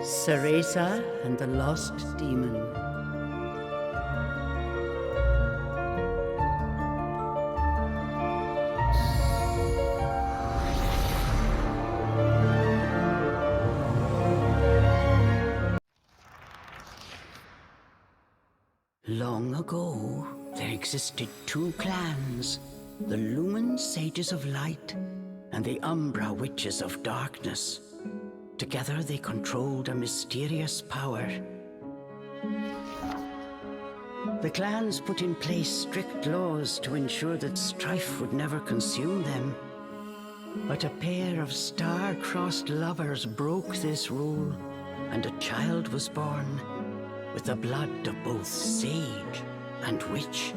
Cereza and the Lost Demon. Long ago, there existed two clans, the Lumen Sages of Light and the Umbra Witches of Darkness. Together they controlled a mysterious power. The clans put in place strict laws to ensure that strife would never consume them. But a pair of star-crossed lovers broke this rule, and a child was born with the blood of both sage and witch.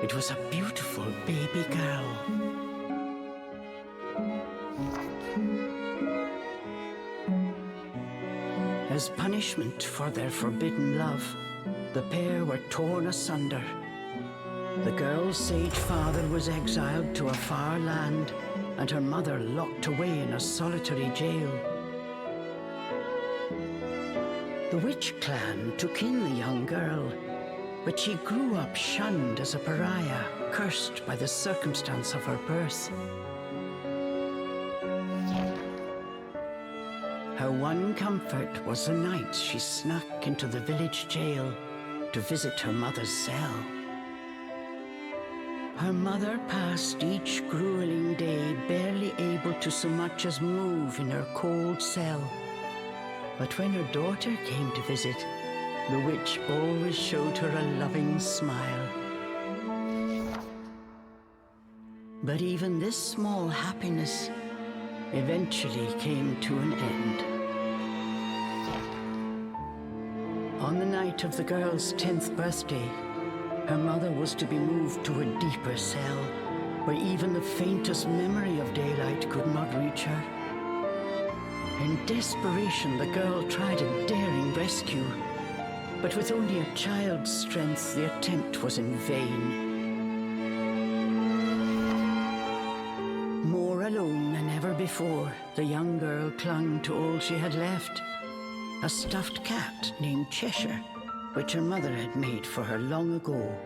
It was a beautiful baby girl. As punishment for their forbidden love, the pair were torn asunder. The girl's sage father was exiled to a far land, and her mother locked away in a solitary jail. The witch clan took in the young girl, but she grew up shunned as a pariah, cursed by the circumstance of her birth. Her one comfort was the nights she snuck into the village jail to visit her mother's cell. Her mother passed each grueling day barely able to so much as move in her cold cell. But when her daughter came to visit, the witch always showed her a loving smile. But even this small happiness eventually came to an end. On the night of the girl's 10th birthday, her mother was to be moved to a deeper cell, where even the faintest memory of daylight could not reach her. In desperation, the girl tried a daring rescue, but with only a child's strength, the attempt was in vain. More alone than ever before, the young girl clung to all she had left, a stuffed cat named Cheshire, which her mother had made for her long ago.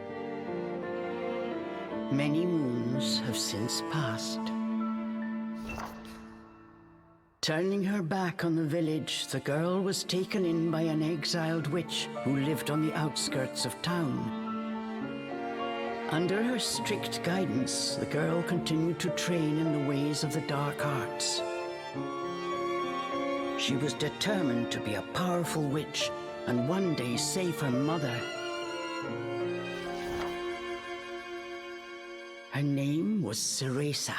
Many moons have since passed. Turning her back on the village, the girl was taken in by an exiled witch who lived on the outskirts of town. Under her strict guidance, the girl continued to train in the ways of the dark arts. She was determined to be a powerful witch and one day save her mother. Her name was Cereza.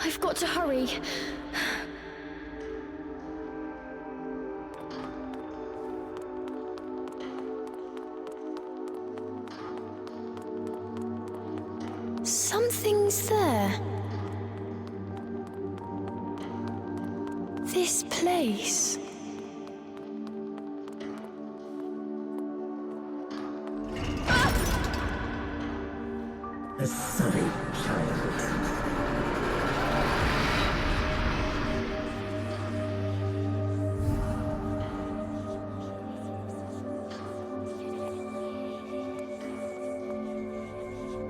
I've got to hurry. Something's there. This place. A sorry child.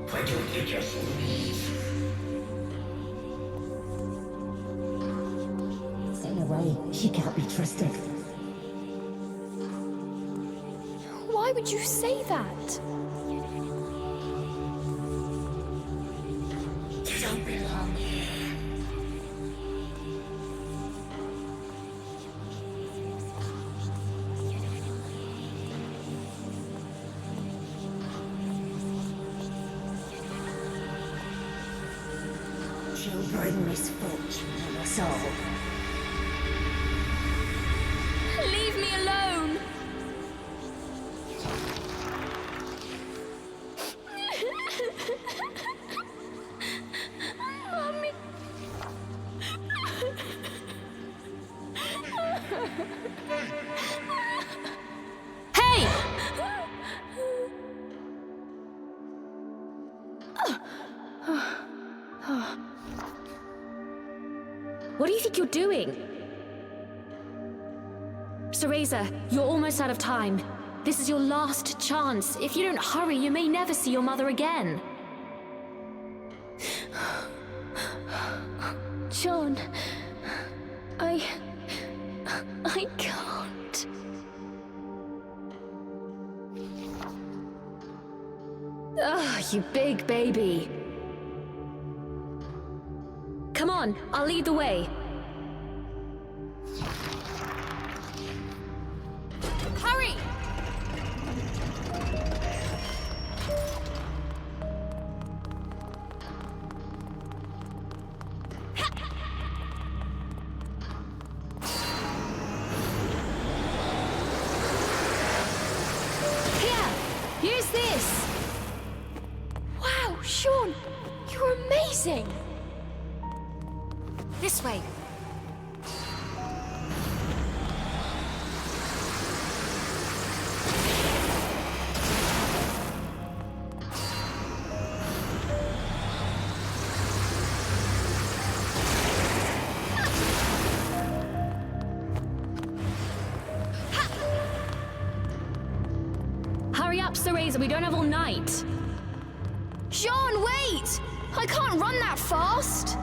Why don't you just leave? Stay away. She can't be trusted. Why would you say that? You don't belong here. Children misfortune in us all. Leave me alone! What do you think you're doing? Cereza, you're almost out of time. This is your last chance. If you don't hurry, you may never see your mother again. John, I can't. Ugh, you big baby. Come on, I'll lead the way. Hurry! Here, use this. Wow, Sean, you're amazing. This way. Hurry up, Cereza, we don't have all night. John, wait! I can't run that fast.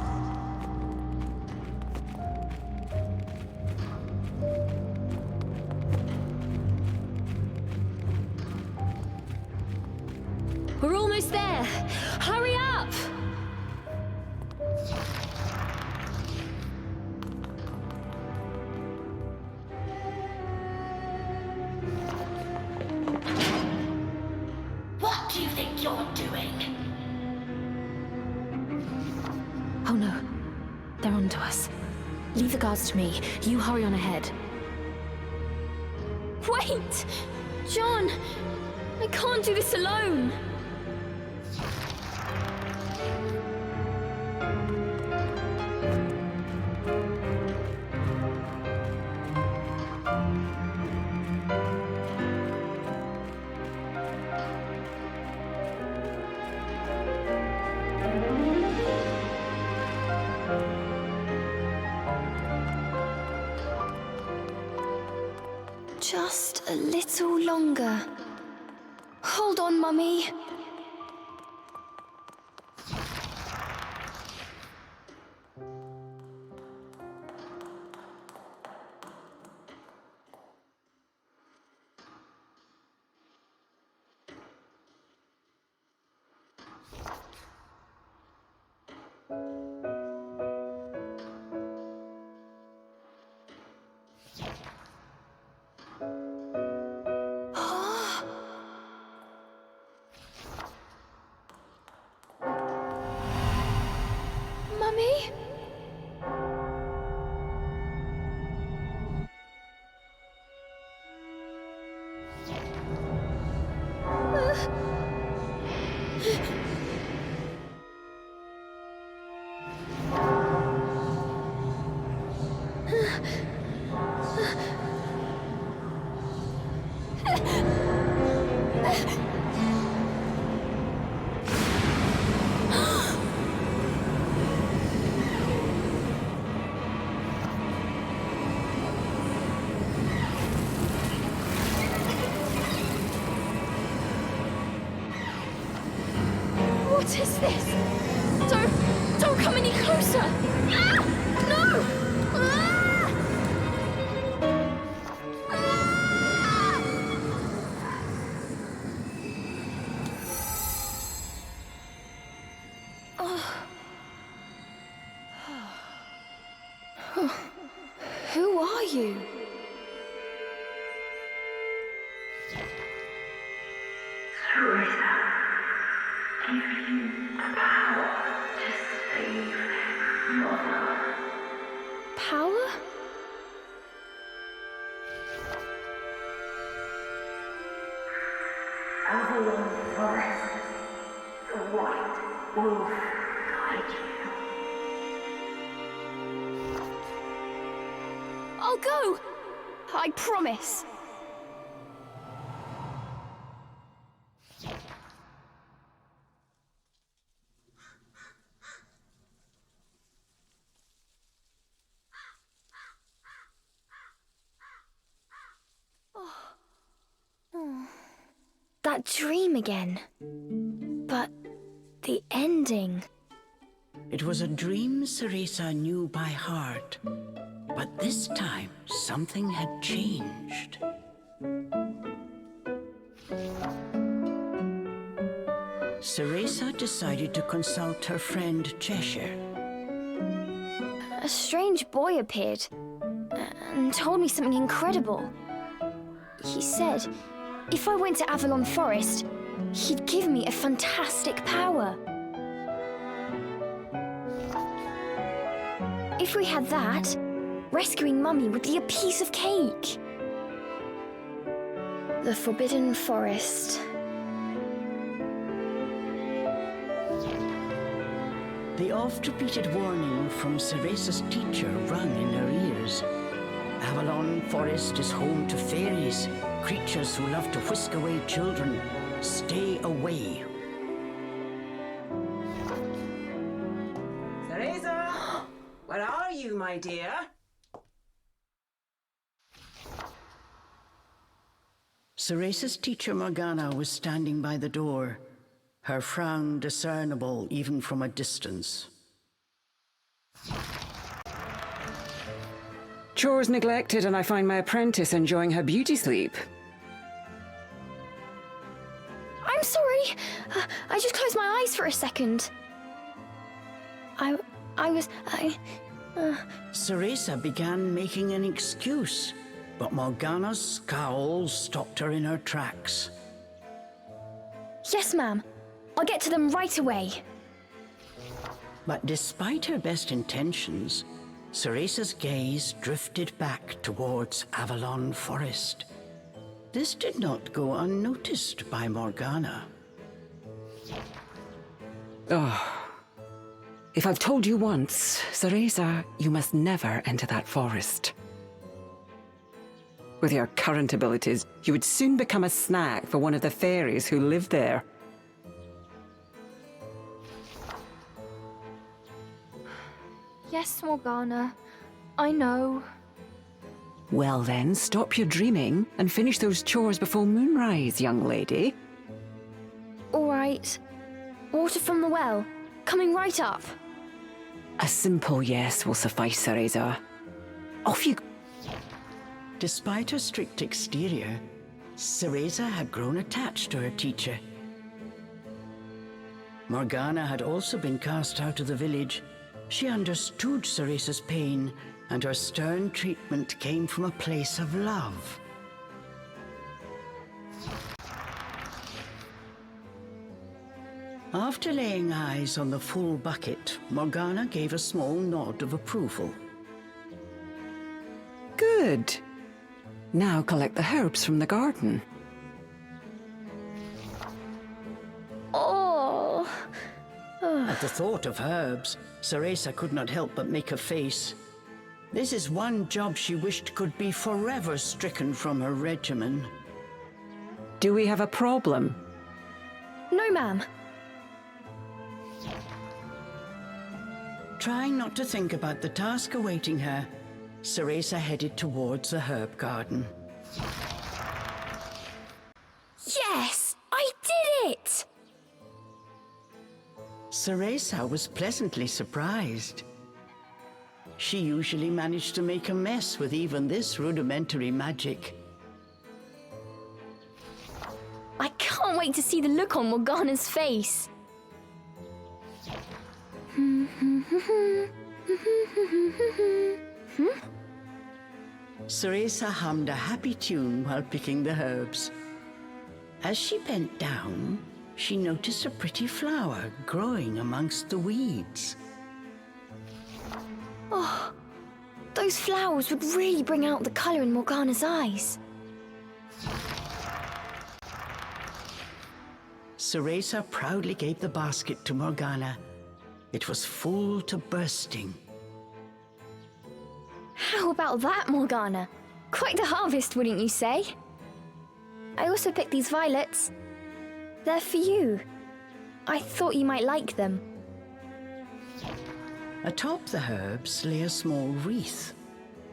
We're almost there. Hurry up! What do you think you're doing? Oh no, they're onto us. Leave the guards to me. You hurry on ahead. Wait! John, I can't do this alone. Just a little longer. Hold on, Mummy. Mummy? What is this? Don't come any closer! Ah! No! Ah! Ah! Oh. Who are you? Give you the power to save Mother. Power? Over in the forest, the white wolf guide you. I'll go! I promise. that dream again. But the ending... It was a dream Ceresa knew by heart, but this time something had changed. Ceresa decided to consult her friend Cheshire. A strange boy appeared and told me something incredible. He said if I went to Avalon Forest, he'd give me a fantastic power. If we had that, rescuing Mummy would be a piece of cake. The Forbidden Forest. The oft-repeated warning from Ceresa's teacher rung in her ears. Avalon Forest is home to fairies, creatures who love to whisk away children. Stay away. Ceresa! Where are you, my dear? Ceresa's teacher Morgana was standing by the door, her frown discernible even from a distance. Chores neglected, and I find my apprentice enjoying her beauty sleep. I'm sorry. I just closed my eyes for a second. Ceresa began making an excuse, but Morgana's scowl stopped her in her tracks. Yes, ma'am. I'll get to them right away. But despite her best intentions, Ceresa's gaze drifted back towards Avalon Forest. This did not go unnoticed by Morgana. If I've told you once, Ceresa, you must never enter that forest. With your current abilities, you would soon become a snack for one of the fairies who live there. Yes, Morgana. I know. Well then, stop your dreaming and finish those chores before moonrise, young lady. All right. Water from the well. Coming right up. A simple yes will suffice, Ceresa. Off you go. Despite her strict exterior, Ceresa had grown attached to her teacher. Morgana had also been cast out of the village. She understood Ceresa's pain, and her stern treatment came from a place of love. After laying eyes on the full bucket, Morgana gave a small nod of approval. Good. Now collect the herbs from the garden. Oh. At the thought of herbs, Ceresa could not help but make a face. This is one job she wished could be forever stricken from her regimen. Do we have a problem? No, ma'am. Trying not to think about the task awaiting her, Ceresa headed towards the herb garden. Yes! I did it! Ceresa was pleasantly surprised. She usually managed to make a mess with even this rudimentary magic. I can't wait to see the look on Morgana's face. Ceresa hummed a happy tune while picking the herbs. As she bent down, she noticed a pretty flower growing amongst the weeds. Oh, those flowers would really bring out the colour in Morgana's eyes. Ceresa proudly gave the basket to Morgana. It was full to bursting. How about that, Morgana? Quite the harvest, wouldn't you say? I also picked these violets. They're for you. I thought you might like them. Atop the herbs lay a small wreath.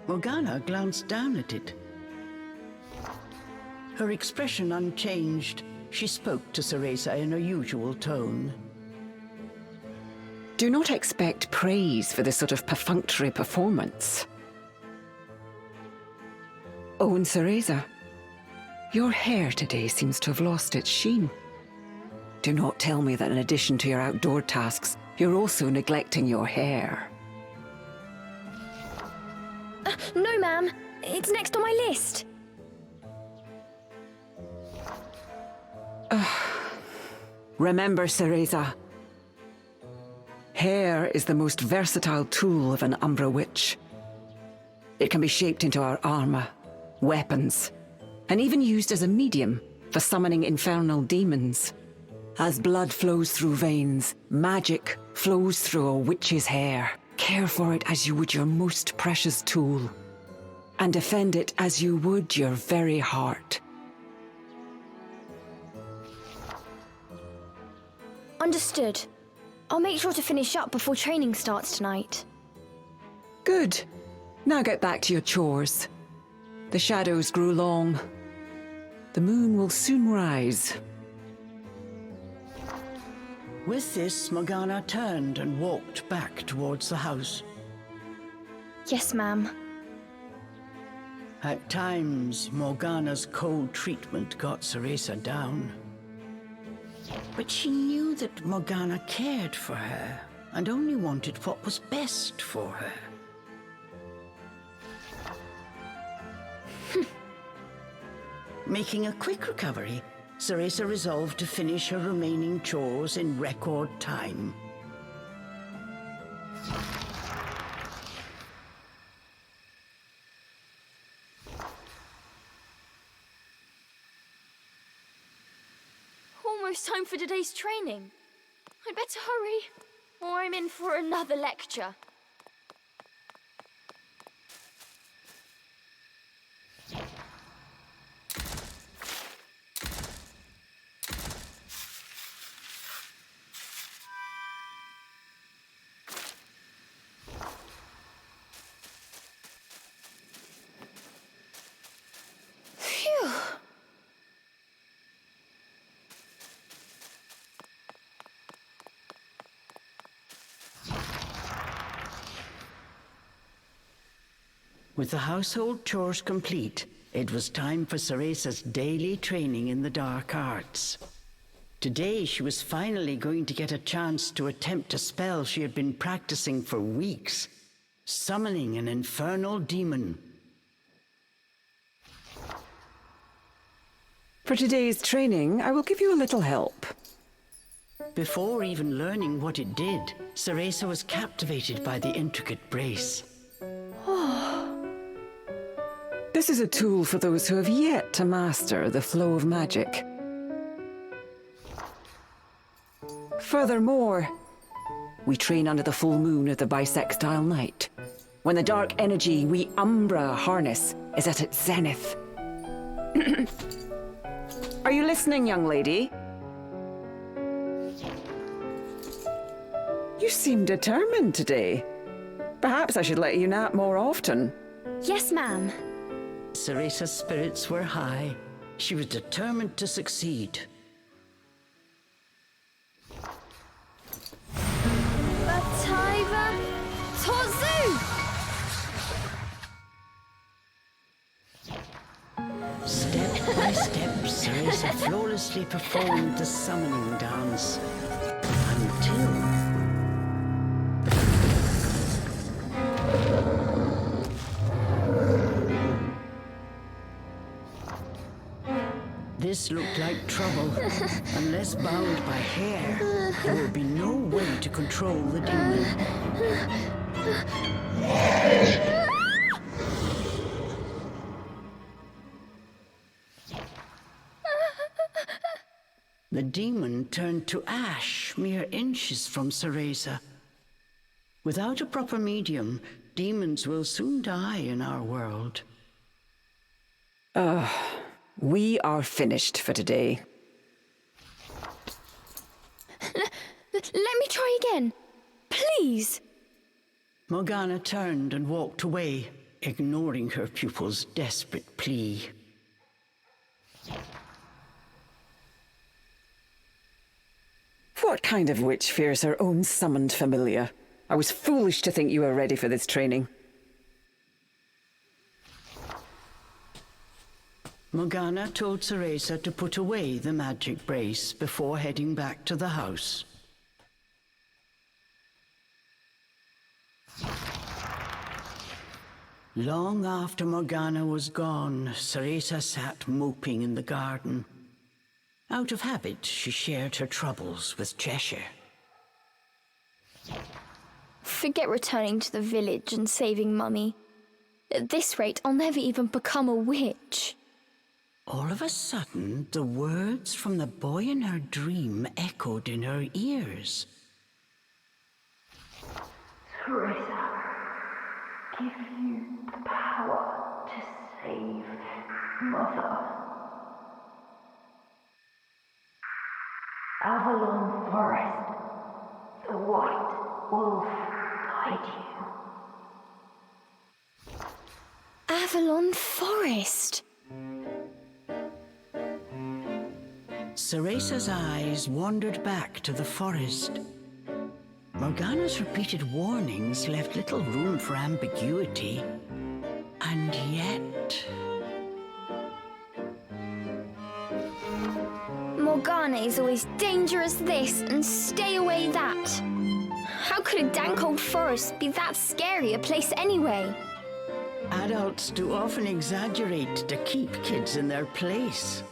Morgana glanced down at it. Her expression unchanged, she spoke to Cereza in her usual tone. Do not expect praise for this sort of perfunctory performance. Oh, and Cereza, your hair today seems to have lost its sheen. Do not tell me that in addition to your outdoor tasks, you're also neglecting your hair. No, ma'am. It's next on my list. Remember, Cereza, hair is the most versatile tool of an Umbra witch. It can be shaped into our armor, weapons, and even used as a medium for summoning infernal demons. As blood flows through veins, magic flows through a witch's hair. Care for it as you would your most precious tool, and defend it as you would your very heart. Understood. I'll make sure to finish up before training starts tonight. Good. Now get back to your chores. The shadows grew long. The moon will soon rise. With this, Morgana turned and walked back towards the house. Yes, ma'am. At times, Morgana's cold treatment got Cereza down. But she knew that Morgana cared for her and only wanted what was best for her. Making a quick recovery, Cereza resolved to finish her remaining chores in record time. Almost time for today's training. I'd better hurry, or I'm in for another lecture. Phew. With the household chores complete, it was time for Cereza's daily training in the dark arts. Today, she was finally going to get a chance to attempt a spell she had been practicing for weeks, summoning an infernal demon. For today's training, I will give you a little help. Before even learning what it did, Cereza was captivated by the intricate brace. This is a tool for those who have yet to master the flow of magic. Furthermore, we train under the full moon of the bisextile night, when the dark energy we Umbra harness is at its zenith. Are you listening, young lady? You seem determined today. Perhaps I should let you nap more often. Yes, ma'am. Cereza's spirits were high. She was determined to succeed. Bataiva Tozu! Step by step, Cereza flawlessly performed the summoning dance. Until... This looked like trouble. Unless bound by hair, there would be no way to control the demon. The demon turned to ash mere inches from Cereza. Without a proper medium, demons will soon die in our world. We are finished for today. Let me try again. Please. Morgana turned and walked away, ignoring her pupil's desperate plea. What kind of witch fears her own summoned familiar? I was foolish to think you were ready for this training. Morgana told Cereza to put away the magic brace before heading back to the house. Long after Morgana was gone, Cereza sat moping in the garden. Out of habit, she shared her troubles with Cheshire. Forget returning to the village and saving Mummy. At this rate, I'll never even become a witch. All of a sudden, the words from the boy in her dream echoed in her ears. Teresa, give you the power to save Mother. Avalon Forest, the White Wolf guide you. Avalon Forest! Ceresa's eyes wandered back to the forest. Morgana's repeated warnings left little room for ambiguity. And yet... Morgana is always dangerous this and stay away that. How could a dank old forest be that scary a place anyway? Adults do often exaggerate to keep kids in their place.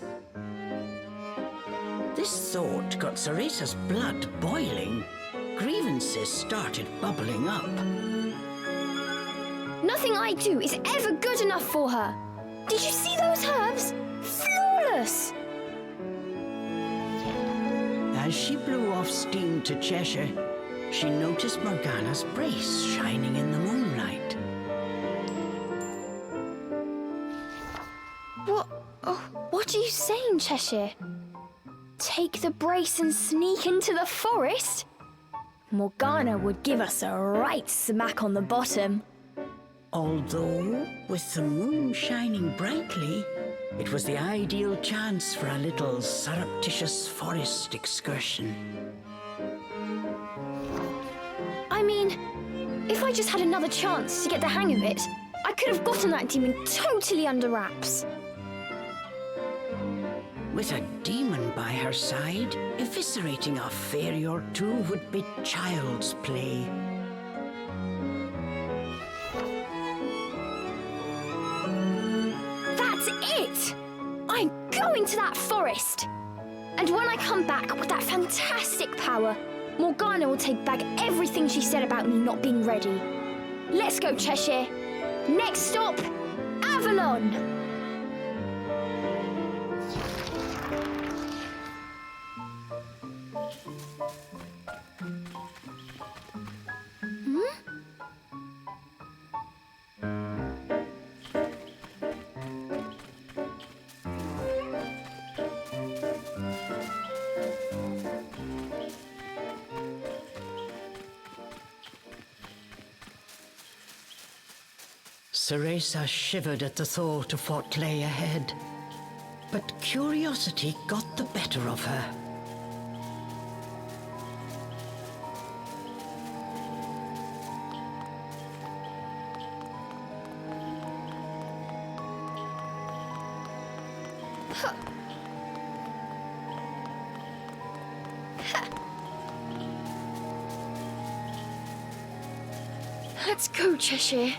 This thought got Ceresa's blood boiling. Grievances started bubbling up. Nothing I do is ever good enough for her. Did you see those herbs? Flawless! As she blew off steam to Cheshire, she noticed Morgana's brace shining in the moonlight. What are you saying, Cheshire? Take the brace and sneak into the forest? Morgana would give us a right smack on the bottom. Although, with the moon shining brightly, it was the ideal chance for a little surreptitious forest excursion. I mean, if I just had another chance to get the hang of it, I could have gotten that demon totally under wraps. With a demon by her side, eviscerating a fairy or two would be child's play. That's it! I'm going to that forest! And when I come back with that fantastic power, Morgana will take back everything she said about me not being ready. Let's go, Cheshire. Next stop, Avalon! Cereza shivered at the thought of what lay ahead, but curiosity got the better of her. Let's go, Cheshire.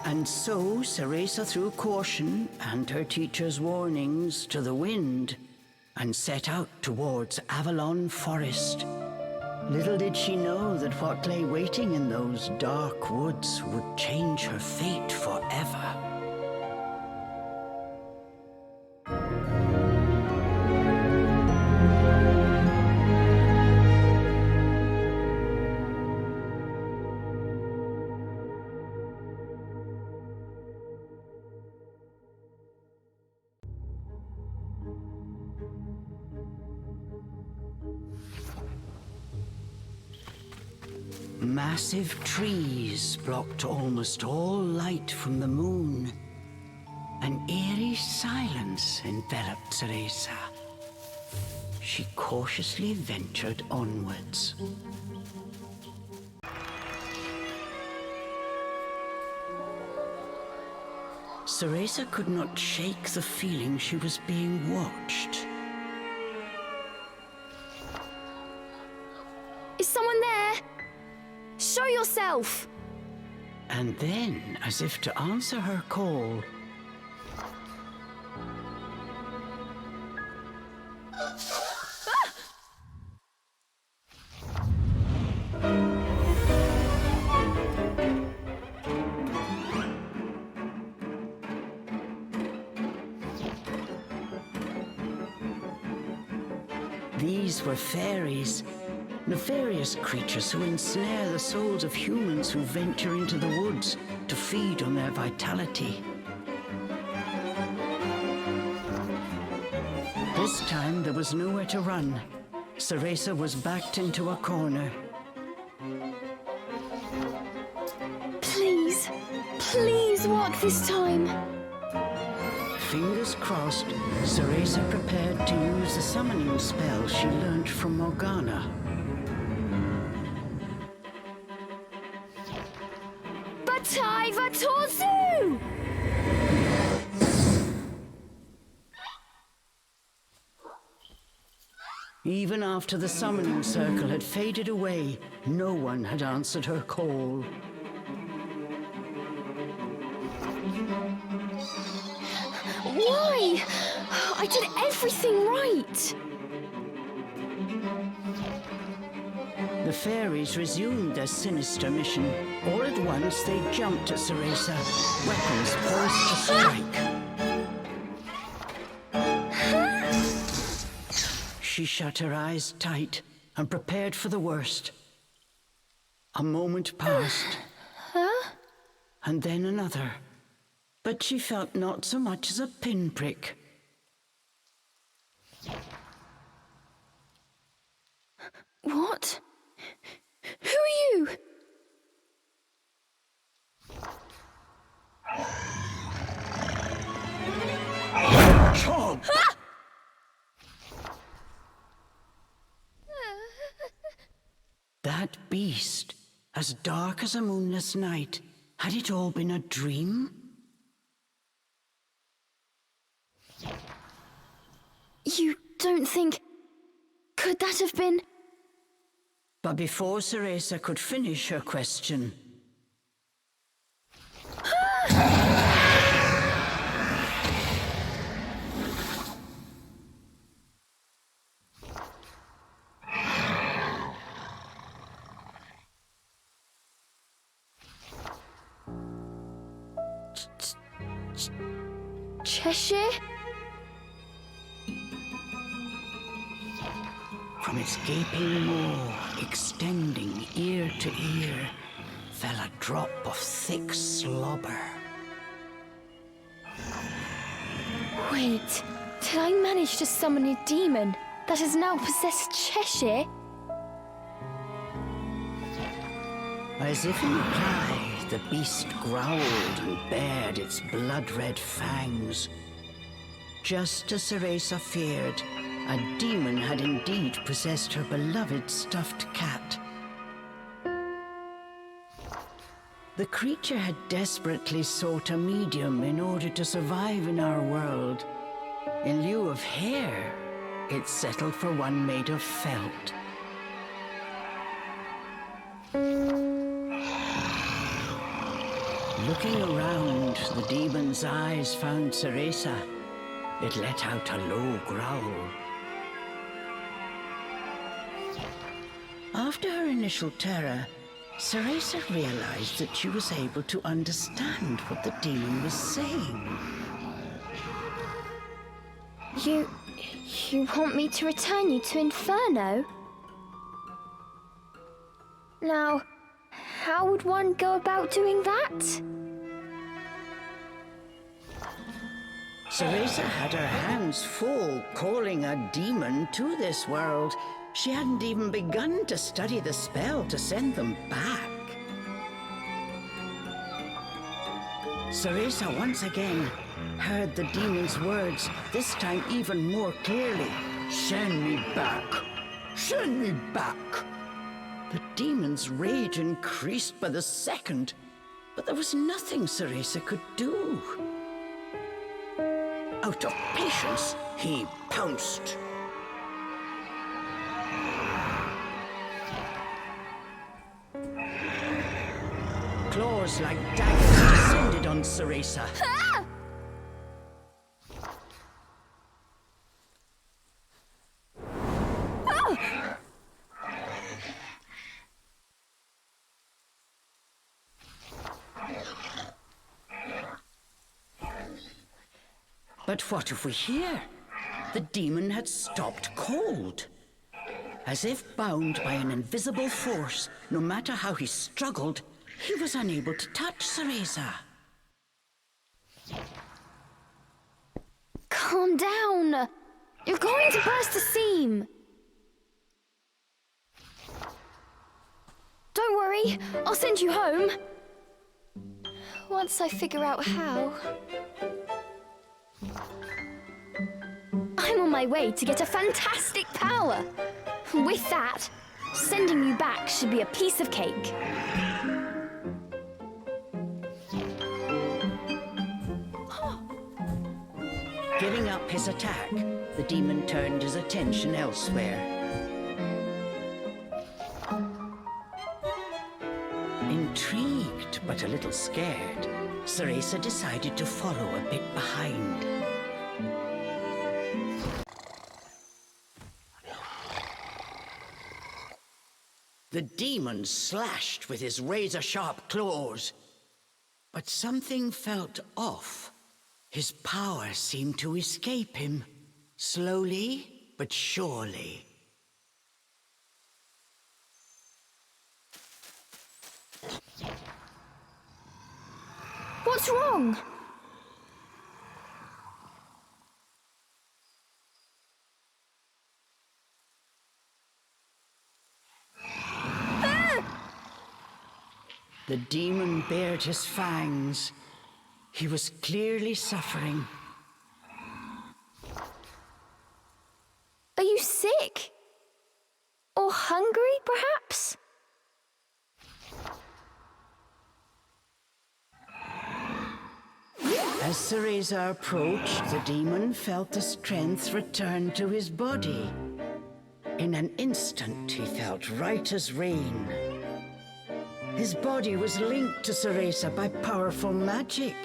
And so Cereza threw caution and her teacher's warnings to the wind and set out towards Avalon Forest. Little did she know that what lay waiting in those dark woods would change her fate forever. Massive trees blocked almost all light from the moon. An eerie silence enveloped Teresa. She cautiously ventured onwards. Teresa could not shake the feeling she was being watched. Is someone there? Show yourself! And then, as if to answer her call, these were fairies, nefarious creatures who ensnare the souls of humans who venture into the woods to feed on their vitality. This time there was nowhere to run. Teresa was backed into a corner. Please, please work this time. Fingers crossed, Teresa prepared to use the summoning spell she learned from Morgana. Batai Vatozu! Even after the summoning circle had faded away, no one had answered her call. Why? I did everything right. The fairies resumed their sinister mission. All at once, they jumped at Teresa, weapons poised to strike. She shut her eyes tight and prepared for the worst. A moment passed, and then another, but she felt not so much as a pinprick. What? Who are you? Chomp! That beast, as dark as a moonless night, had it all been a dream? You don't think... Could that have been... But before Teresa could finish her question, Cheshire? from its gaping maw, extending ear to ear, fell a drop of thick slobber. Wait, did I manage to summon a demon that has now possessed Cheshire? As if in reply, the beast growled and bared its blood-red fangs. Just as Teresa feared, a demon had indeed possessed her beloved stuffed cat. The creature had desperately sought a medium in order to survive in our world. In lieu of hair, it settled for one made of felt. Looking around, the demon's eyes found Teresa. It let out a low growl. After her initial terror, Teresa realized that she was able to understand what the demon was saying. You want me to return you to Inferno? Now, how would one go about doing that? Teresa had her hands full calling a demon to this world, She hadn't even begun to study the spell to send them back. Ceresa once again heard the demon's words, this time even more clearly. Send me back! Send me back! The demon's rage increased by the second, but there was nothing Ceresa could do. Out of patience, he pounced. Claws like daggers descended on Ceresa. But what if we hear? The demon had stopped cold. As if bound by an invisible force, no matter how he struggled, he was unable to touch Ceresa. Calm down. You're going to burst a seam. Don't worry, I'll send you home. Once I figure out how. I'm on my way to get a fantastic power. With that, sending you back should be a piece of cake. Giving up his attack, the demon turned his attention elsewhere. Intrigued but a little scared, Ceresa decided to follow a bit behind. The demon slashed with his razor-sharp claws, but something felt off. His power seemed to escape him, slowly but surely. What's wrong? The demon bared his fangs. He was clearly suffering. Are you sick? Or hungry, perhaps? As Ceresa approached, the demon felt the strength return to his body. In an instant, he felt right as rain. His body was linked to Ceresa by powerful magic.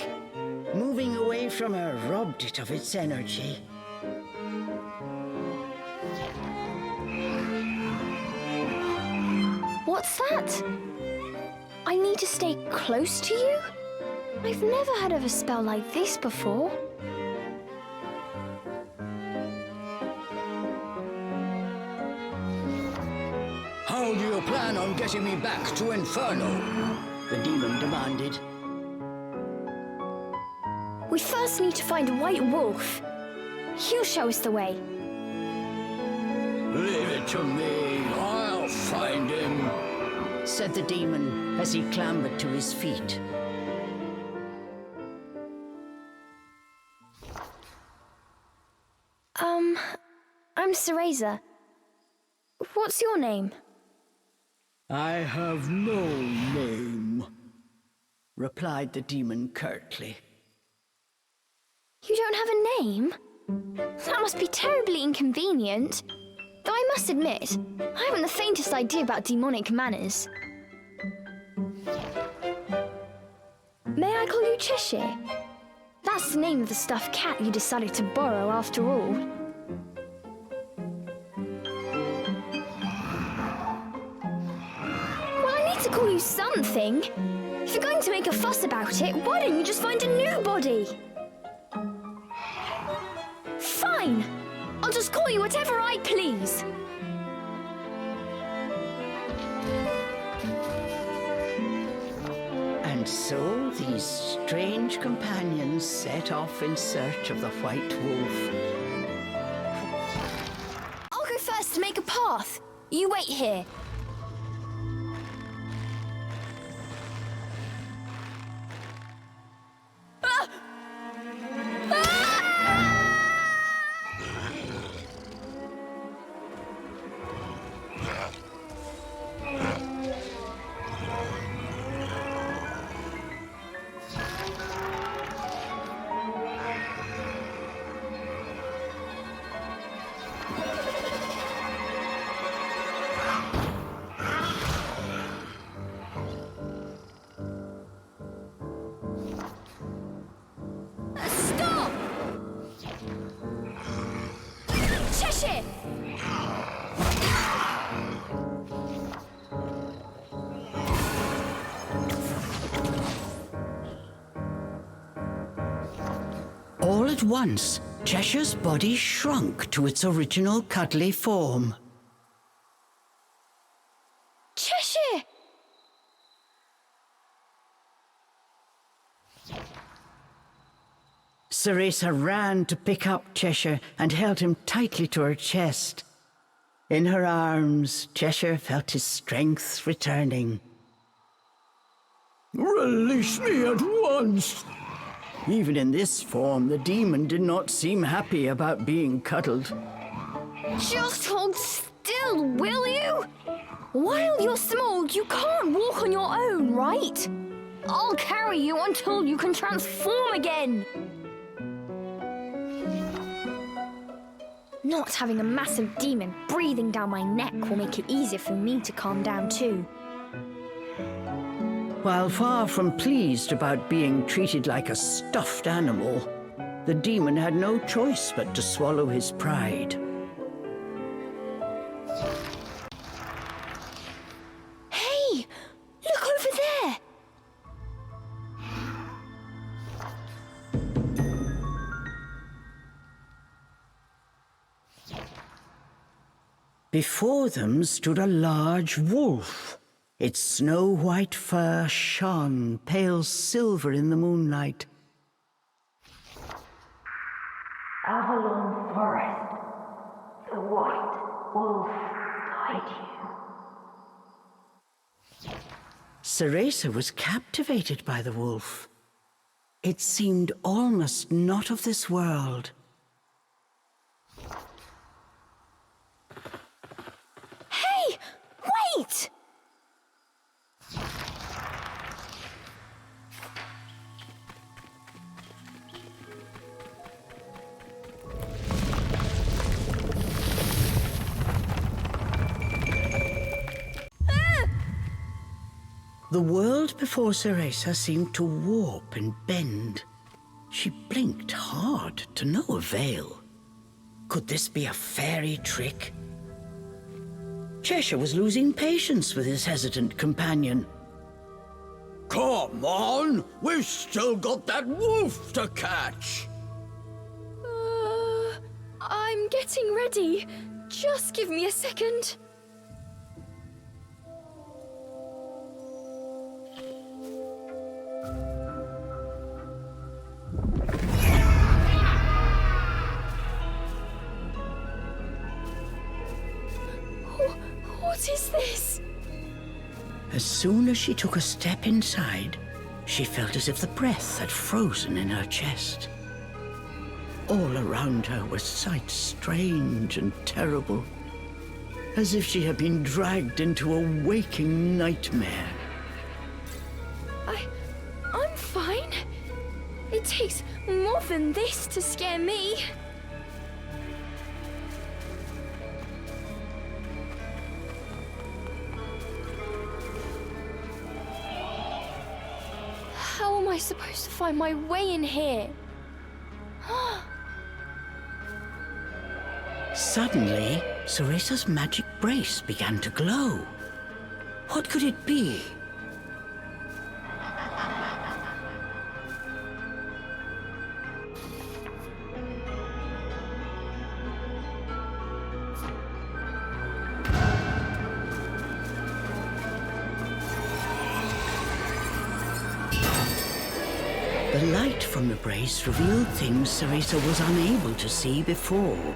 Moving away from her robbed it of its energy. What's that? I need to stay close to you? I've never heard of a spell like this before. How do you plan on getting me back to Inferno? The demon demanded. We first need to find a white wolf. He'll show us the way. Leave it to me. I'll find him, said the demon as he clambered to his feet. I'm Ceresa. What's your name? I have no name, replied the demon curtly. You don't have a name? That must be terribly inconvenient. Though I must admit, I haven't the faintest idea about demonic manners. May I call you Cheshire? That's the name of the stuffed cat you decided to borrow after all. Well, I need to call you something. If you're going to make a fuss about it, why don't you just find a new body? Fine! I'll just call you whatever I please. And so these strange companions set off in search of the white wolf. I'll go first to make a path. You wait here. Stop! Cheshire! All at once, Cheshire's body shrunk to its original cuddly form. Cheshire! Ceresa ran to pick up Cheshire and held him tightly to her chest. In her arms, Cheshire felt his strength returning. Release me at once! Even in this form, the demon did not seem happy about being cuddled. Just hold still, will you? While you're small, you can't walk on your own, right? I'll carry you until you can transform again. Not having a massive demon breathing down my neck will make it easier for me to calm down too. While far from pleased about being treated like a stuffed animal, the demon had no choice but to swallow his pride. Hey! Look over there! Before them stood a large wolf. Its snow-white fur shone pale silver in the moonlight. Avalon Forest. The white wolf guide you. Ceresa was captivated by the wolf. It seemed almost not of this world. Hey! Wait! The world before Ceresa seemed to warp and bend. She blinked hard to no avail. Could this be a fairy trick? Cheshire was losing patience with his hesitant companion. Come on! We've still got that wolf to catch! I'm getting ready. Just give me a second. What is this? As soon as she took a step inside, she felt as if the breath had frozen in her chest. All around her were sights strange and terrible, as if she had been dragged into a waking nightmare. I'm fine. It takes more than this to scare me. How am I supposed to find my way in here? Suddenly, Ceresa's magic brace began to glow. What could it be? The light from the brace revealed things Ceresa was unable to see before.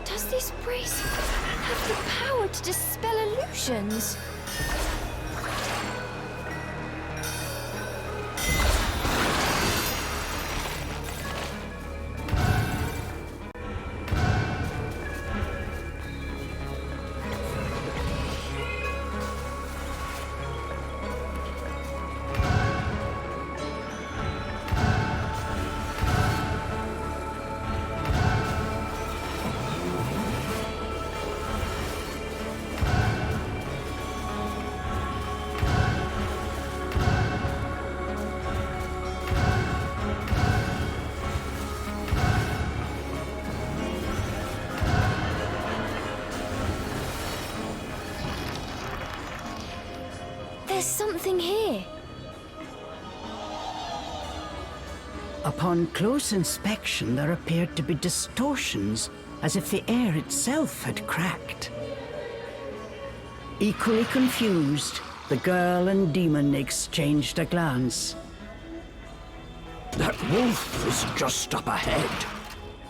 Does this bracelet have the power to dispel illusions? There's something here. Upon close inspection, there appeared to be distortions, as if the air itself had cracked. Equally confused, the girl and demon exchanged a glance. That wolf is just up ahead.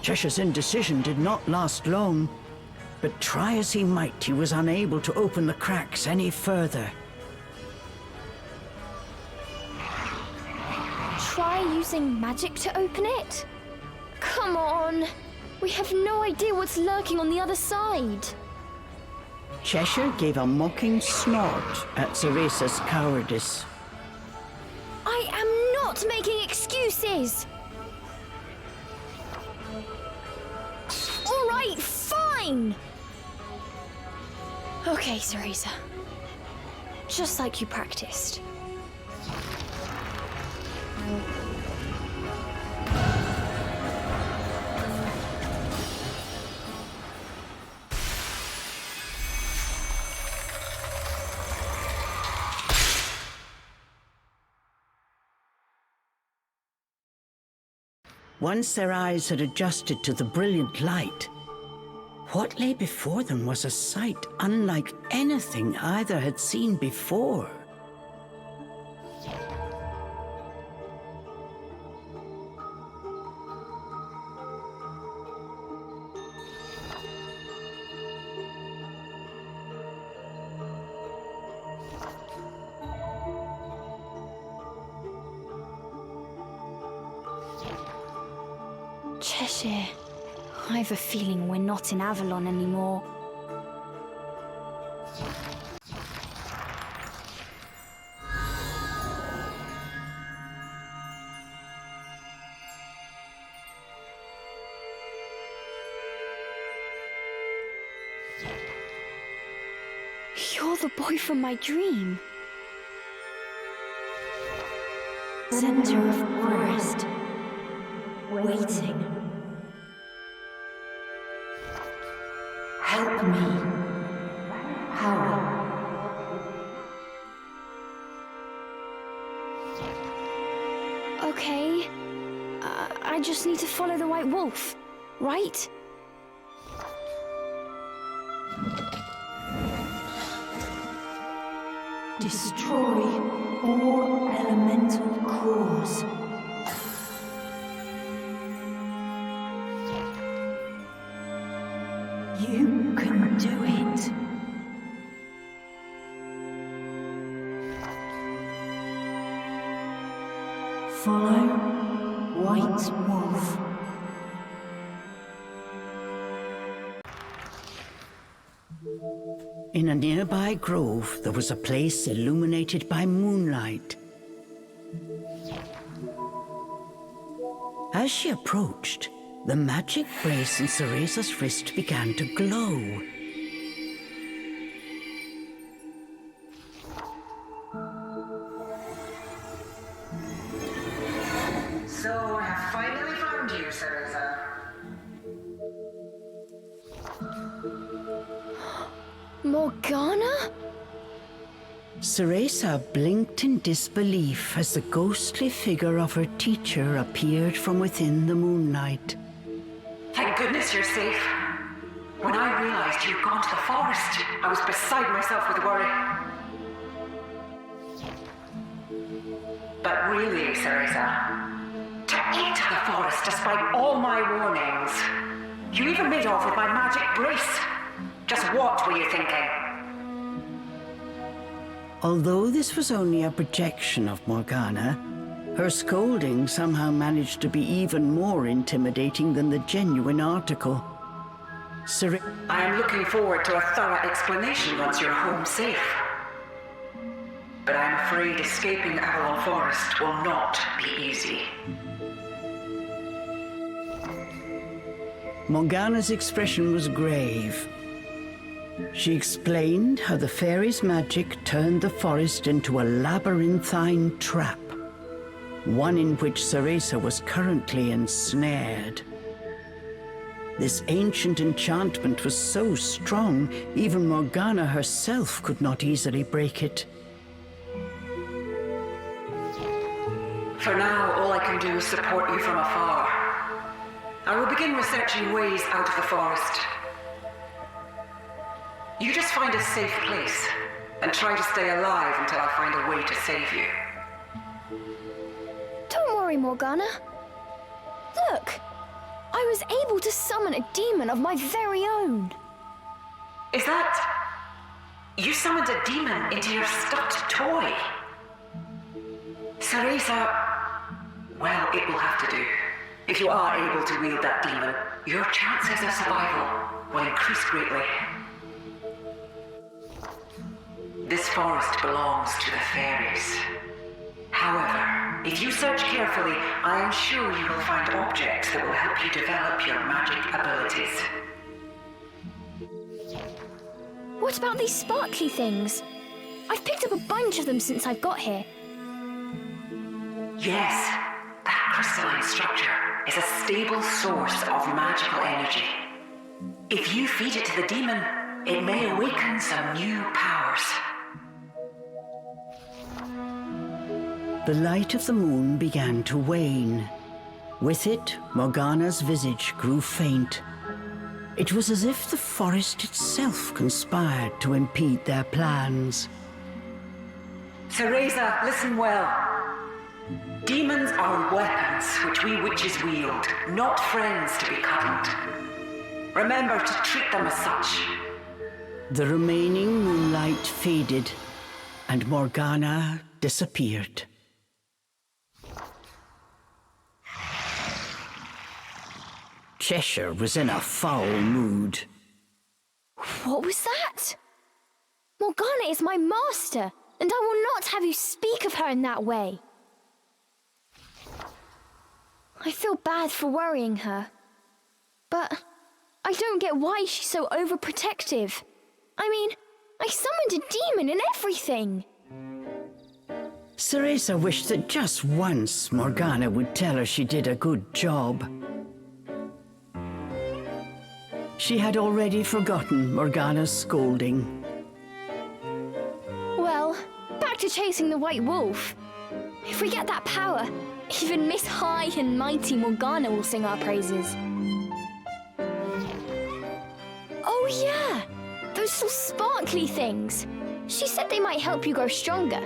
Cheshire's indecision did not last long, but try as he might, he was unable to open the cracks any further. Try using magic to open it? Come on! We have no idea what's lurking on the other side. Cheshire gave a mocking snort at Ceresa's cowardice. I am not making excuses! All right, fine! Okay, Ceresa. Just like you practiced. Once their eyes had adjusted to the brilliant light, what lay before them was a sight unlike anything either had seen before. Cheshire, I have a feeling we're not in Avalon anymore. You're the boy from my dream. Center of forest. Waiting. Help me. How? Okay. I just need to follow the white wolf, right? Destroy all elemental cores. You can do it. Follow White Wolf. In a nearby grove, there was a place illuminated by moonlight. As she approached, the magic brace in Ceresa's wrist began to glow. So I have finally found you, Ceresa. Morgana? Ceresa blinked in disbelief as the ghostly figure of her teacher appeared from within the moonlight. Thank goodness you're safe. When I realized you'd gone to the forest, I was beside myself with worry. But really, Ceresa, to enter the forest despite all my warnings, You even made off with my magic brace. Just what were you thinking? Although this was only a projection of Morgana, her scolding somehow managed to be even more intimidating than the genuine article. I am looking forward to a thorough explanation once you're home safe. But I'm afraid escaping Avalon Forest will not be easy. Morgana's expression was grave. She explained how the fairy's magic turned the forest into a labyrinthine trap, one in which Cereza was currently ensnared. This ancient enchantment was so strong, even Morgana herself could not easily break it. For now, all I can do is support you from afar. I will begin researching ways out of the forest. You just find a safe place, and try to stay alive until I find a way to save you. Don't worry, Morgana. Look! I was able to summon a demon of my very own. Is that... You summoned a demon into your stuffed toy? Cereza... Well, it will have to do. If you are able to wield that demon, your chances of survival will increase greatly. This forest belongs to the fairies. However, if you search carefully, I am sure you will find objects that will help you develop your magic abilities. What about these sparkly things? I've picked up a bunch of them since I've got here. Yes, that crystalline structure is a stable source of magical energy. If you feed it to the demon, it may awaken some new powers. The light of the moon began to wane. With it, Morgana's visage grew faint. It was as if the forest itself conspired to impede their plans. Cereza, listen well. Demons are weapons which we witches wield, not friends to be cuddled. Remember to treat them as such. The remaining moonlight faded, and Morgana disappeared. Cheshire was in a foul mood. What was that? Morgana is my master, and I will not have you speak of her in that way. I feel bad for worrying her, but I don't get why she's so overprotective. I mean, I summoned a demon and everything. Cereza wished that just once Morgana would tell her she did a good job. She had already forgotten Morgana's scolding. Well, back to chasing the White Wolf. If we get that power, even Miss High and Mighty Morgana will sing our praises. Oh yeah, those little sparkly things. She said they might help you grow stronger.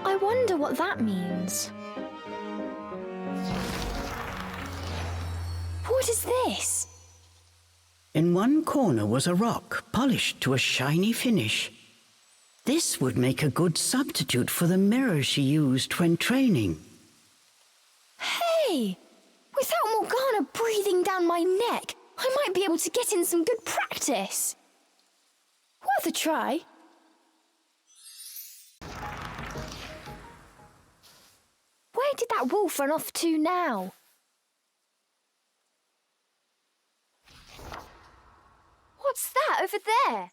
I wonder what that means. What is this? In one corner was a rock, polished to a shiny finish. This would make a good substitute for the mirror she used when training. Hey! Without Morgana breathing down my neck, I might be able to get in some good practice. Worth a try. Where did that wolf run off to now? What's that over there?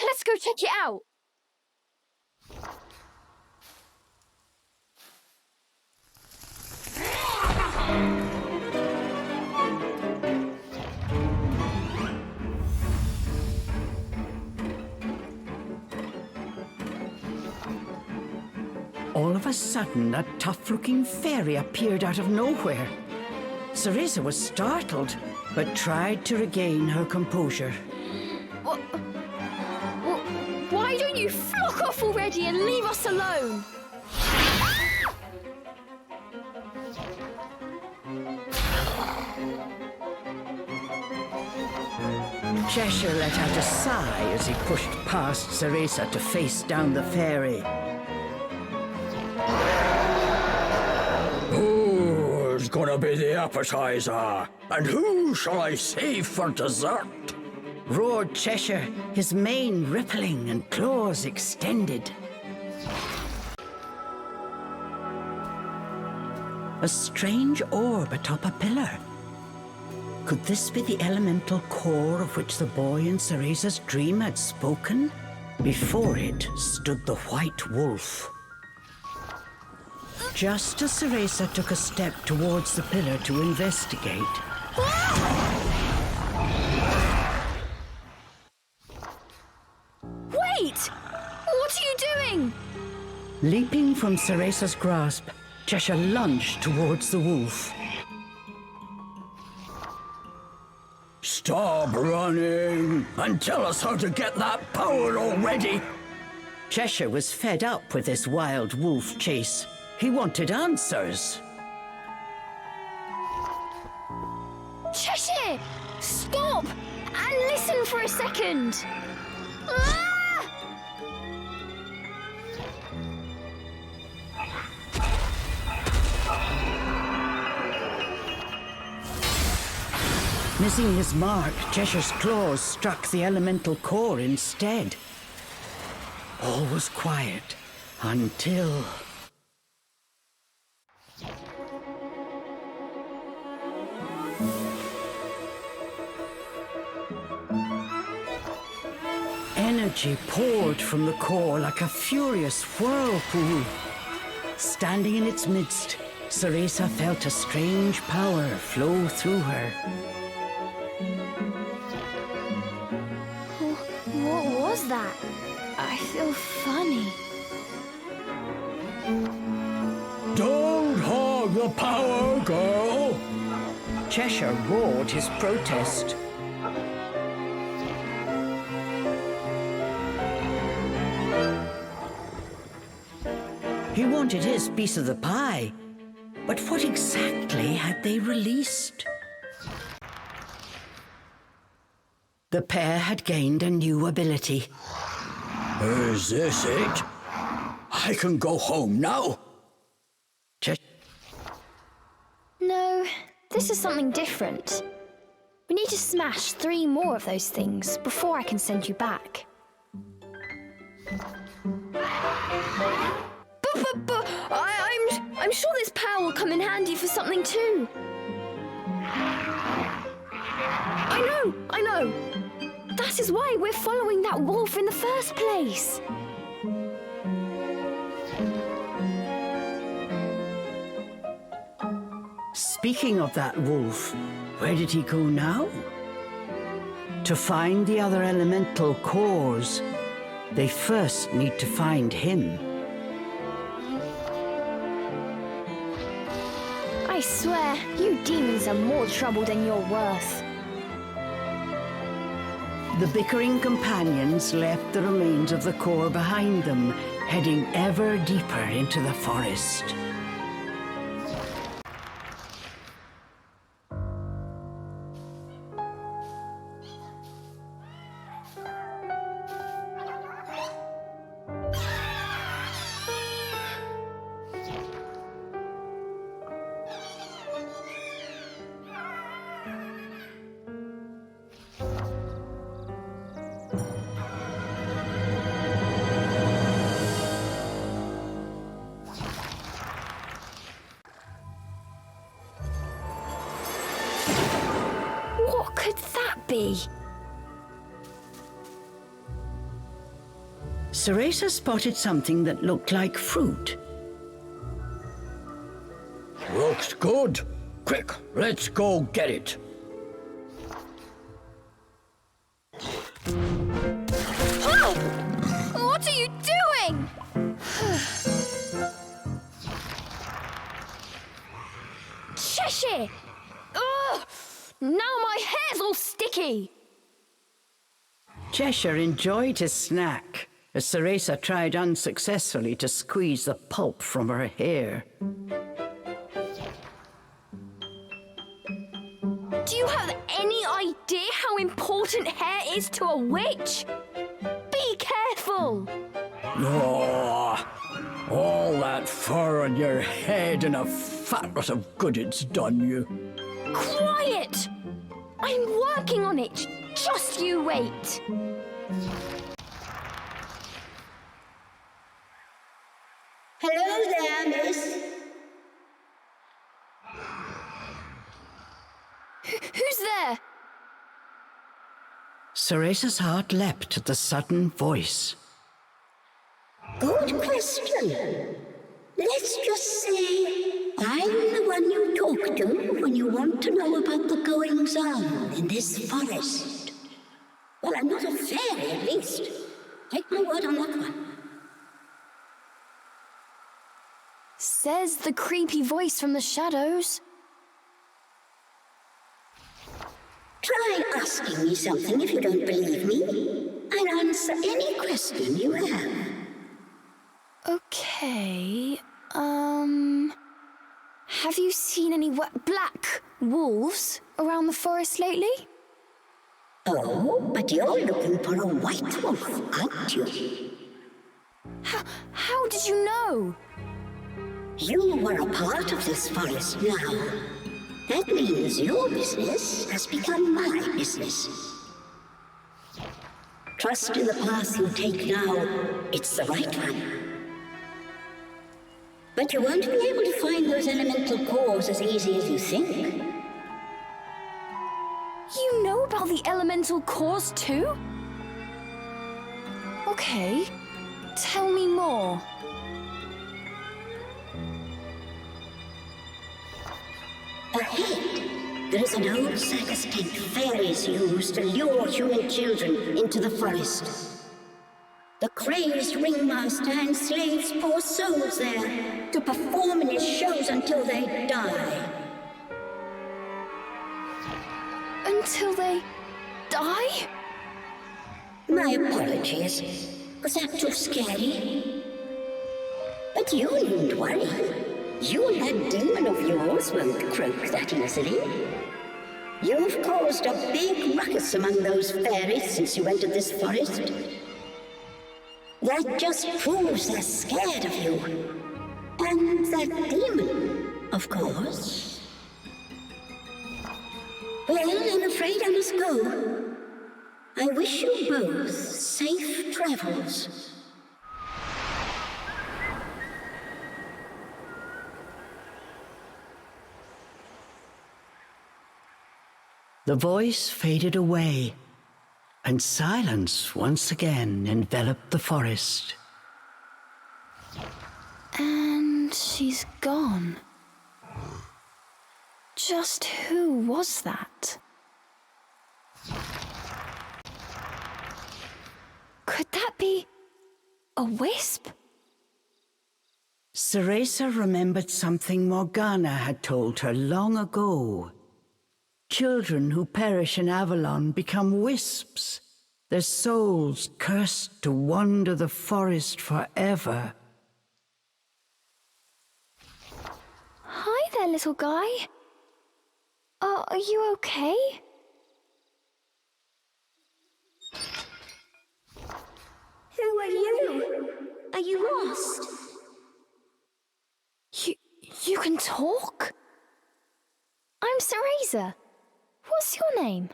Let's go check it out. All of a sudden, a tough-looking fairy appeared out of nowhere. Cereza was startled, but tried to regain her composure. Why don't you flock off already and leave us alone? Cheshire let out a sigh as he pushed past Ceresa to face down the fairy. Who's gonna be the appetizer? And who shall I save for dessert? Roared Cheshire, his mane rippling and claws extended. A strange orb atop a pillar. Could this be the elemental core of which the boy in Ceresa's dream had spoken? Before it stood the white wolf. Just as Ceresa took a step towards the pillar to investigate, Wait! What are you doing? leaping from Ceresa's grasp, Cheshire lunged towards the wolf. Stop running and tell us how to get that power already. Cheshire was fed up with this wild wolf chase. He wanted answers. Cheshire! Stop! And listen for a second! Ah! Missing his mark, Cheshire's claws struck the elemental core instead. All was quiet until... Energy poured from the core like a furious whirlpool. Standing in its midst, Ceresa felt a strange power flow through her. What was that? I feel funny. Don't hog the power, girl. Cheshire roared his protest. He wanted his piece of the pie, but what exactly had they released? The pair had gained a new ability. Is this it? I can go home now. No, this is something different. We need to smash 3 more of those things before I can send you back. But I'm sure this power will come in handy for something too. I know. That is why we're following that wolf in the first place. Speaking of that wolf, where did he go now? To find the other elemental cores, they first need to find him. I swear, you demons are more trouble than you're worth. The bickering companions left the remains of the core behind them, heading ever deeper into the forest. What could that be? Ceresa spotted something that looked like fruit. Looks good. Quick, let's go get it. Oh! What are you doing? Cheshire! Ugh! Now my hair's all sticky! Cheshire enjoyed his snack as Ceresa tried unsuccessfully to squeeze the pulp from her hair. Do you have any idea how important hair disguised to a witch? Be careful! Oh, all that fur on your head and a fat lot of good it's done you. Quiet! I'm working on it. Just you wait. Hello there, miss. Who's there? Ceresa's heart leapt at the sudden voice. Good question. Let's just say I'm the one you talk to when you want to know about the goings-on in this forest. Well, I'm not a fairy, at least. Take my word on that one. Says the creepy voice from the shadows. Try asking me something if you don't believe me. I'll answer any question you have. Okay, have you seen any black wolves around the forest lately? Oh, but you're looking for a white wolf, aren't you? How did you know? You were a part of this forest now. That means your business has become my business. Trust in the path you take now. It's the right one. But you won't be able to find those elemental cores as easy as you think. You know about the elemental cores too? Okay, tell me more. Ahead, there is an old circus tent fairies use to lure human children into the forest. The crazed ringmaster enslaves poor souls there to perform in his shows until they die. Until they die? My apologies. Was that too scary? But you needn't worry. You and that demon of yours won't croak that easily. You've caused a big ruckus among those fairies since you entered this forest. That just proves they're scared of you. And that demon, of course. Well, I'm afraid I must go. I wish you both safe travels. The voice faded away, and silence once again enveloped the forest. And she's gone. Just who was that? Could that be a wisp? Ceresa remembered something Morgana had told her long ago. Children who perish in Avalon become wisps, their souls cursed to wander the forest forever. Hi there, little guy. Are you okay? Who are you? Are you lost? You can talk? I'm Ceresa. What's your name?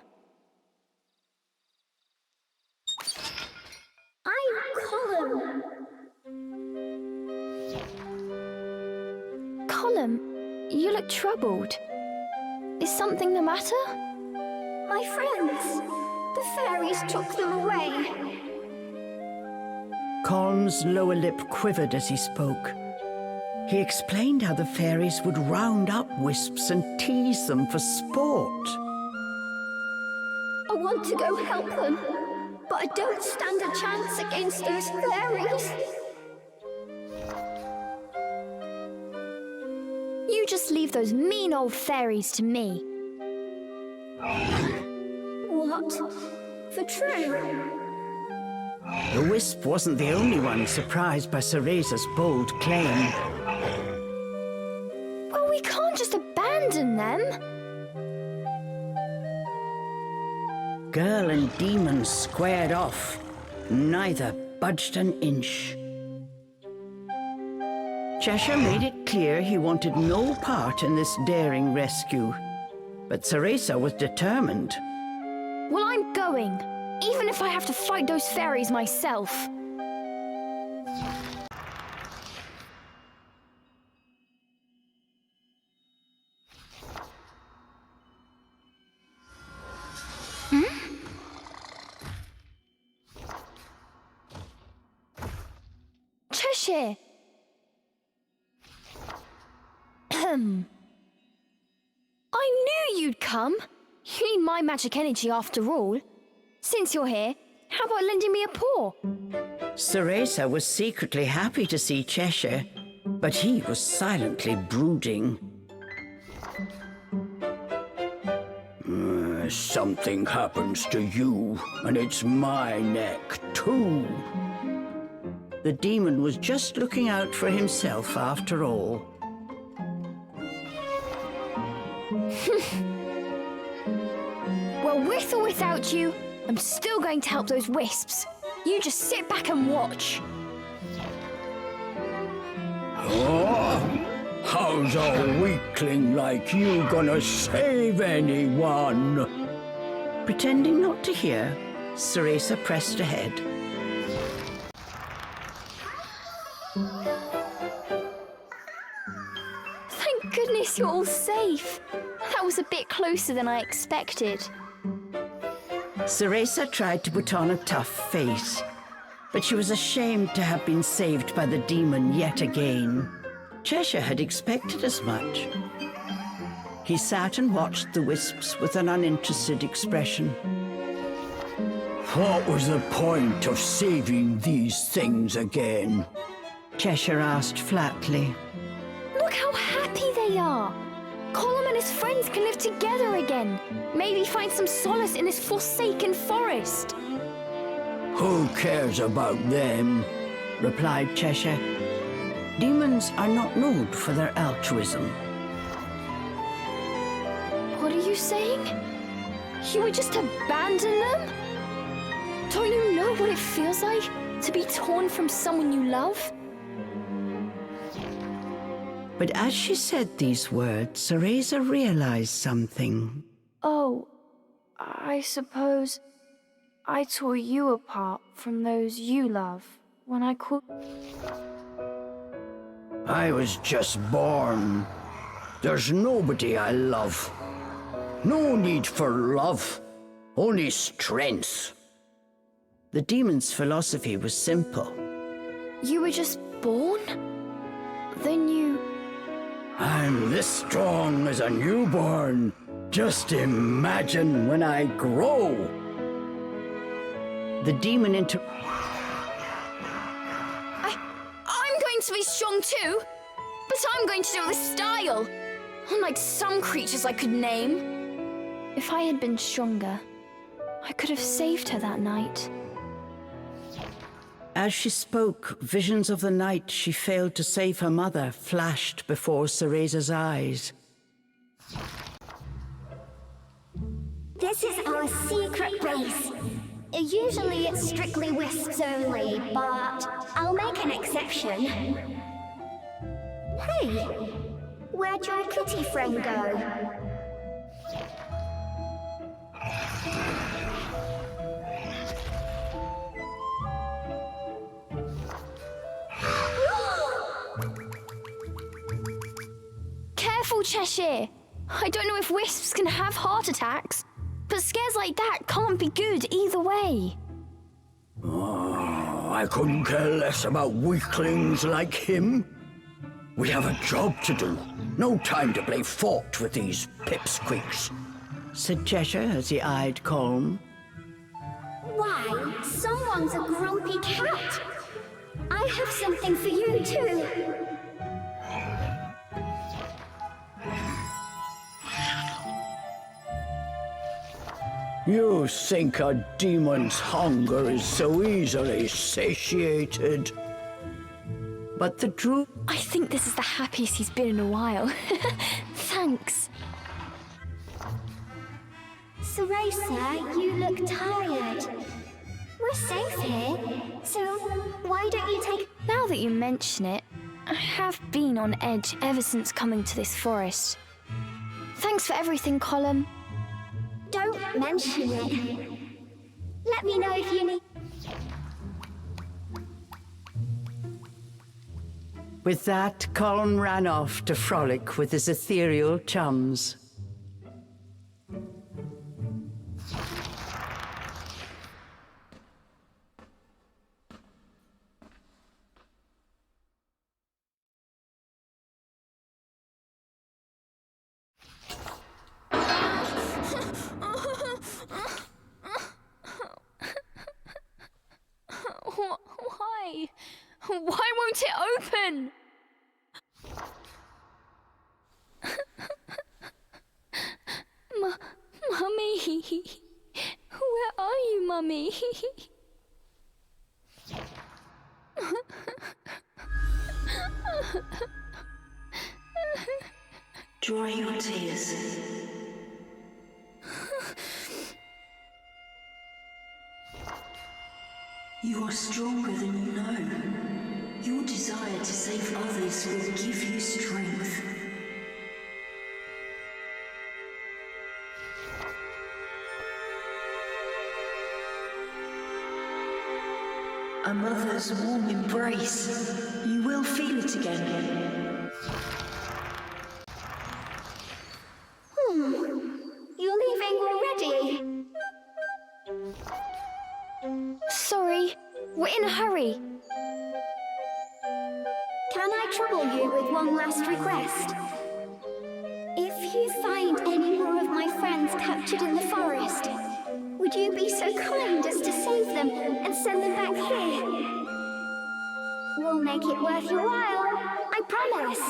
I'm Colin. Colin, you look troubled. Is something the matter? My friends. The fairies took them away. Colm's lower lip quivered as he spoke. He explained how the fairies would round up wisps and tease them for sport. I want to go help them, but I don't stand a chance against those fairies. You just leave those mean old fairies to me. What? For true? The wisp wasn't the only one surprised by Ceresa's bold claim. Well, we can't just abandon them. girl and demon squared off. Neither budged an inch. Cheshire made it clear he wanted no part in this daring rescue, but Ceresa was determined. Well, I'm going, even if I have to fight those fairies myself. Cheshire! I knew you'd come. You need my magic energy after all. Since you're here, how about lending me a paw? Ceresa was secretly happy to see Cheshire, but he was silently brooding. Something happens to you, and it's my neck, too. The demon was just looking out for himself after all. Well, with or without you, I'm still going to help those wisps. You just sit back and watch. Oh, how's a weakling like you gonna save anyone? Pretending not to hear, Ceresa pressed ahead. Thank goodness you're all safe. That was a bit closer than I expected. Ceresa tried to put on a tough face, but she was ashamed to have been saved by the demon yet again. Cheshire had expected as much. He sat and watched the wisps with an uninterested expression. What was the point of saving these things again? Cheshire asked flatly. Look how happy they are. Colum and his friends can live together again. Maybe find some solace in this forsaken forest. Who cares about them? Replied Cheshire. Demons are not known for their altruism. What are you saying? You would just abandon them? Don't you know what it feels like to be torn from someone you love? But as she said these words, Ceresa realized something. Oh, I suppose I tore you apart from those you love when I called... I was just born. There's nobody I love. No need for love, only strength. The demon's philosophy was simple. You were just born? Then you... I'm this strong as a newborn. Just imagine when I grow. The demon I'm going to be strong too, but I'm going to do it with style. Unlike some creatures I could name. If I had been stronger, I could have saved her that night. As she spoke, visions of the night she failed to save her mother flashed before Ceresa's eyes. This is our secret base. Usually it's strictly wisps only, but I'll make an exception. Hey, where'd your kitty friend go? Careful, Cheshire! I don't know if wisps can have heart attacks, but scares like that can't be good either way. Oh, I couldn't care less about weaklings like him. We have a job to do. No time to play fort with these pipsqueaks, said Cheshire as he eyed Colm. Why, someone's a grumpy cat. I have something for you too. You think a demon's hunger is so easily satiated? But the druid... I think this is the happiest he's been in a while. Thanks. Ceresa, you look tired. We're safe here, so why don't you take... Now that you mention it, I have been on edge ever since coming to this forest. Thanks for everything, Colum. Don't mention it. Let me know if you need... With that, Colin ran off to frolic with his ethereal chums. Why? Why won't it open? Mummy, where are you, Mummy? Dry your tears. You are stronger than you know. Your desire to save others will give you strength. A mother's warm embrace. You will feel it again. You're leaving already? Sorry, we're in a hurry. Can I trouble you with one last request? If you find any more of my friends captured in the forest, would you be so kind as to save them and send them back here? We'll make it worth your while, I promise.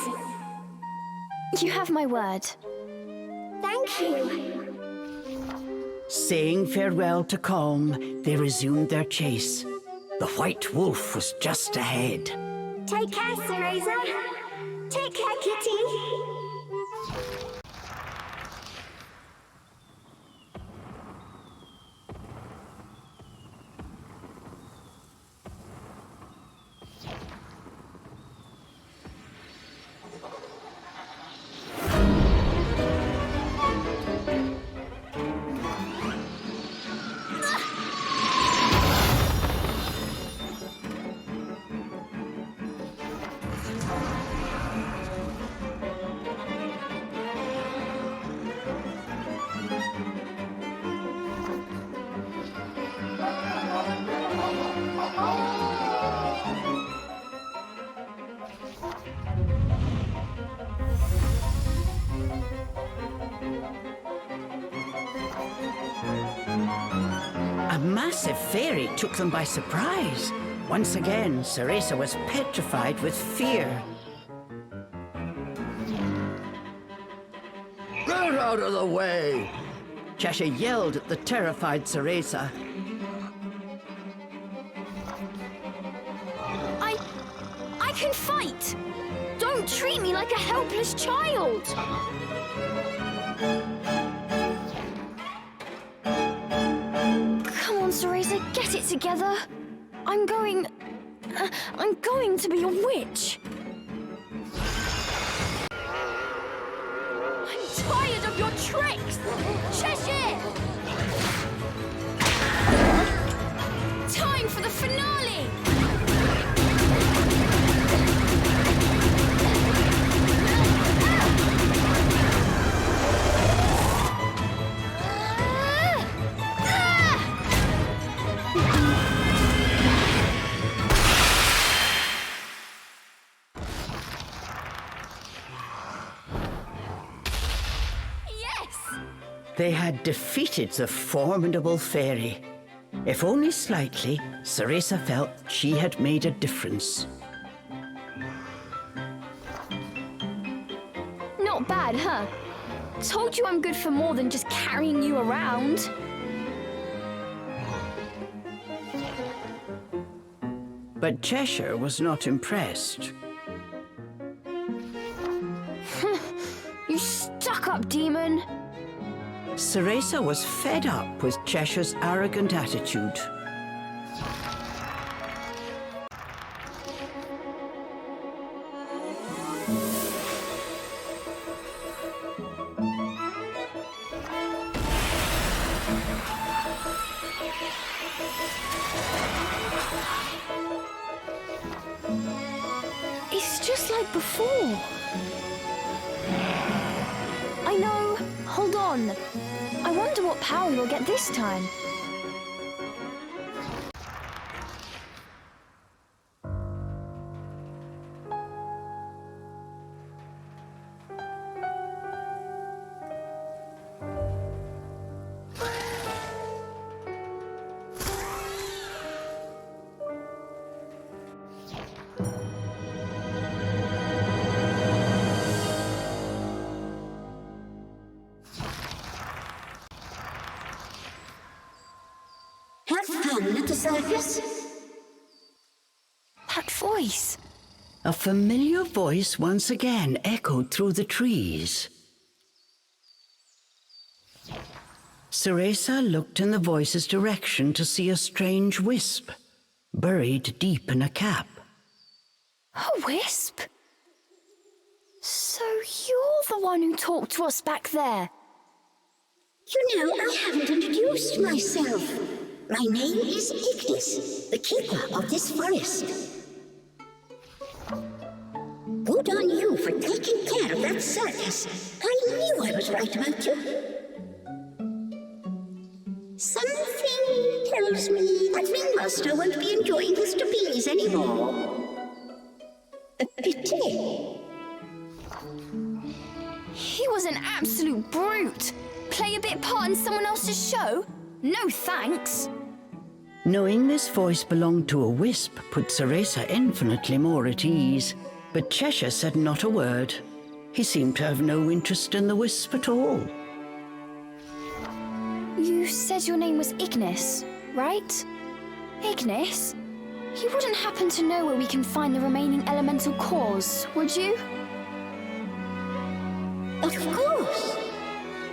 You have my word. Thank you. Saying farewell to Colm, they resumed their chase. The White Wolf was just ahead. Take care, Ceresa. Take care, Kitty. A massive fairy took them by surprise. Once again, Ceresa was petrified with fear. Get out of the way! Cheshire yelled at the terrified Ceresa. I can fight! Don't treat me like a helpless child! Come on, Ceresa, get it together. I'm going to be a witch. I'm tired of your tricks! Cheshire! Time for the finale! They had defeated the formidable fairy. If only slightly, Ceresa felt she had made a difference. Not bad, huh? Told you I'm good for more than just carrying you around. But Cheshire was not impressed. You stuck-up demon! Ceresa was fed up with Cheshire's arrogant attitude. It's just like before. I know. Hold on. I wonder what power you'll get this time. Have fun at the circus. That voice. A familiar voice once again echoed through the trees. Ceresa looked in the voice's direction to see a strange wisp, buried deep in a cap. A wisp? So you're the one who talked to us back there? You know, I haven't introduced myself. My name is Ignis, the keeper of this forest. Good on you for taking care of that circus. I knew I was right about you. Something tells me that Ringmaster won't be enjoying his trapeze anymore. A pity. He was an absolute brute. Play a bit part in someone else's show? No thanks. Knowing this voice belonged to a wisp put Ceresa infinitely more at ease, but Cheshire said not a word. He seemed to have no interest in the wisp at all. You said your name was Ignis, right? Ignis? You wouldn't happen to know where we can find the remaining elemental cores, would you? Of course.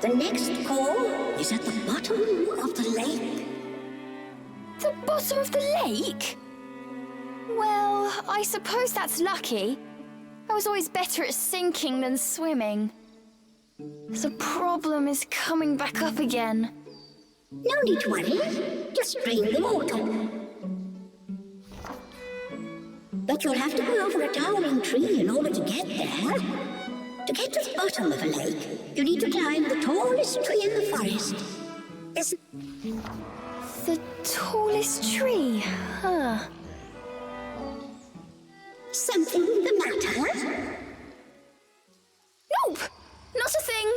The next core is at the bottom of the lake. The bottom of the lake? Well, I suppose that's lucky. I was always better at sinking than swimming. The problem is coming back up again. No need to worry. Just drain the water. But you'll have to go over a towering tree in order to get there. To get to the bottom of a lake, you need to climb the tallest tree in the forest. The tallest tree, huh? Something the matter? Nope, not a thing.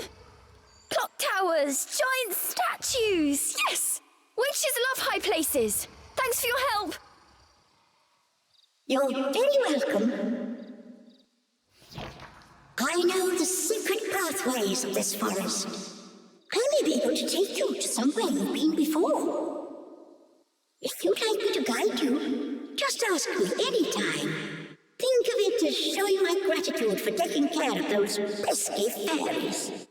Clock towers, giant statues, yes! Witches love high places. Thanks for your help. You're very welcome. I know the secret pathways of this forest. I may be able to take you to somewhere you've been before. If you'd like me to guide you, just ask me any time. Think of it as showing my gratitude for taking care of those pesky fairies.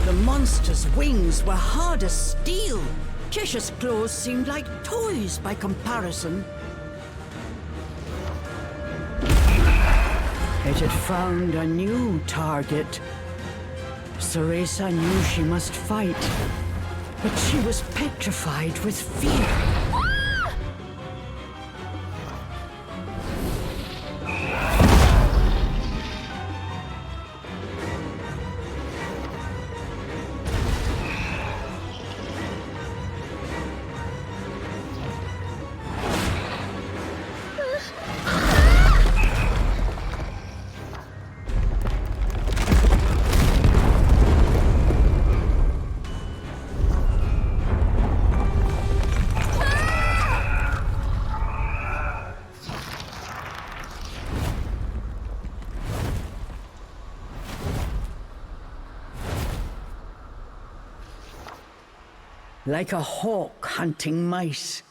The monster's wings were hard as steel. Cheshire's claws seemed like toys by comparison. It had found a new target. Ceresa knew she must fight. but she was petrified with fear. Like a hawk hunting mice,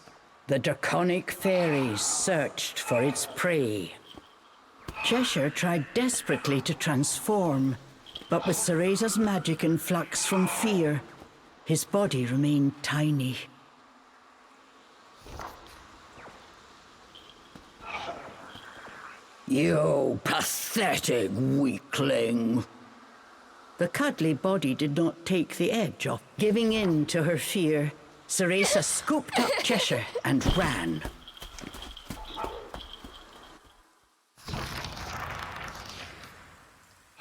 the draconic fairies searched for its prey. Cheshire tried desperately to transform, but with Ceresa's magic and flux from fear, his body remained tiny. You pathetic weakling. The cuddly body did not take the edge off. Giving in to her fear, Ceresa scooped up Cheshire and ran.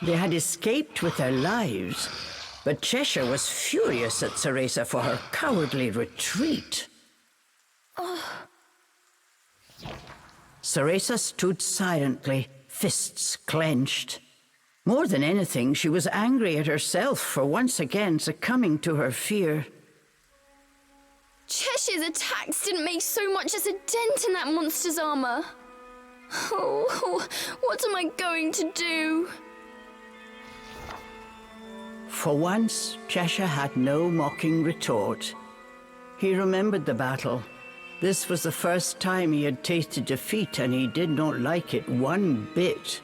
They had escaped with their lives, but Cheshire was furious at Ceresa for her cowardly retreat. Ceresa stood silently, fists clenched. More than anything, she was angry at herself for once again succumbing to her fear. Cheshire's attacks didn't make so much as a dent in that monster's armor. Oh, what am I going to do? For once, Cheshire had no mocking retort. He remembered the battle. This was the first time he had tasted defeat, and he did not like it one bit.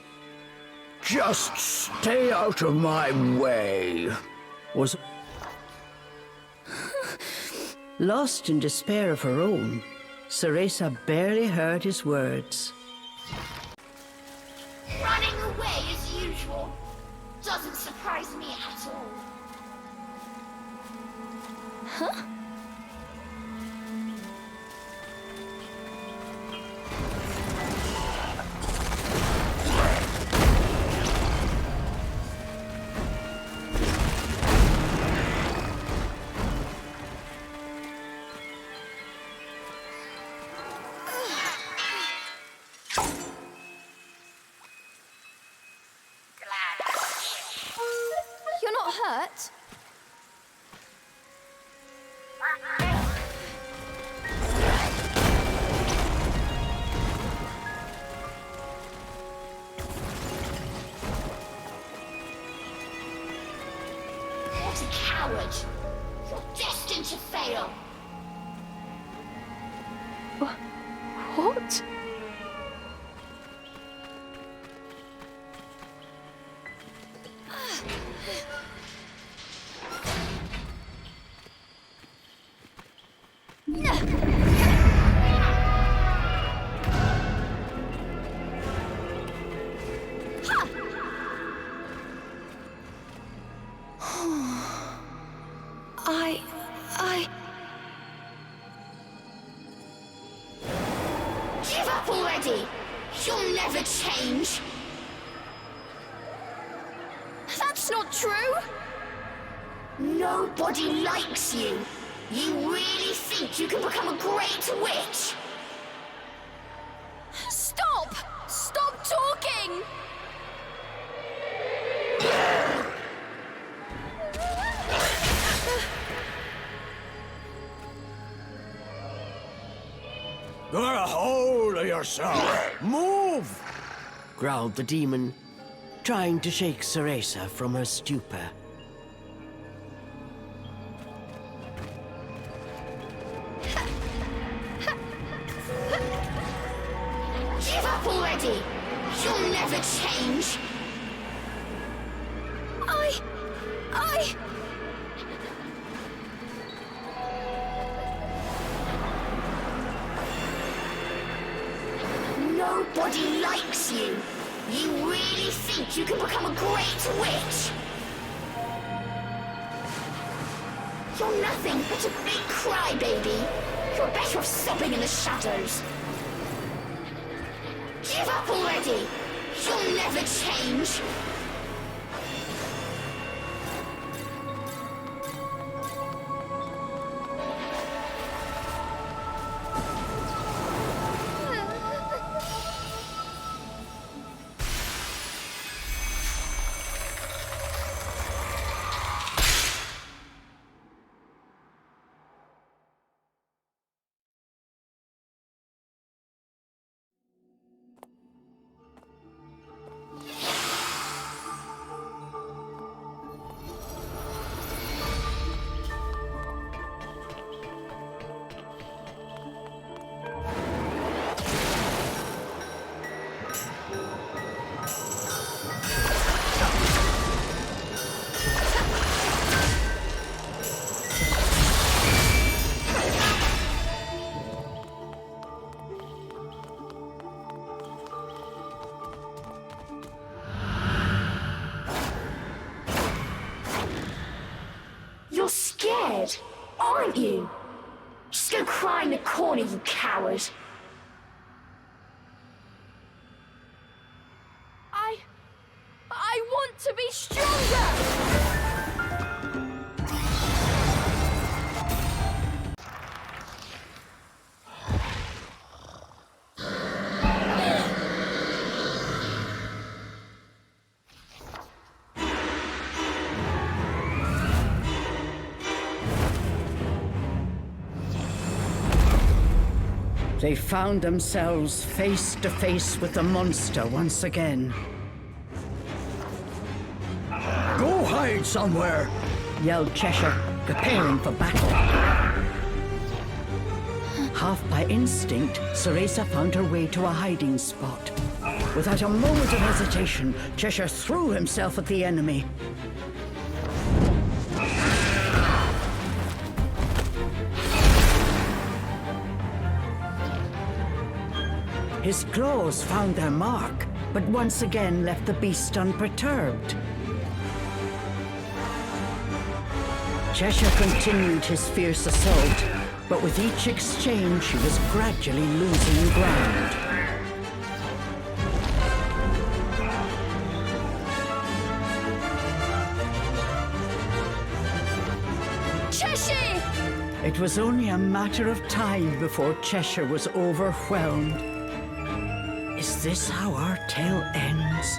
Just stay out of my way. Was lost in despair of her own, Ceresa barely heard his words. Running away as usual doesn't surprise me at all. Huh? You're not hurt? What a coward! You're destined to fail! What? I... Give up already! You'll never change! That's not true! Nobody likes you! You really think you can become a great witch? Stop! Stop talking! Get a hold of yourself! Move! Growled the demon, trying to shake Ceresa from her stupor. Give up already! You'll never change! I... Nobody likes you! You really think you can become a great witch? You're nothing but a big crybaby. You're better off sobbing in the shadows. Give up already! You'll never change! You're scared, aren't you? Just go cry in the corner, you coward. I want to be stronger! They found themselves face to face with the monster once again. Go hide somewhere! Yelled Cheshire, preparing for battle. Half by instinct, Ceresa found her way to a hiding spot. Without a moment of hesitation, Cheshire threw himself at the enemy. His claws found their mark, but once again left the beast unperturbed. Cheshire continued his fierce assault, but with each exchange he was gradually losing ground. Cheshire! It was only a matter of time before Cheshire was overwhelmed. Is this how our tale ends?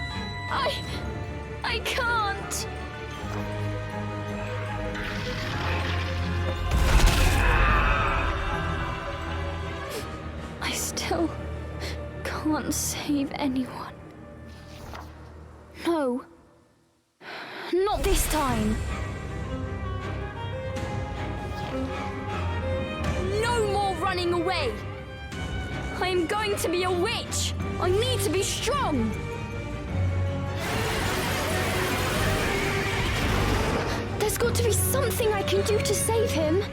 I can't. I still can't save anyone. No. Not this time. No more running away. I am going to be a witch. I need to be strong. There's got to be something I can do to save him.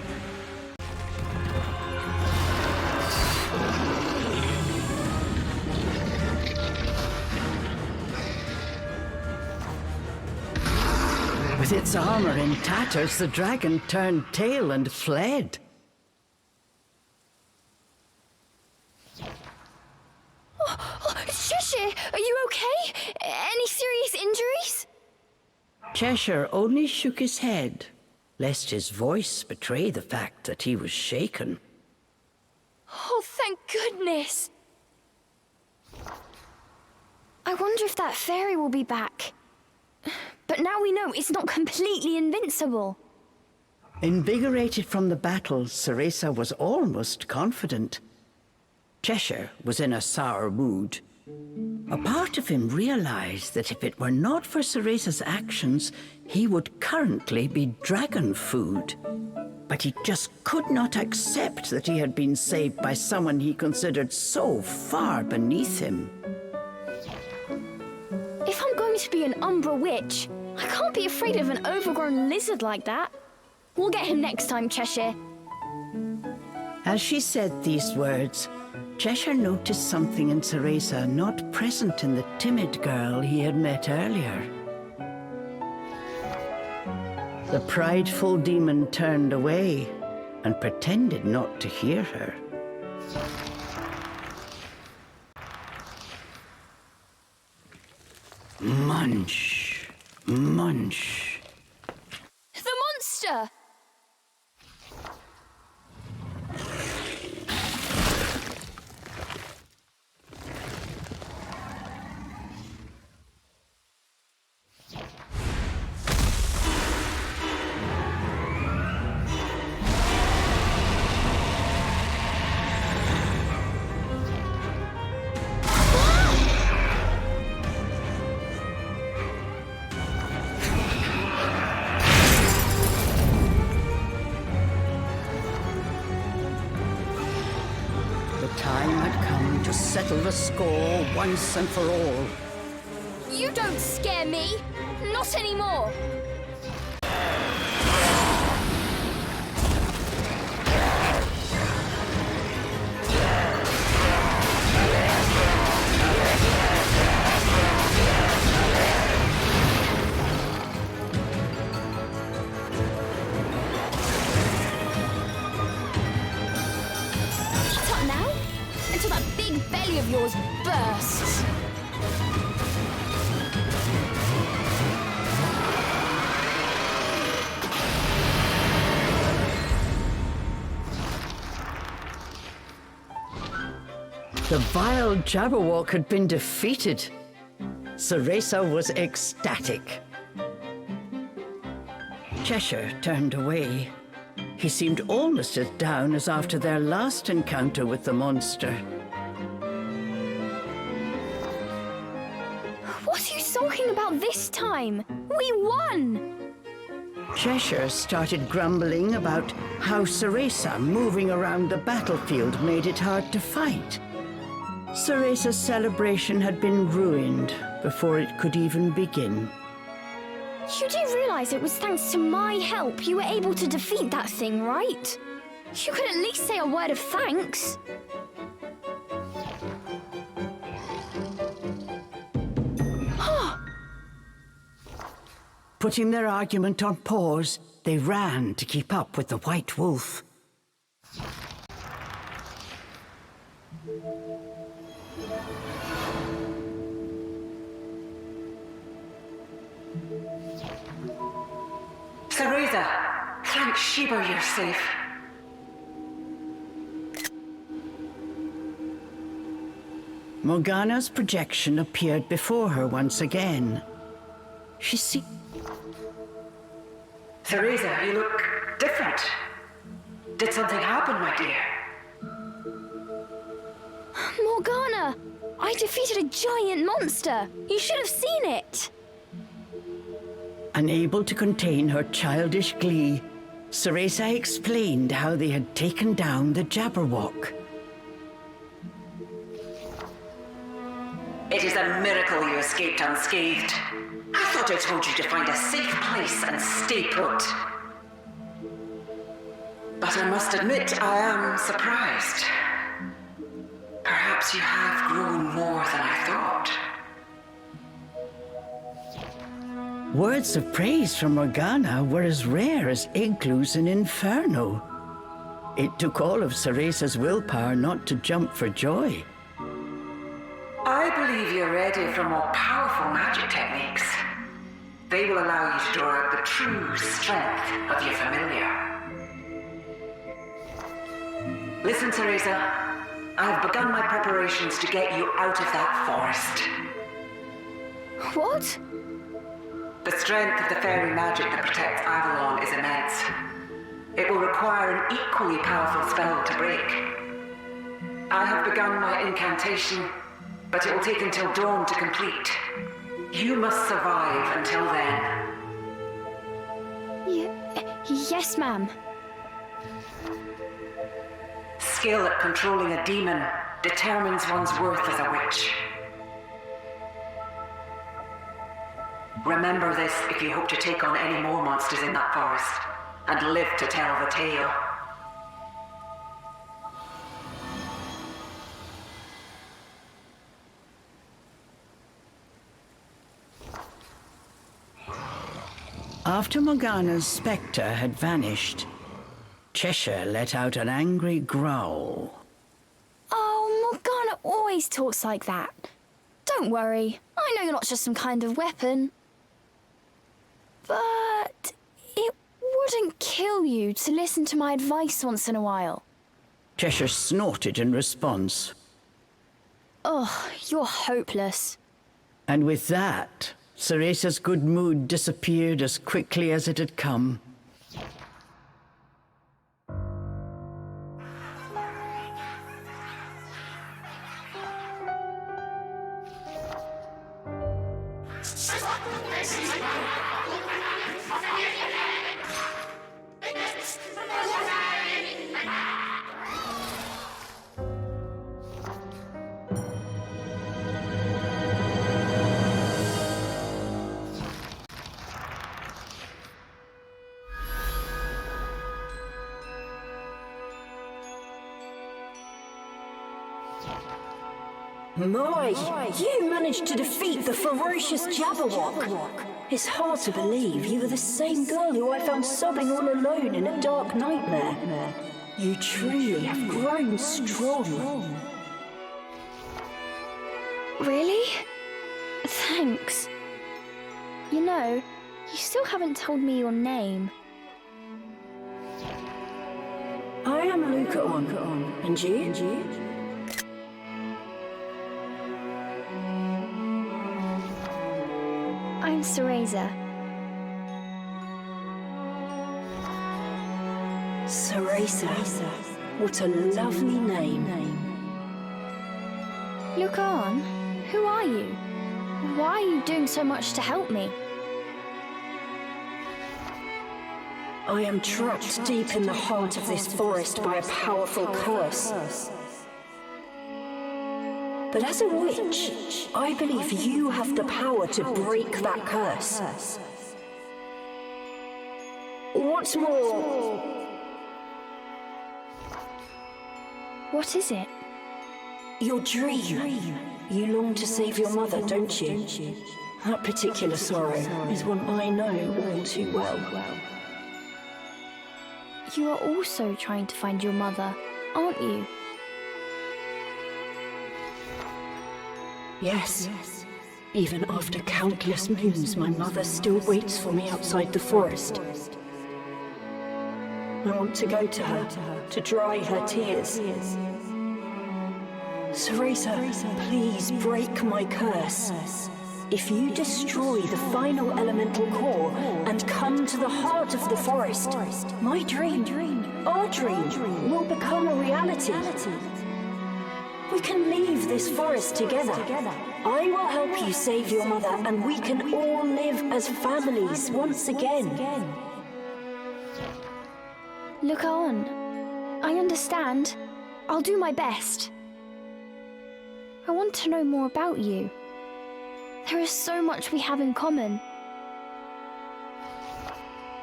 With its armor in tatters, the dragon turned tail and fled. Cheshire, are you okay? Any serious injuries? Cheshire only shook his head, lest his voice betray the fact that he was shaken. Oh, thank goodness. I wonder if that fairy will be back. But now we know it's not completely invincible. Invigorated from the battle, Ceresa was almost confident. Cheshire was in a sour mood. A part of him realized that if it were not for Ceresa's actions, he would currently be dragon food. But he just could not accept that he had been saved by someone he considered so far beneath him. If I'm going to be an Umbra witch, I can't be afraid of an overgrown lizard like that. We'll get him next time, Cheshire. As she said these words, Cheshire noticed something in Ceresa not present in the timid girl he had met earlier. The prideful demon turned away and pretended not to hear her. Munch, munch. The monster! Time had come to settle the score once and for all. You don't scare me! Not anymore! Shut up now, until that big belly of yours bursts. The vile Jabberwock had been defeated. Cereza was ecstatic. Cheshire turned away. He seemed almost as down as after their last encounter with the monster. What are you talking about this time? We won! Cheshire started grumbling about how Cereza moving around the battlefield made it hard to fight. Cereza's celebration had been ruined before it could even begin. You do realize it was thanks to my help you were able to defeat that thing, right? You could at least say a word of thanks. Putting their argument on pause, they ran to keep up with the White Wolf. Cereza, thank Sheba you're safe. Morgana's projection appeared before her once again. She seemed... Cereza, you look different. Did something happen, my dear? Morgana! I defeated a giant monster! You should have seen it! Unable to contain her childish glee, Cereza explained how they had taken down the Jabberwock. It is a miracle you escaped unscathed. I thought I told you to find a safe place and stay put. But I must admit, I am surprised. Perhaps you have grown more than I thought. Words of praise from Morgana were as rare as igloos in Inferno. It took all of Cereza's willpower not to jump for joy. I believe you're ready for more powerful magic techniques. They will allow you to draw out the true strength of your familiar. Listen, Cereza. I have begun my preparations to get you out of that forest. What? The strength of the fairy magic that protects Avalon is immense. It will require an equally powerful spell to break. I have begun my incantation, but it will take until dawn to complete. You must survive until then. Yes, ma'am. Skill at controlling a demon determines one's worth as a witch. Remember this if you hope to take on any more monsters in that forest, and live to tell the tale. After Morgana's spectre had vanished, Cheshire let out an angry growl. Oh, Morgana always talks like that. Don't worry, I know you're not just some kind of weapon. But it wouldn't kill you to listen to my advice once in a while. Cheshire snorted in response. Oh, you're hopeless. And with that, Ceresa's good mood disappeared as quickly as it had come. My, you managed to defeat the ferocious Jabberwock. It's hard to believe you were the same girl who I found sobbing all alone in a dark nightmare. You truly have grown strong. Really? Thanks. You know, you still haven't told me your name. I am Luca-on. And you? I'm Cereza. Cereza. What a lovely name. Look on. Who are you? Why are you doing so much to help me? I am trapped deep in the heart of this forest by a powerful curse. But as a witch, I believe you have the power to break that curse. What's more... What is it? Your dream. You long to save your mother, don't you? That particular sorrow is one I know all too well. You are also trying to find your mother, aren't you? Yes. Even after countless moons, my mother still waits for me outside the forest. I want to go to her, to dry her tears. Cereza, please break my curse. If you destroy the final elemental core and come to the heart of the forest, my dream, our dream, will become a reality. We can leave this forest together. I will help you save your mother, and we can all live as families once again. Look on. I understand. I'll do my best. I want to know more about you. There is so much we have in common.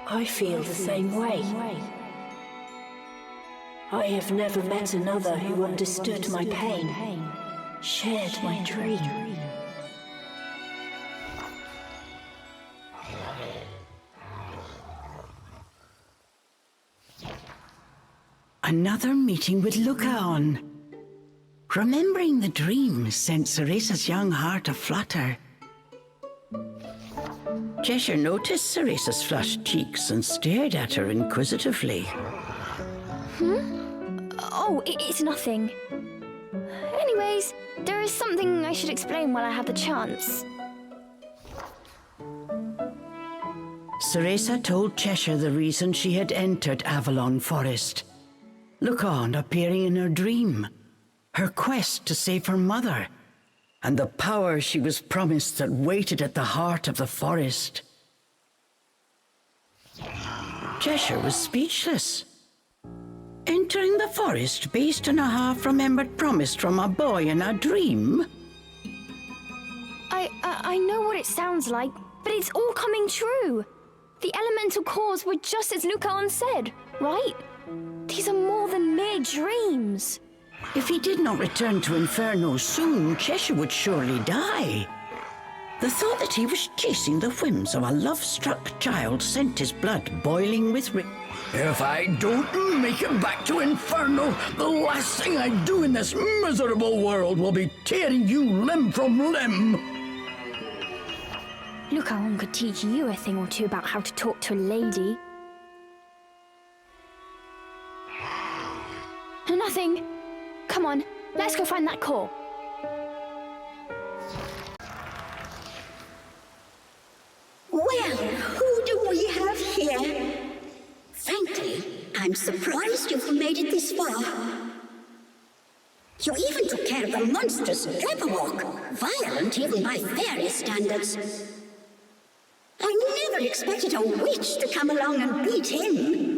I feel the same way. I have never met another who understood my pain, shared my dream. Another meeting with Luca-on. Remembering the dream sent Ceresa's young heart aflutter. Cheshire noticed Ceresa's flushed cheeks and stared at her inquisitively. Oh, it's nothing. Anyways, there is something I should explain while I have the chance. Ceresa told Cheshire the reason she had entered Avalon Forest. Luca-on appearing in her dream, her quest to save her mother, and the power she was promised that waited at the heart of the forest. Cheshire was speechless. Entering the forest based on a half-remembered promise from a boy in a dream? I know what it sounds like, but it's all coming true. The elemental cores were just as Luca-on said, right? These are more than mere dreams. If he did not return to Inferno soon, Cheshire would surely die. The thought that he was chasing the whims of a love-struck child sent his blood boiling with If I don't make it back to Inferno, the last thing I do in this miserable world will be tearing you limb from limb. Look, how one could teach you a thing or two about how to talk to a lady. Nothing. Come on, let's go find that core. Well, who do we have here? Frankly, I'm surprised you've made it this far. You even took care of the monstrous Jabberwock, violent even by fairy standards. I never expected a witch to come along and beat him.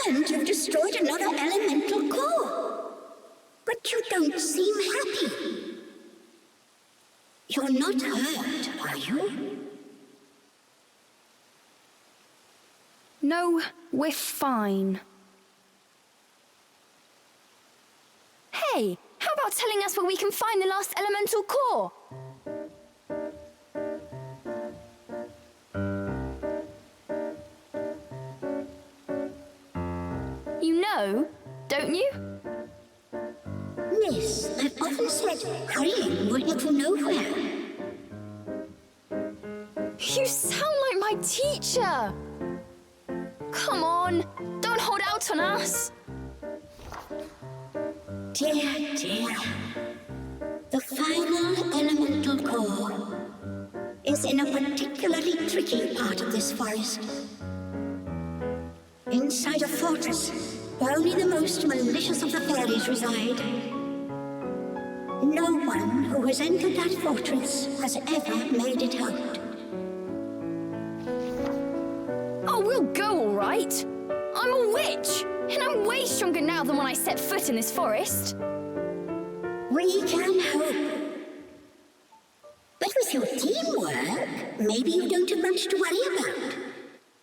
And you've destroyed another elemental core. But you don't seem happy. You're not hurt, are you? No, we're fine. Hey, how about telling us where we can find the last elemental core? You know, don't you? Miss, I've often said hurrying will get you nowhere. You sound like my teacher! Come on, don't hold out on us! Dear, dear. The final elemental core is in a particularly tricky part of this forest. Inside a fortress where only the most malicious of the fairies reside. No one who has entered that fortress has ever made it out. Oh, we'll go, all right. I'm a witch, and I'm way stronger now than when I set foot in this forest. We can hope. But with your teamwork, maybe you don't have much to worry about.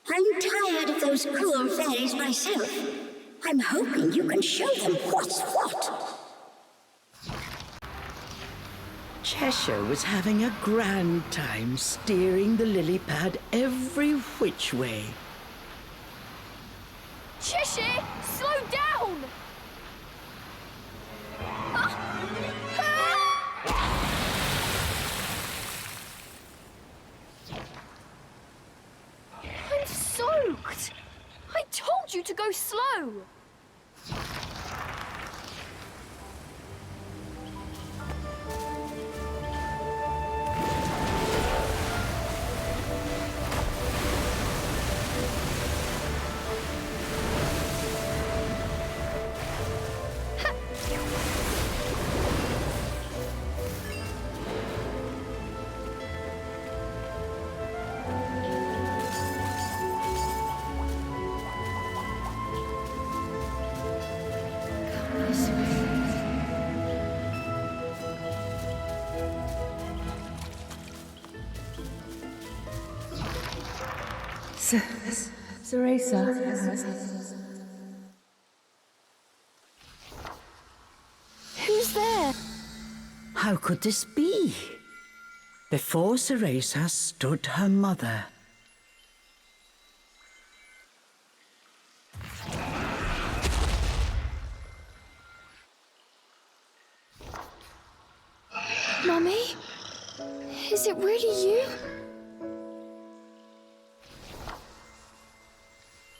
I'm tired of those cruel fairies myself. I'm hoping you can show them what's what. Cheshire was having a grand time steering the lily pad every which way. Cheshire, slow down! I'm soaked! I told you to go slow! Who's there? How could this be? Before Ceresa stood her mother. Mummy? Is it really you?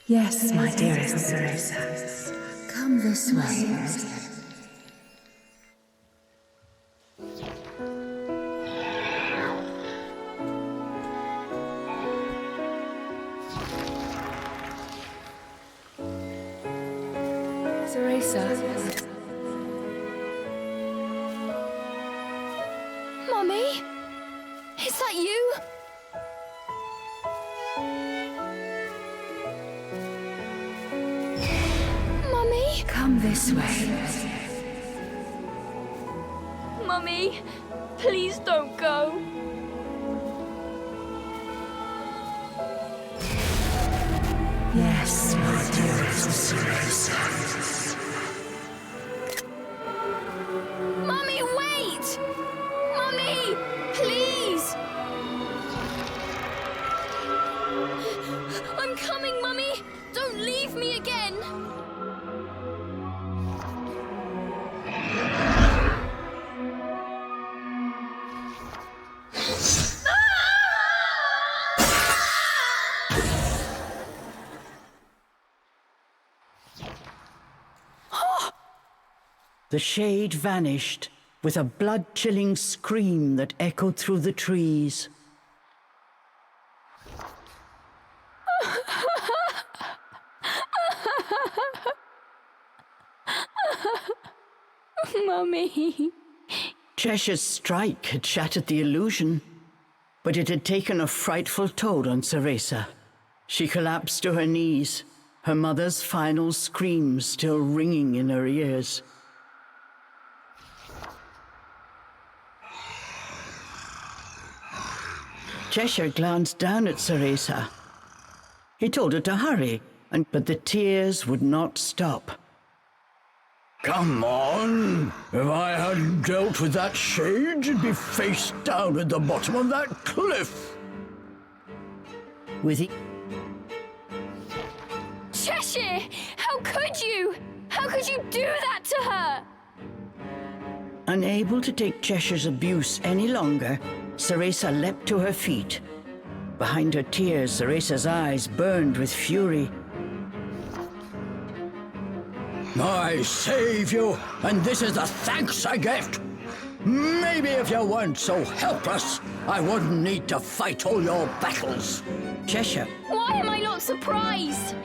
Yes, my dearest Ceresa. Come this way. Ceresa. Mummy? Is that you? Mummy? Come this way. Mummy, please don't go. Yes, my dearest Ceresa. Mummy, wait! The shade vanished with a blood-chilling scream that echoed through the trees. Mummy. Cheshire's strike had shattered the illusion, but it had taken a frightful toll on Ceresa. She collapsed to her knees, her mother's final screams still ringing in her ears. Cheshire glanced down at Ceresa. He told her to hurry, but the tears would not stop. Come on! If I hadn't dealt with that shade, you'd be face down at the bottom of that cliff! With Cheshire! How could you? How could you do that to her? Unable to take Cheshire's abuse any longer, Ceresa leapt to her feet. Behind her tears, Ceresa's eyes burned with fury. I saved you, and this is the thanks I get. Maybe if you weren't so helpless, I wouldn't need to fight all your battles. Cheshire. Why am I not surprised?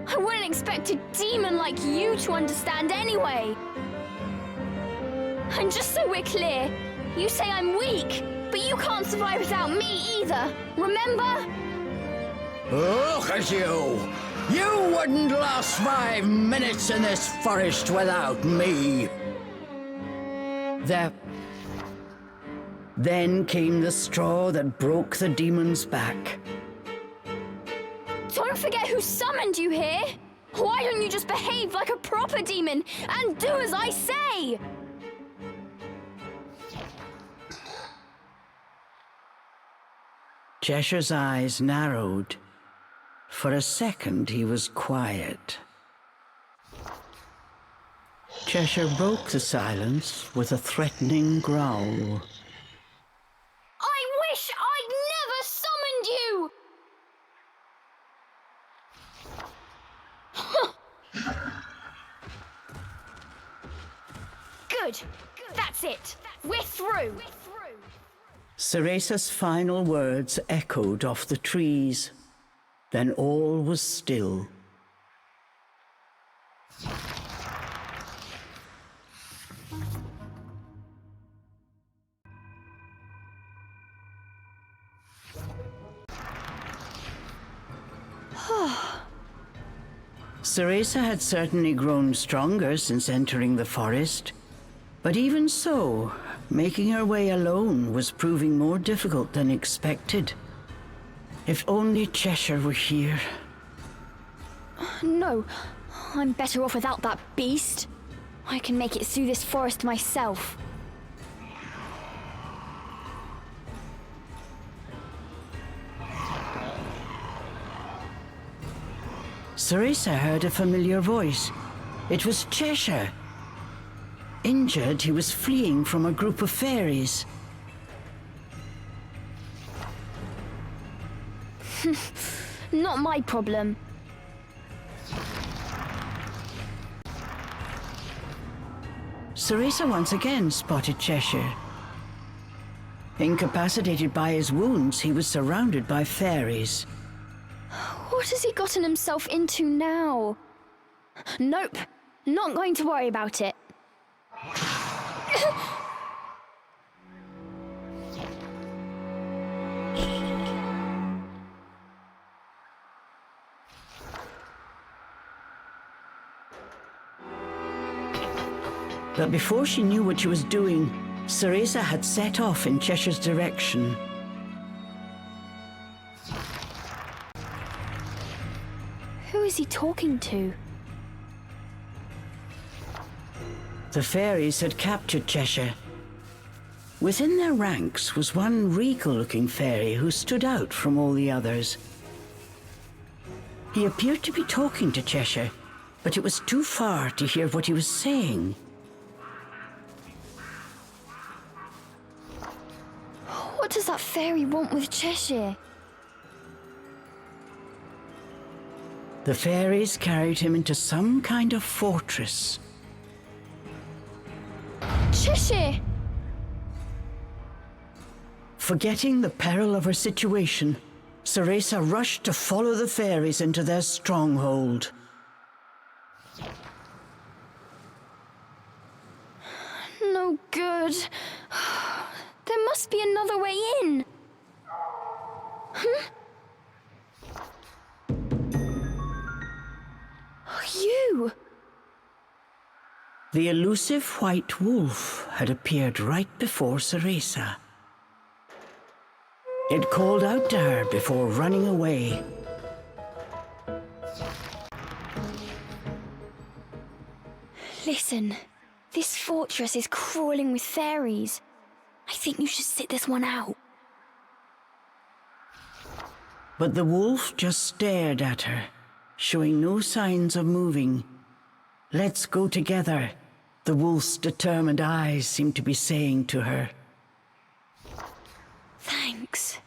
I wouldn't expect a demon like you to understand anyway. And just so we're clear, you say I'm weak, but you can't survive without me either, remember? Look at you! You wouldn't last 5 minutes in this forest without me! Then came the straw that broke the demon's back. Don't forget who summoned you here! Why don't you just behave like a proper demon and do as I say? Cheshire's eyes narrowed. For a second, he was quiet. Cheshire broke the silence with a threatening growl. I wish I'd never summoned you! Good. That's it. We're through. Ceresa's final words echoed off the trees. Then all was still. Ceresa had certainly grown stronger since entering the forest, but even so, making her way alone was proving more difficult than expected. If only Cheshire were here. No, I'm better off without that beast. I can make it through this forest myself. Ceresa heard a familiar voice. It was Cheshire. Injured, he was fleeing from a group of fairies. Not my problem. Ceresa once again spotted Cheshire. Incapacitated by his wounds, he was surrounded by fairies. What has he gotten himself into now? Nope, not going to worry about it. But before she knew what she was doing, Ceresa had set off in Cheshire's direction. Who is he talking to? The fairies had captured Cheshire. Within their ranks was one regal-looking fairy who stood out from all the others. He appeared to be talking to Cheshire, but it was too far to hear what he was saying. What does that fairy want with Cheshire? The fairies carried him into some kind of fortress. Cheshire! Forgetting the peril of her situation, Ceresa rushed to follow the fairies into their stronghold. No good. There must be another way in. You! The elusive white wolf had appeared right before Ceresa. It called out to her before running away. Listen, this fortress is crawling with fairies. I think you should sit this one out. But the wolf just stared at her, showing no signs of moving. "Let's go together," the wolf's determined eyes seemed to be saying to her. Thanks.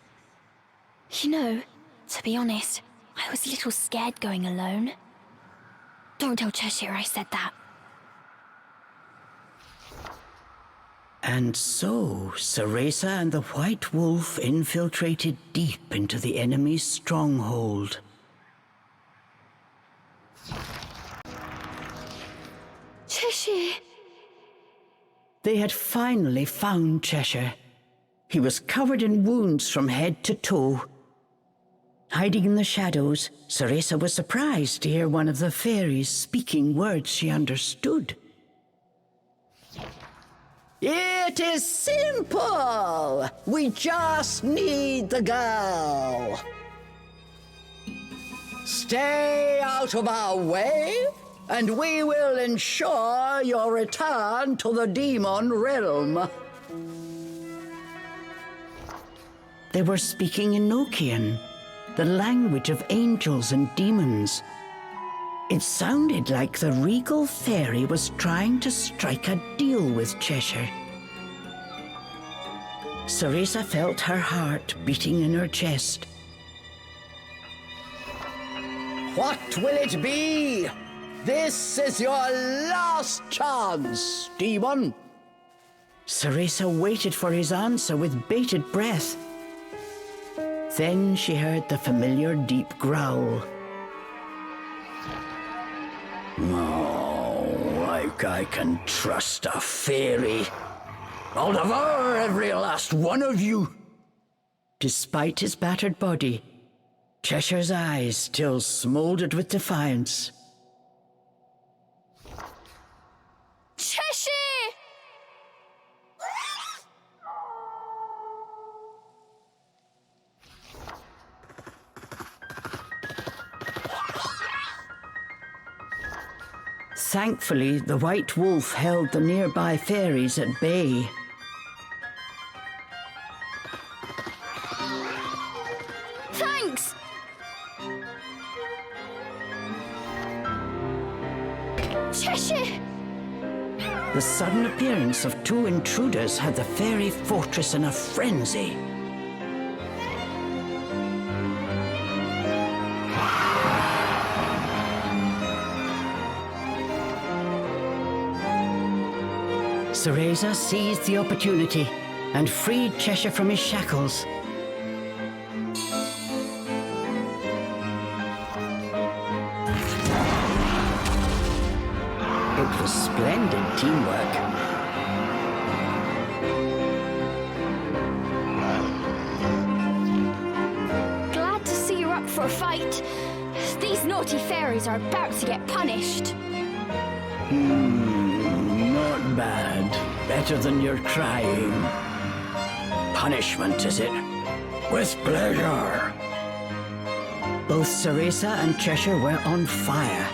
You know, to be honest, I was a little scared going alone. Don't tell Cheshire I said that. And so, Ceresa and the White Wolf infiltrated deep into the enemy's stronghold. Cheshire! They had finally found Cheshire. He was covered in wounds from head to toe. Hiding in the shadows, Ceresa was surprised to hear one of the fairies speaking words she understood. "It is simple! We just need the girl. Stay out of our way, and we will ensure your return to the demon realm." They were speaking in Nokian, the language of angels and demons. It sounded like the regal fairy was trying to strike a deal with Cheshire. Ceresa felt her heart beating in her chest. "What will it be? This is your last chance, demon." Ceresa waited for his answer with bated breath. Then she heard the familiar deep growl. "Oh, like I can trust a fairy. I'll devour every last one of you." Despite his battered body, Cheshire's eyes still smoldered with defiance. Cheshire! Thankfully, the White Wolf held the nearby fairies at bay. Thanks! Cheshire! The sudden appearance of two intruders had the fairy fortress in a frenzy. Ceresa seized the opportunity and freed Cheshire from his shackles. It was splendid teamwork. Glad to see you're up for a fight. These naughty fairies are about to get punished. Not bad. Better than your crying. Punishment, is it? With pleasure. Both Ceresa and Cheshire were on fire.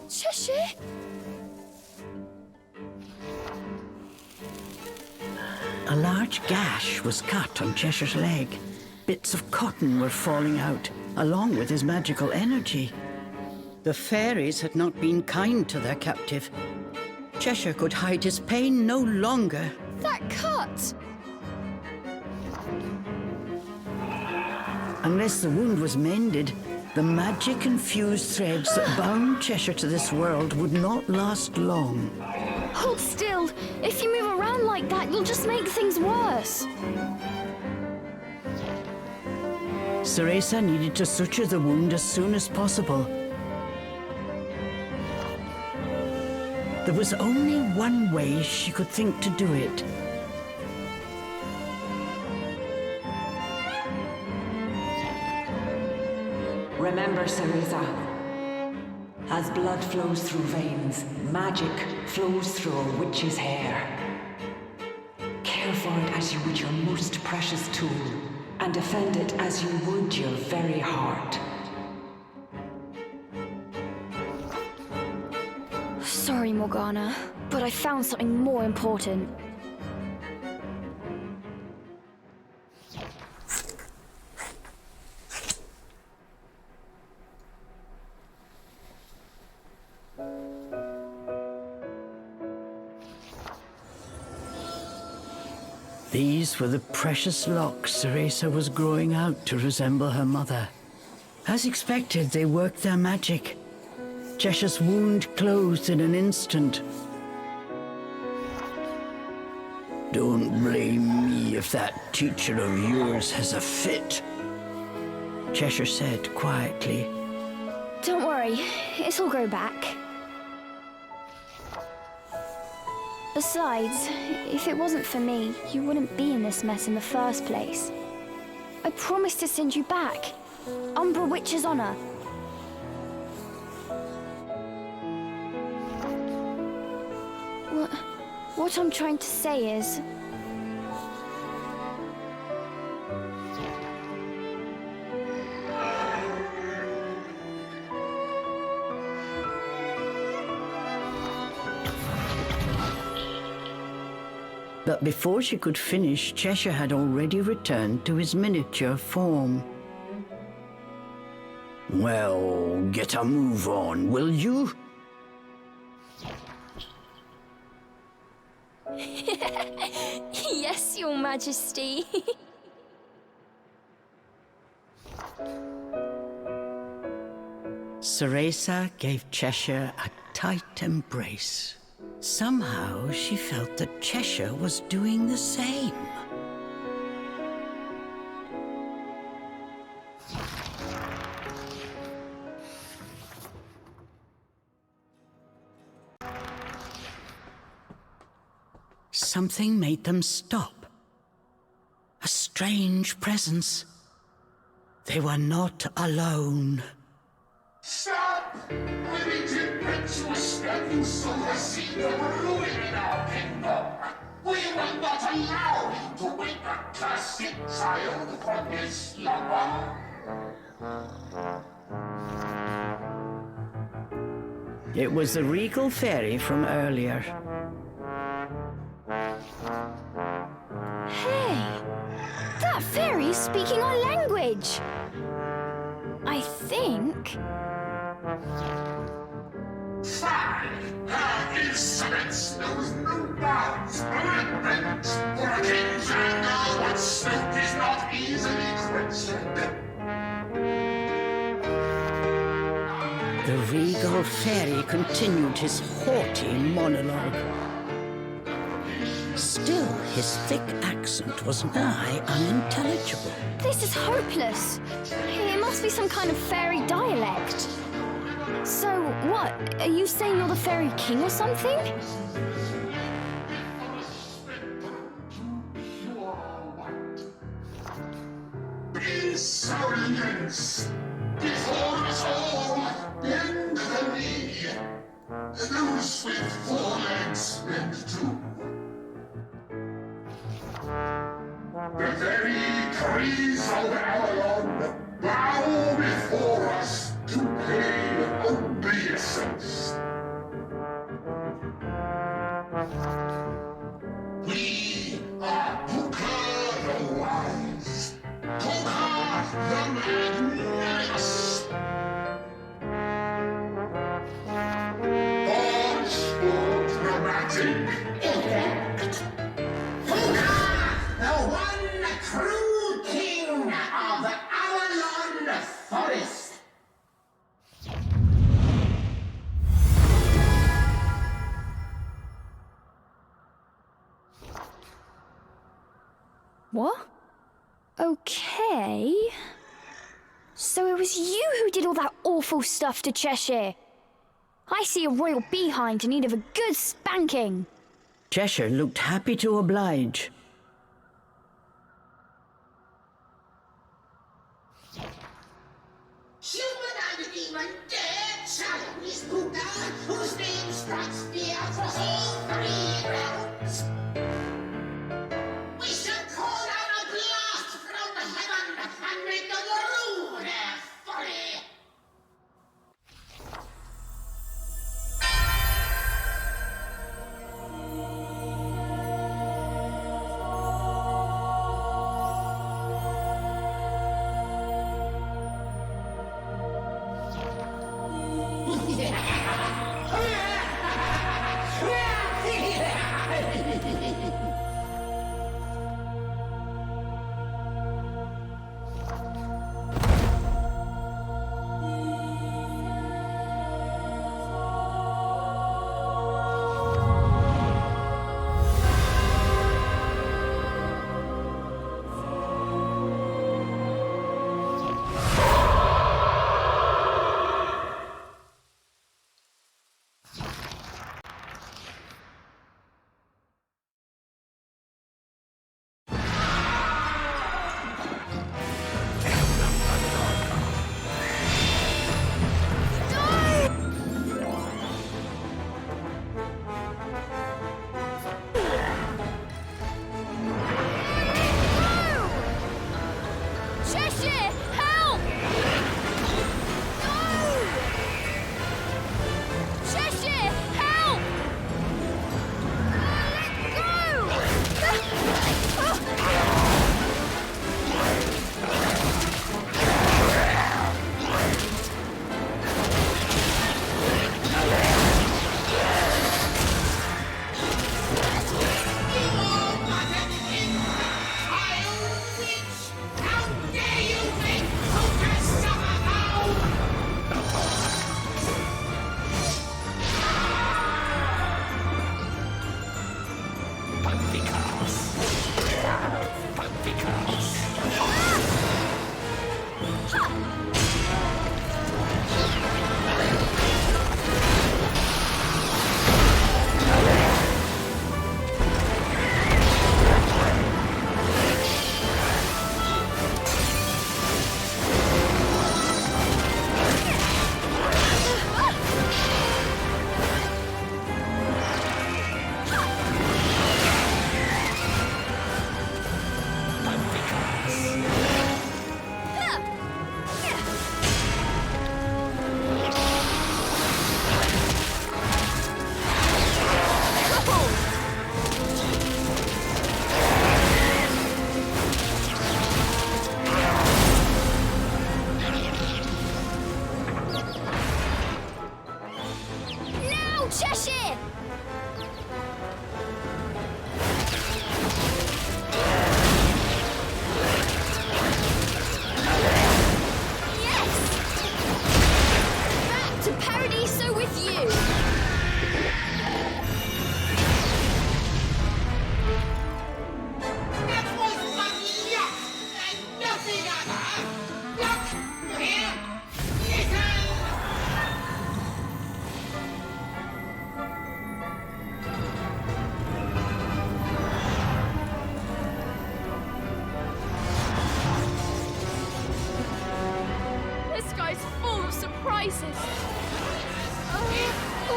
Cheshire? A large gash was cut on Cheshire's leg. Bits of cotton were falling out, along with his magical energy. The fairies had not been kind to their captive. Cheshire could hide his pain no longer. That cut! Unless the wound was mended, the magic-infused threads that bound Cheshire to this world would not last long. Hold still! If you move around like that, you'll just make things worse. Ceresa needed to suture the wound as soon as possible. There was only one way she could think to do it. Remember, Ceresa, as blood flows through veins, magic flows through a witch's hair. Care for it as you would your most precious tool, and defend it as you would your very heart. Sorry, Morgana, but I found something more important. These were the precious locks Ceresa was growing out to resemble her mother. As expected, they worked their magic. Cheshire's wound closed in an instant. Don't blame me if that teacher of yours has a fit, Cheshire said quietly. Don't worry, it'll grow back. Besides, if it wasn't for me, you wouldn't be in this mess in the first place. I promised to send you back. Umbra Witch's honor. What I'm trying to say is... But before she could finish, Cheshire had already returned to his miniature form. Well, get a move on, will you? Yes, Your Majesty. Ceresa gave Cheshire a tight embrace. Somehow she felt that Cheshire was doing the same. Something made them stop. A strange presence. They were not alone. Stop! Living impetuous stepping so the seed of ruin in our kingdom. We will not allow him to wake a cursed child from his slumber. It was the regal fairy from earlier. Hey! That fairy's speaking our language! I think... Fine! Her insolence knows no bounds. Repent, for a king's anger when smoke is not easily quenched. The regal fairy continued his haughty monologue. Still, his thick accent was nigh unintelligible. This is hopeless. It must be some kind of fairy dialect. So, what? Are you saying you're the fairy king or something? Insolence! Before us all, bend the knee. Those with 4 legs bend too. The very trees of Avalon bow before us to pay obeisance. We are Puka the Wise, Puka the Magnanimous. Arch dramatic effect. Puka, the one true king of Avalon. Okay. So it was you who did all that awful stuff to Cheshire. I see a royal behind in need of a good spanking. Cheshire looked happy to oblige. Human and demon dare challenge Buddha, whose name strikes fear across all three realms. We shall call down a blast from heaven and make them rue their folly.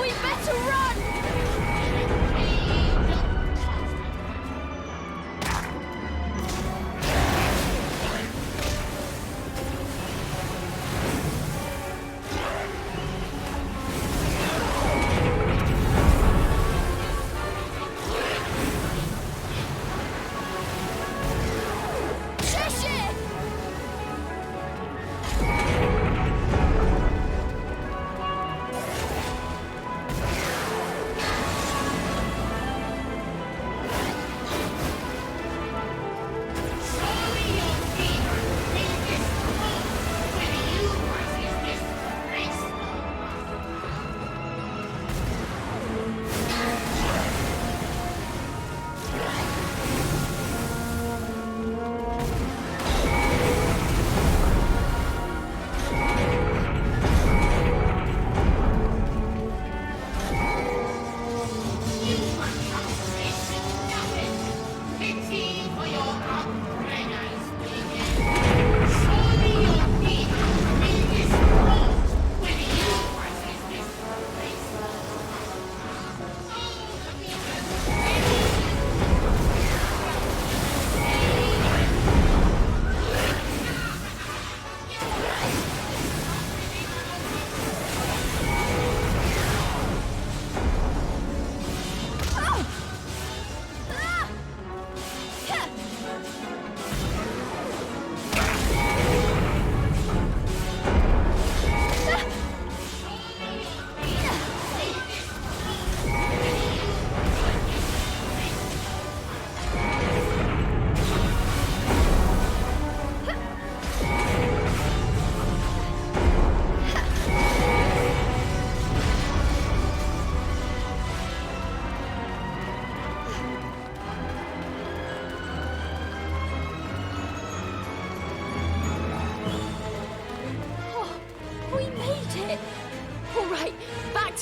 We better run!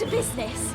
to business.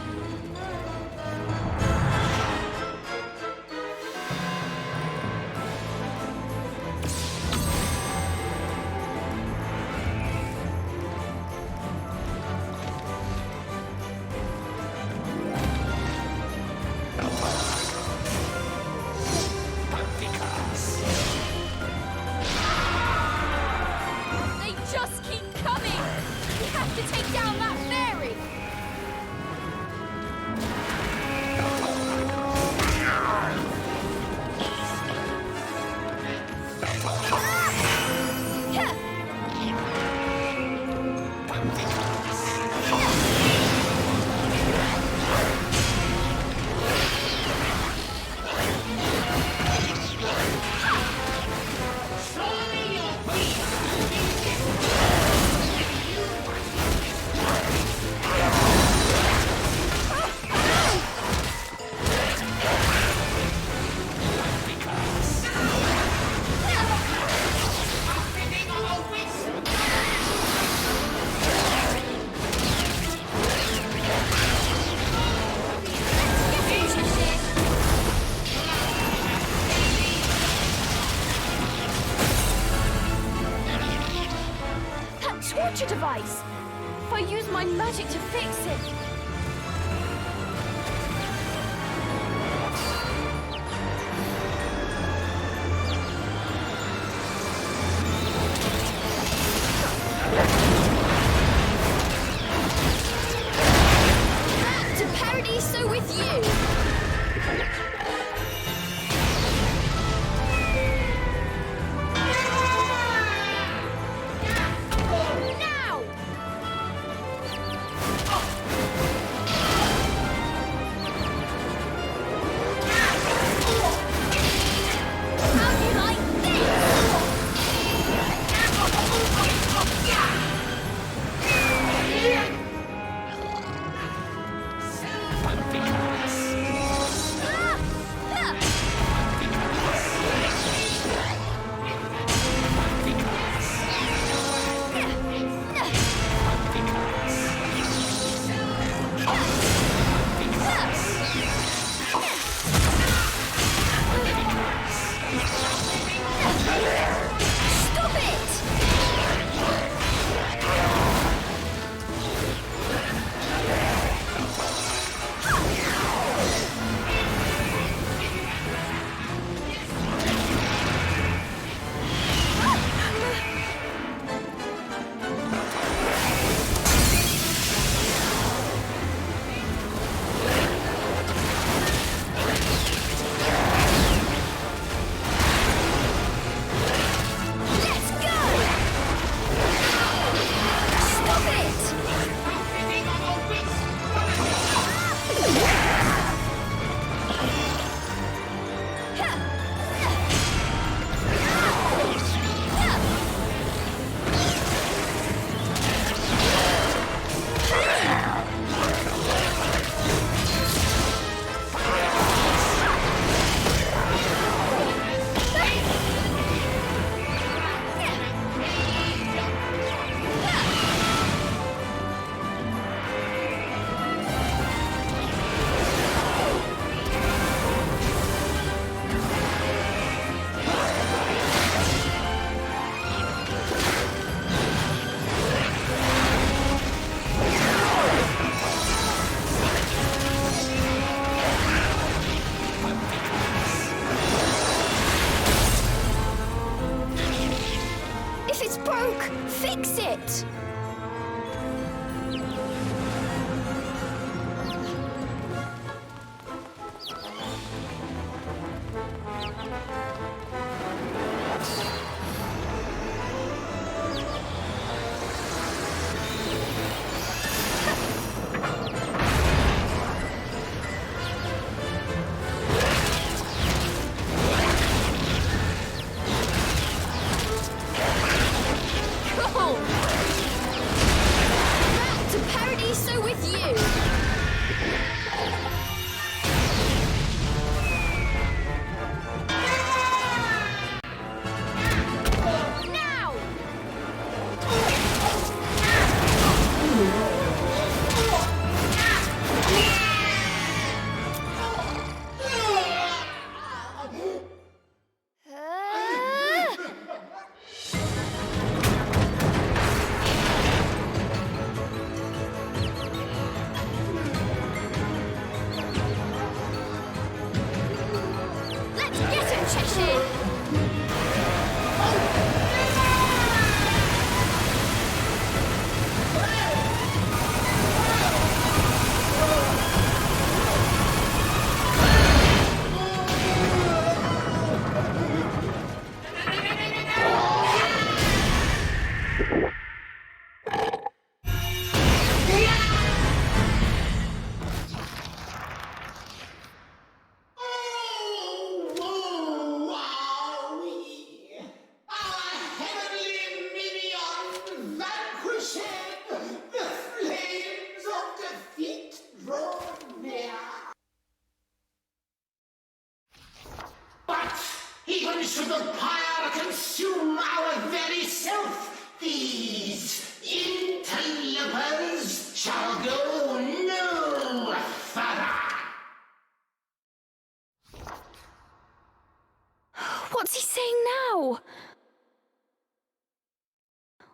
Device. If I use my magic to fix it. Back to Paradiso with you.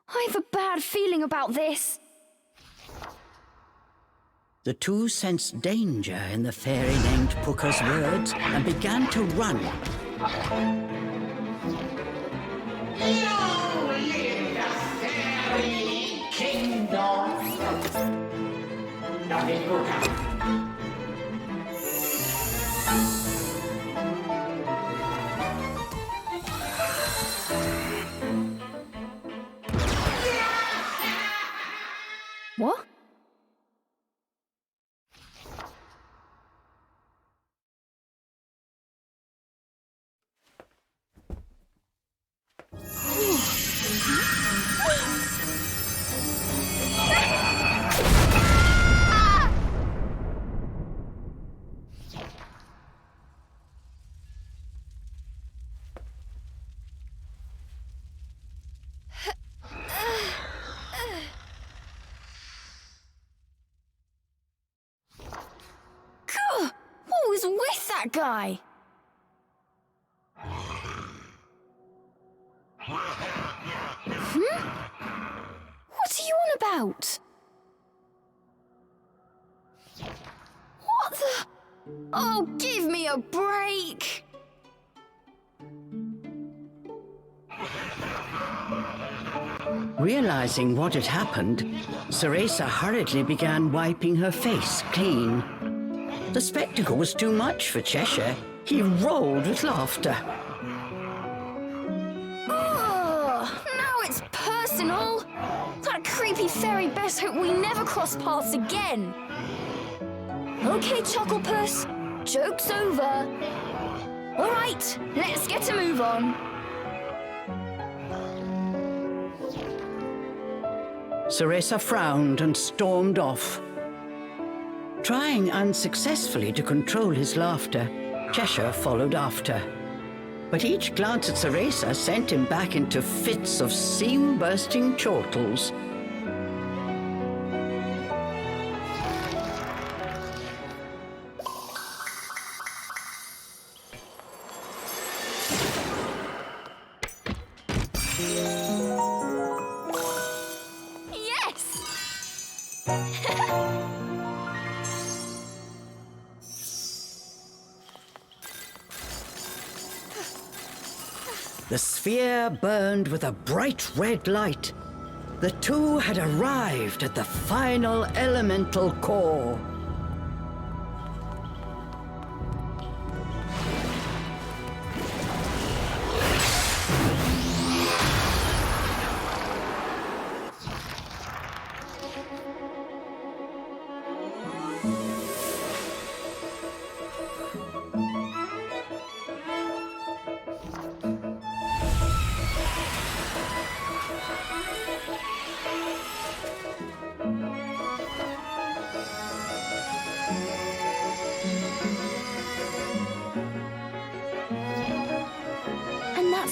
I have a bad feeling about this. The two sensed danger in the fairy named Puka's words and began to run. Long live the fairy kingdom! Nothing Puka. What? What was with that guy? What are you on about? What the? Oh, give me a break! Realizing what had happened, Ceresa hurriedly began wiping her face clean. The spectacle was too much for Cheshire. He rolled with laughter. Oh, now it's personal. That creepy fairy best hope we never cross paths again. Okay, Chucklepuss, joke's over. All right, let's get a move on. Ceresa frowned and stormed off. Trying unsuccessfully to control his laughter, Cheshire followed after. But each glance at Ceresa sent him back into fits of seam-bursting chortles. The sphere burned with a bright red light. The two had arrived at the final elemental core.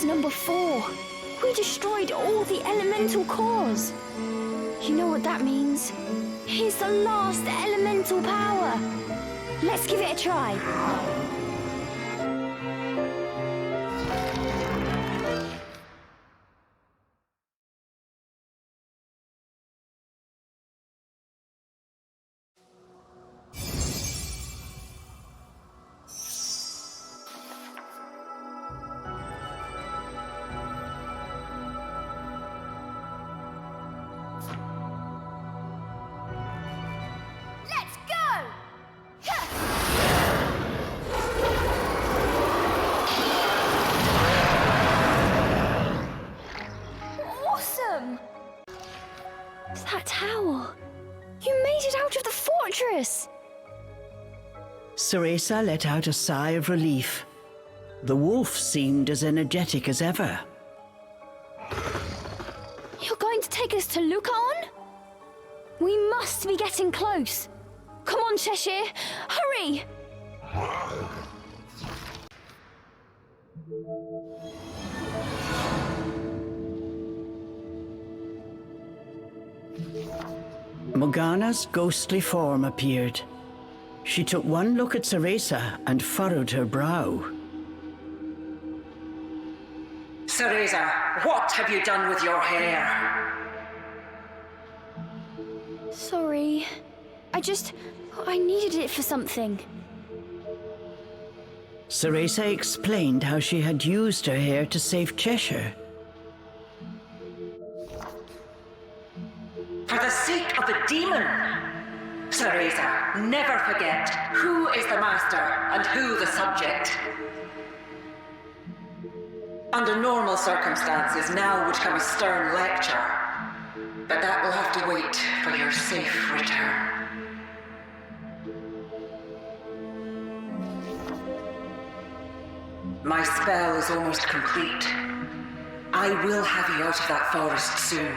Number 4. We destroyed all the elemental cores. You know what that means? Here's the last elemental power. Let's give it a try. That tower! You made it out of the fortress! Ceresa let out a sigh of relief. The wolf seemed as energetic as ever. You're going to take us to Lucaon? We must be getting close. Come on, Cheshire, hurry! Morgana's ghostly form appeared. She took one look at Ceresa and furrowed her brow. Ceresa, what have you done with your hair? Sorry. I needed it for something. Ceresa explained how she had used her hair to save Cheshire. For the sake of the demon, Ceresa, never forget who is the master and who the subject. Under normal circumstances, now would come a stern lecture, but that will have to wait for your safe return. My spell is almost complete. I will have you out of that forest soon.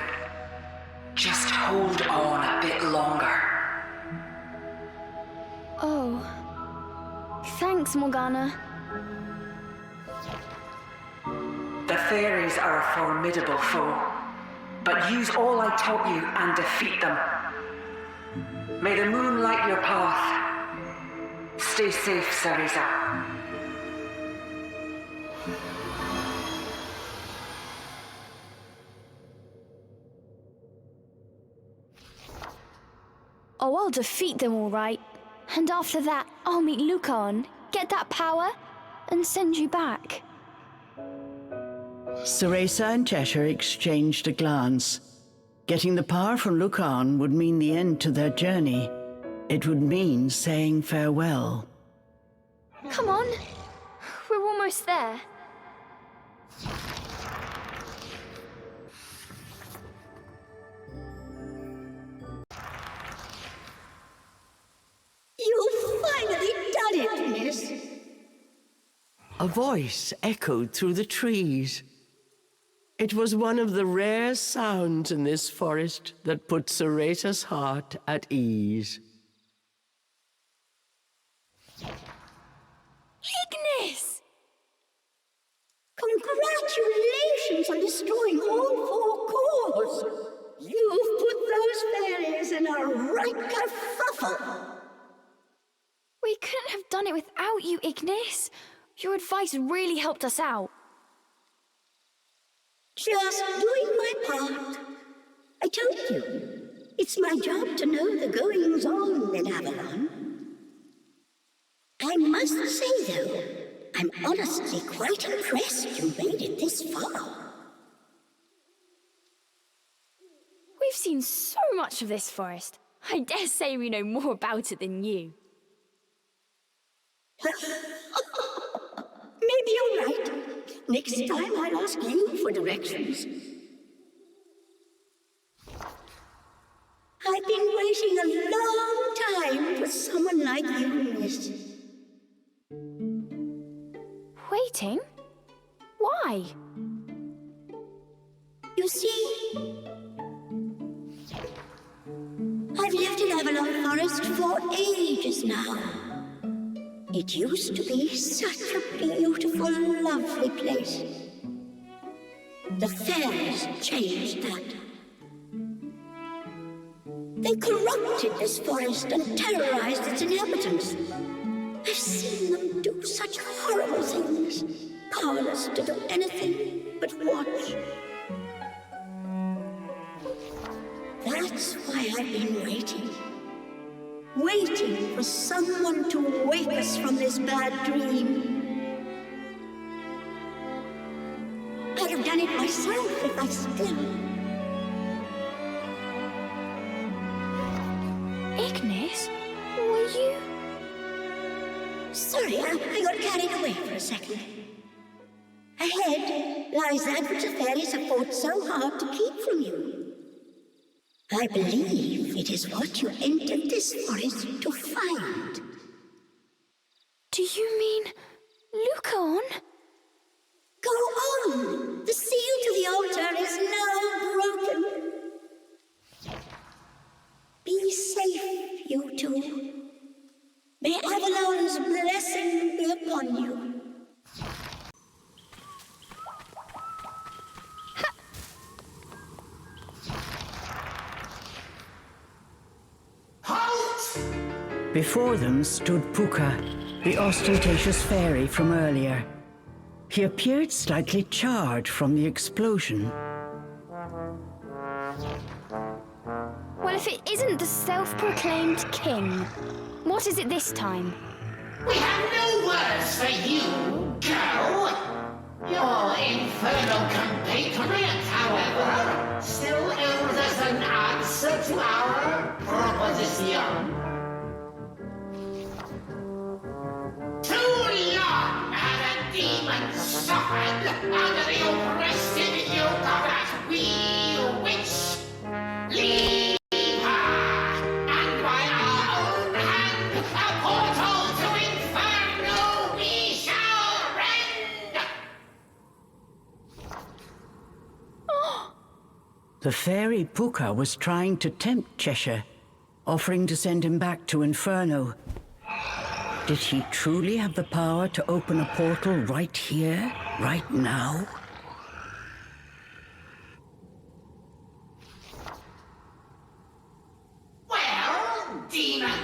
Just hold on a bit longer. Oh. Thanks, Morgana. The fairies are a formidable foe, but use all I taught you and defeat them. May the moon light your path. Stay safe, Ceresa. Oh, I'll defeat them all right. And after that, I'll meet Lucan, get that power, and send you back. Ceresa and Cheshire exchanged a glance. Getting the power from Lucan would mean the end to their journey. It would mean saying farewell. Come on. We're almost there. You've finally done it, miss. A voice echoed through the trees. It was one of the rare sounds in this forest that put Ceresa's heart at ease. Ignis! Congratulations on destroying all 4 cores. You've put those fairies in a right kerfuffle. We couldn't have done it without you, Ignis. Your advice really helped us out. Just doing my part. I told you, it's my job to know the goings-on in Avalon. I must say, though, I'm honestly quite impressed you made it this far. We've seen so much of this forest. I dare say we know more about it than you. Maybe you're right. Next time I'll ask you for directions. I've been waiting a long time for someone like you, miss. Waiting? Why? You see, I've lived in Avalon Forest for ages now. It used to be such a beautiful, lovely place. The fairies changed that. They corrupted this forest and terrorized its inhabitants. I've seen them do such horrible things, powerless to do anything but watch. That's why I've been waiting. Waiting for someone to wake us from this bad dream. I'd have done it myself if I still... Ignis, were you... Sorry, I got carried away for a second. Ahead lies that which the fairies have fought so hard to keep from you. I believe it is what you entered this forest to find. Do you mean Lucan? Go on! The seal to the altar is now broken. Be safe, you two. May Avalon's blessing be upon you. Before them stood Puka, the ostentatious fairy from earlier. He appeared slightly charred from the explosion. Well, if it isn't the self-proclaimed king, what is it this time? We have no words for you, girl. Your infernal compatriot, however, still owes us an answer to our proposition. Too long has a demon suffered under the oppressive yoke of that wheel witch. Leave her, and by our own hand, a portal to Inferno we shall rend! The fairy Puka was trying to tempt Cheshire, offering to send him back to Inferno. Did he truly have the power to open a portal right here, right now? Well, demon,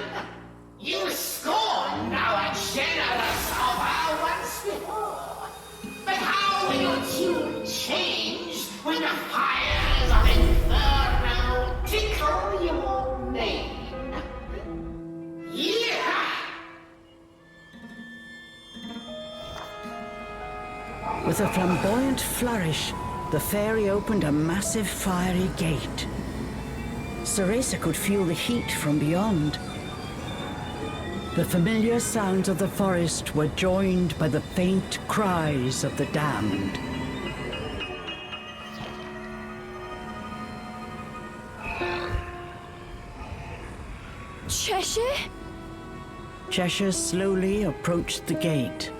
you scorned our generous offer once before. But how will your tune change when the fires of Inferno tickle your mane? Yeah! With a flamboyant flourish, the fairy opened a massive fiery gate. Ceresa could feel the heat from beyond. The familiar sounds of the forest were joined by the faint cries of the damned. Cheshire? Cheshire slowly approached the gate.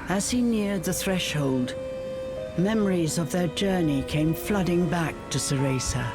As he neared the threshold, memories of their journey came flooding back to Ceresa.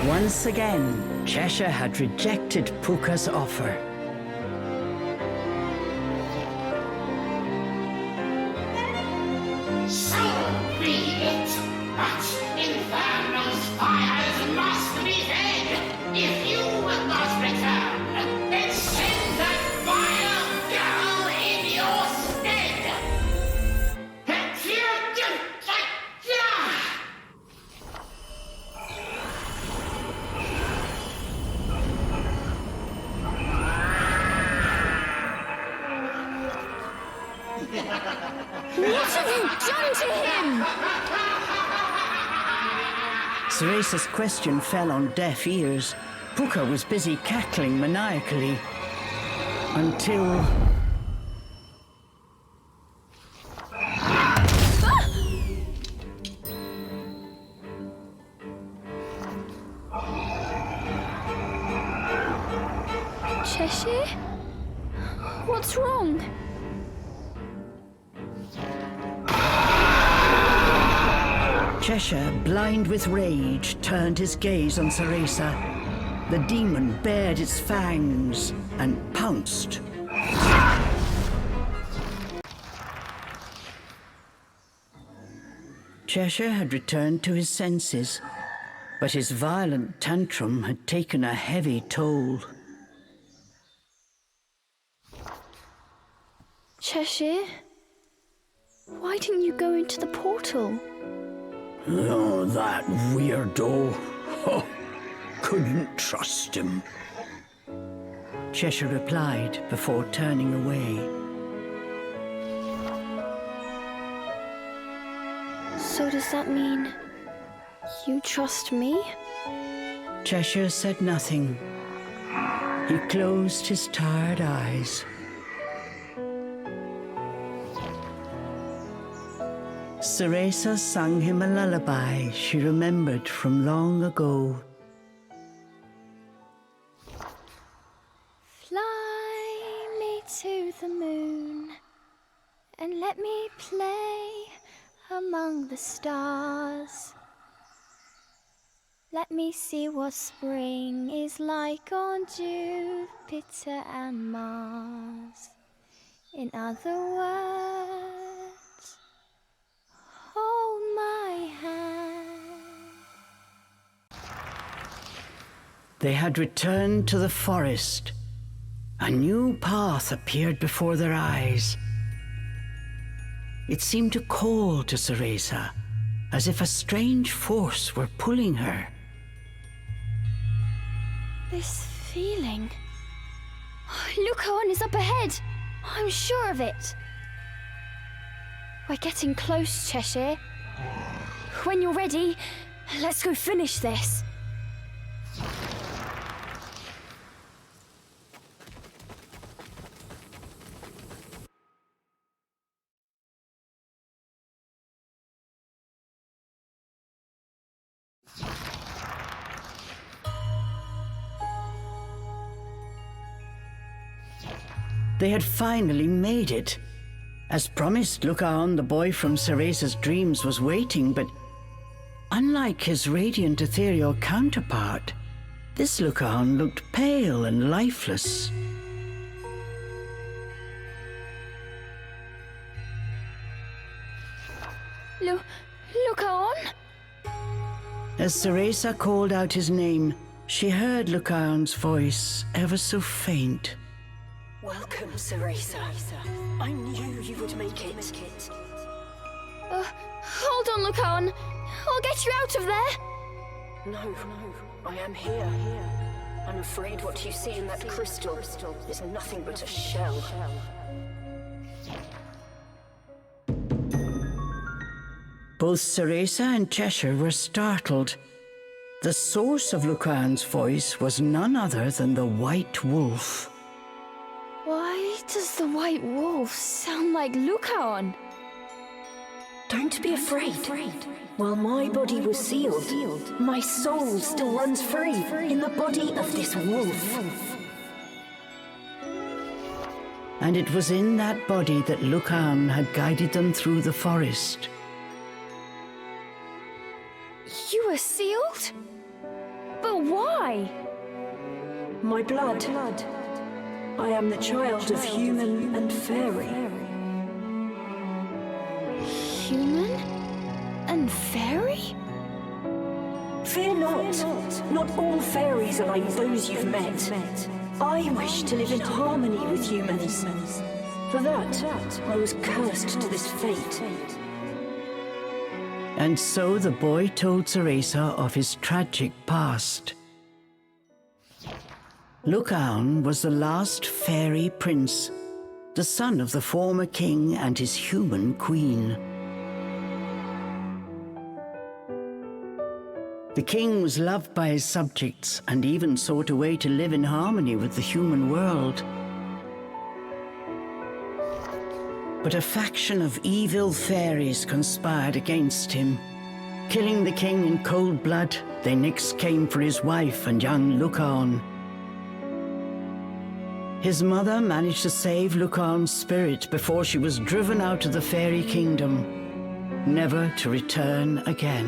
Once again, Cheshire had rejected Puka's offer. So be it, but Inferno's fires must be fed. If you will not return, then send that vile girl in your stead. What have you done to him? Ceresa's question fell on deaf ears. Puka was busy cackling maniacally. Until... Cheshire? What's wrong? Cheshire, blind with rage, turned his gaze on Ceresa. The demon bared its fangs and pounced. Cheshire had returned to his senses, but his violent tantrum had taken a heavy toll. Cheshire? Why didn't you go into the portal? Oh, that weirdo. Oh, couldn't trust him. Cheshire replied before turning away. So does that mean you trust me? Cheshire said nothing. He closed his tired eyes. Ceresa sung him a lullaby she remembered from long ago. to the moon and let me play among the stars. Let me see what spring is like on Jupiter and Mars. In other words, hold my hand. They had returned to the forest. A new path appeared before their eyes. It seemed to call to Cereza, as if a strange force were pulling her. This feeling... Lucaon is up ahead! I'm sure of it! We're getting close, Cheshire. When you're ready, let's go finish this. They had finally made it. As promised, Lucaon, the boy from Ceresa's dreams, was waiting, but unlike his radiant ethereal counterpart, this Lucaon looked pale and lifeless. Lucaon? As Cereza called out his name, she heard Lucaon's voice, ever so faint. Welcome, Cereza. I knew you would make it. Hold on, Lucaon. I'll get you out of there. No, I am here. I'm afraid what you see in that crystal is nothing but a shell. Both Cereza and Cheshire were startled. The source of Lucaon's voice was none other than the White Wolf. Why does the White Wolf sound like Lucaon? Don't be afraid. While my body was sealed, my soul still runs free in the body of this wolf. And it was in that body that Lucaon had guided them through the forest. You were sealed? But why? My blood. I am the child of human and fairy. Human and fairy? Fear not. Not all fairies are like those you've met. I wish to live in harmony with humans. For that, I was cursed to this fate. And so the boy told Cereza of his tragic past. Lucaon was the last fairy prince, the son of the former king and his human queen. The king was loved by his subjects and even sought a way to live in harmony with the human world. But a faction of evil fairies conspired against him. Killing the king in cold blood, they next came for his wife and young Lucaon. His mother managed to save Lucaon's spirit before she was driven out of the fairy kingdom, never to return again.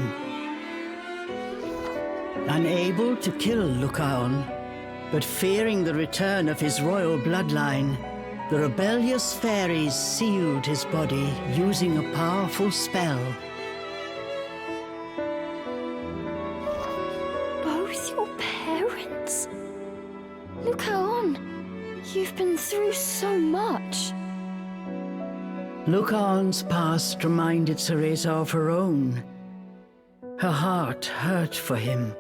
Unable to kill Lucaon, but fearing the return of his royal bloodline, the rebellious fairies sealed his body using a powerful spell. Both your parents? Lucaon, you've been through so much. Lucaon's past reminded Cereza of her own. Her heart hurt for him.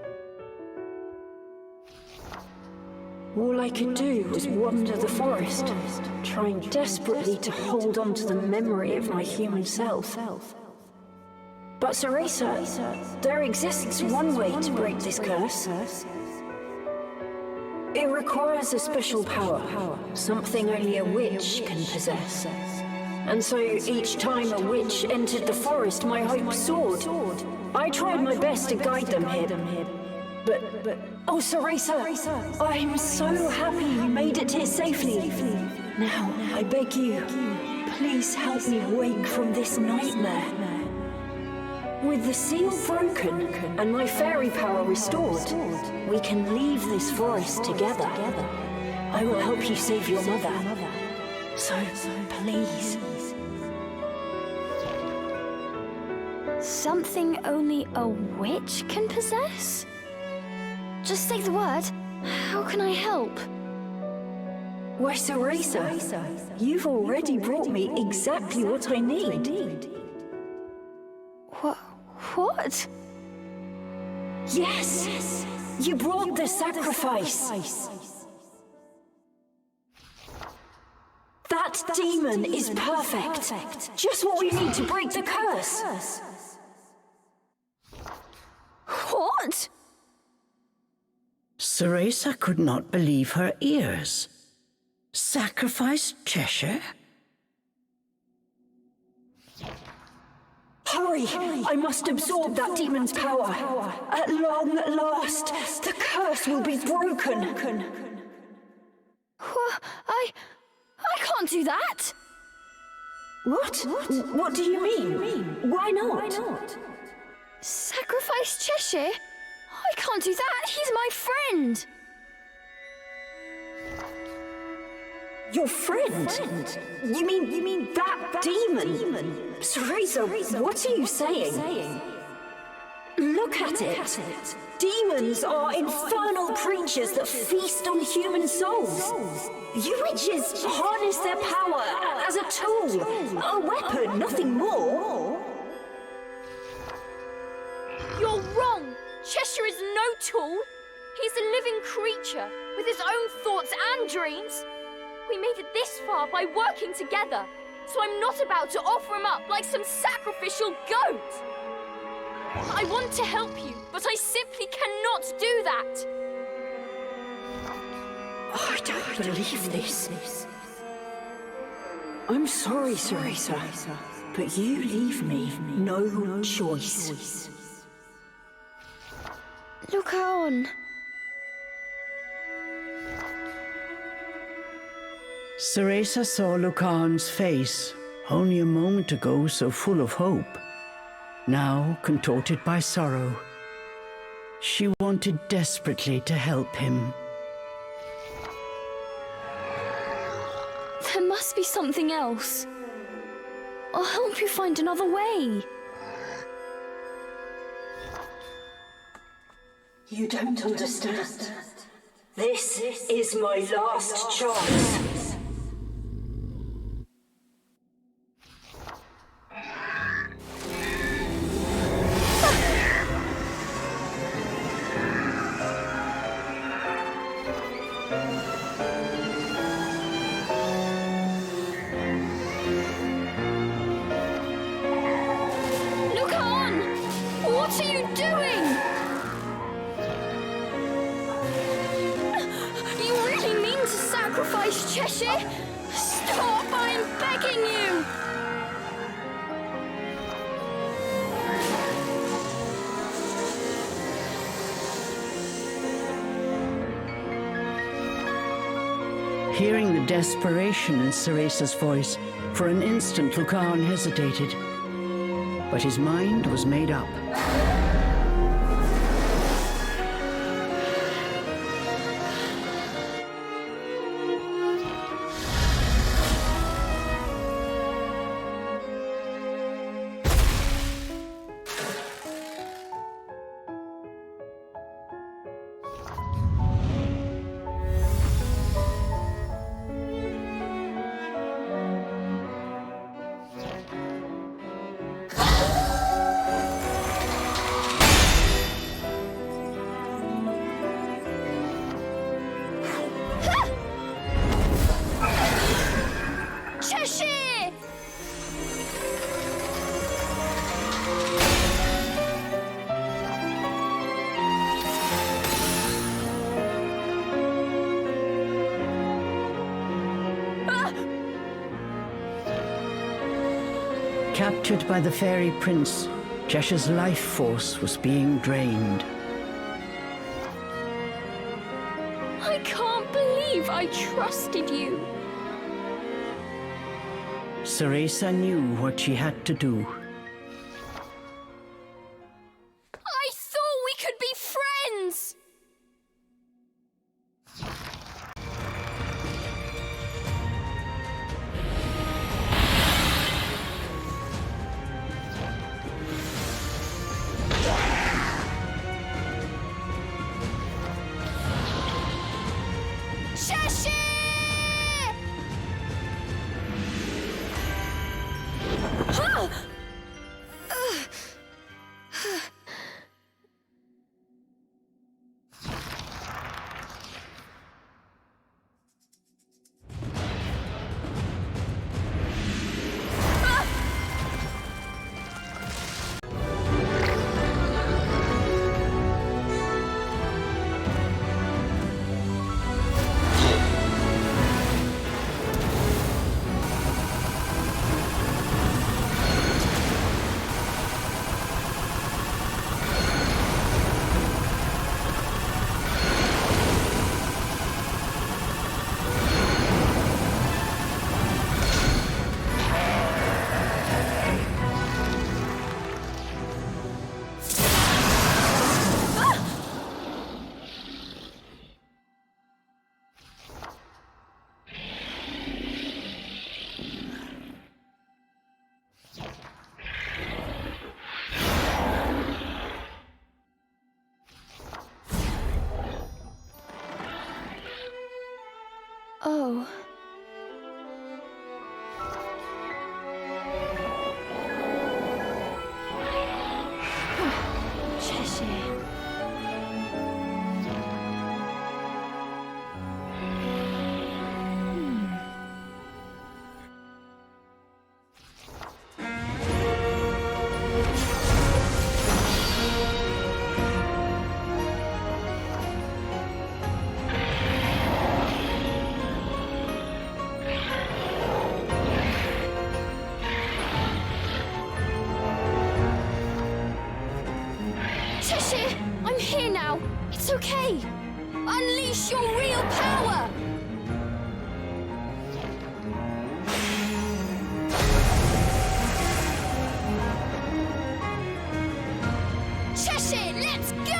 All I could do was wander the forest, trying desperately to hold on to the memory of my human self. But Cereza, there exists one way to break this curse. It requires a special power, something only a witch can possess. And so each time a witch entered the forest, my hope soared. I tried my best to guide them here. But oh, Cereza, I'm so happy you made it here safely. Now, I beg you, please help me wake from this nightmare. With the seal broken and my fairy power restored, we can leave this forest together. I will help you save your mother. So, please. Something only a witch can possess? Just say the word. How can I help? Why, Ceresa, you've already brought me exactly what I need. What? Yes! You brought the sacrifice! That demon is perfect! Just what we need to break the curse! What? Ceresa could not believe her ears. Sacrifice Cheshire? Hurry! I must absorb that demon's power. At long last, the curse will be broken. I can't do that. What? What do you mean? Why not? Sacrifice Cheshire? I can't do that. He's my friend. Your friend? You mean that demon? Ceresa, what are you saying? Look at it. Demons are infernal creatures that feast on human souls. You witches harness their power as a tool, a weapon, nothing more. You're wrong. Cheshire is no tool. He's a living creature with his own thoughts and dreams. We made it this far by working together, so I'm not about to offer him up like some sacrificial goat. I want to help you, but I simply cannot do that. I don't believe this. I'm sorry, Ceresa, but you leave me no choice. Look on. Ceresa saw Lucan's face, only a moment ago so full of hope, now contorted by sorrow. She wanted desperately to help him. There must be something else. I'll help you find another way. You don't understand. This is my last chance. What are you doing? You really mean to sacrifice Cheshire? Stop, I'm begging you! Hearing the desperation in Ceresa's voice, for an instant Lucan hesitated. But his mind was made up. Captured by the fairy prince, Cheshire's life force was being drained. I can't believe I trusted you. Ceresa knew what she had to do. I thought we could be friends! Oh. Cheshire. Cheshire, I'm here now. It's okay. Unleash your real power! Cheshire, let's go!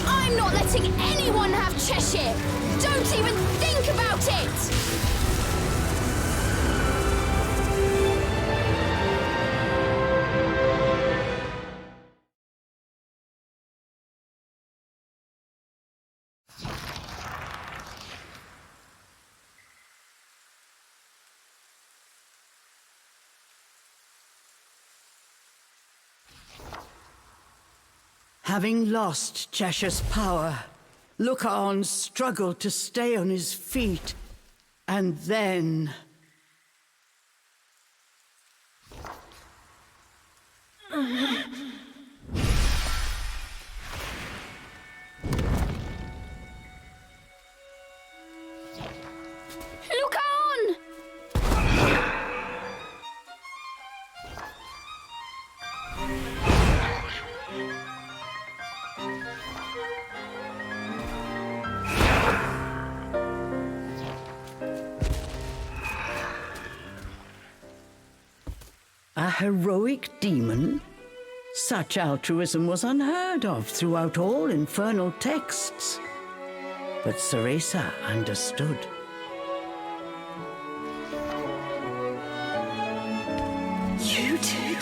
I'm not letting anyone have Cheshire! Don't even think about it! Having lost Cheshire's power, Lucaon struggled to stay on his feet, and then... Lucaon! A heroic demon? Such altruism was unheard of throughout all infernal texts. But Ceresa understood. You did?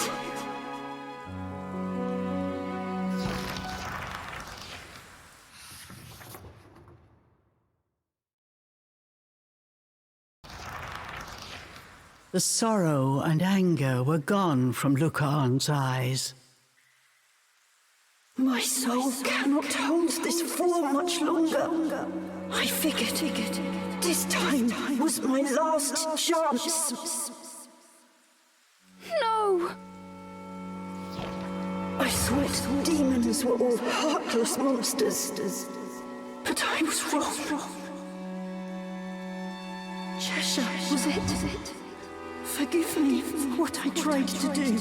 The sorrow and anger were gone from Lucaan's eyes. My soul cannot hold this form much longer. I figured this time was my last chance. No! I thought demons were all heartless monsters, but I was wrong. Cheshire, was it? Forgive me for what I tried to do.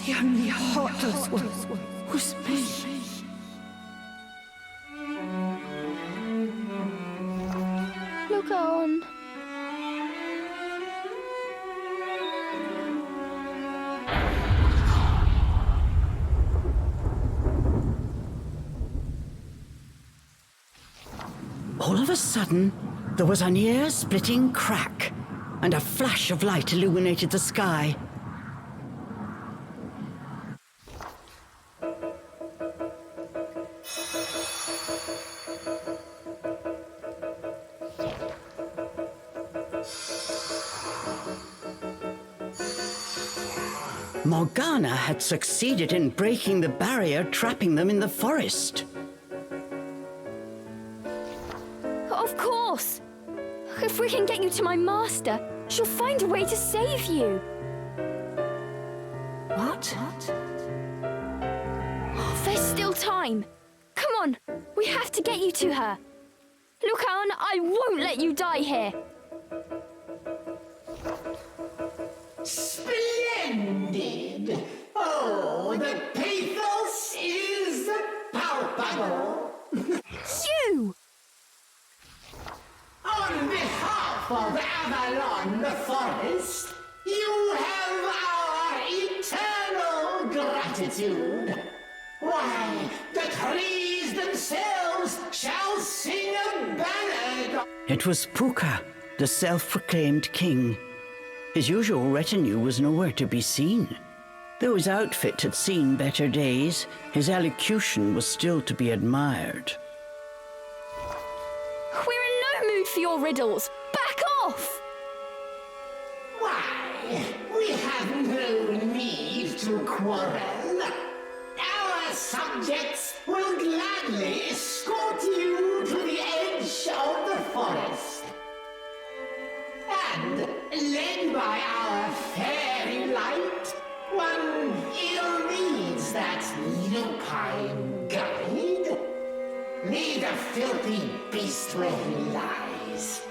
The only heartless one was me. Look on. All of a sudden, there was an ear-splitting crack, and a flash of light illuminated the sky. Morgana had succeeded in breaking the barrier trapping them in the forest. Of course! If we can get you to my master, she'll find a way to save you. What? There's still time. Come on, we have to get you to her. Lucan, I won't let you die here. Splendid! Oh, the pathos is palpable. You! On behalf of Avalon the Forest, you have our eternal gratitude. Why, the trees themselves shall sing a ballad. It was Puka, the self-proclaimed king. His usual retinue was nowhere to be seen. Though his outfit had seen better days, his elocution was still to be admired. We're in no mood for your riddles. Back off! Why, we have no need to quarrel. Our subjects will gladly escort you to the edge of the forest. And, led by our fairy light, one ill needs that lupine guide. Lead the filthy beast where he lies.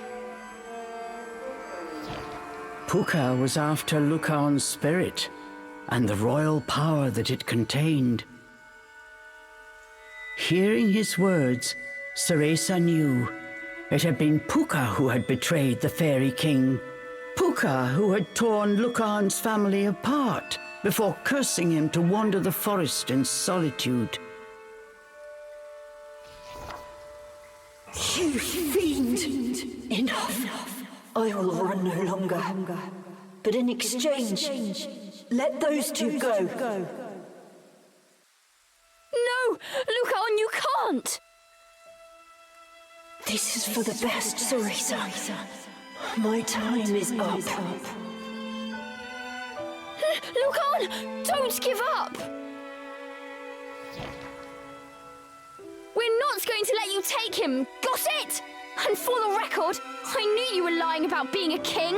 Puka was after Lucaan's spirit and the royal power that it contained. Hearing his words, Ceresa knew it had been Puka who had betrayed the fairy king. Puka who had torn Lucaan's family apart before cursing him to wander the forest in solitude. You fiend! Enough! I will run no longer. But in exchange, let those two go. No! Lucan, you can't! This is for the best, Ceresa. My time is up. Lucan, don't give up! We're not going to let you take him, got it? And for the record, I knew you were lying about being a king.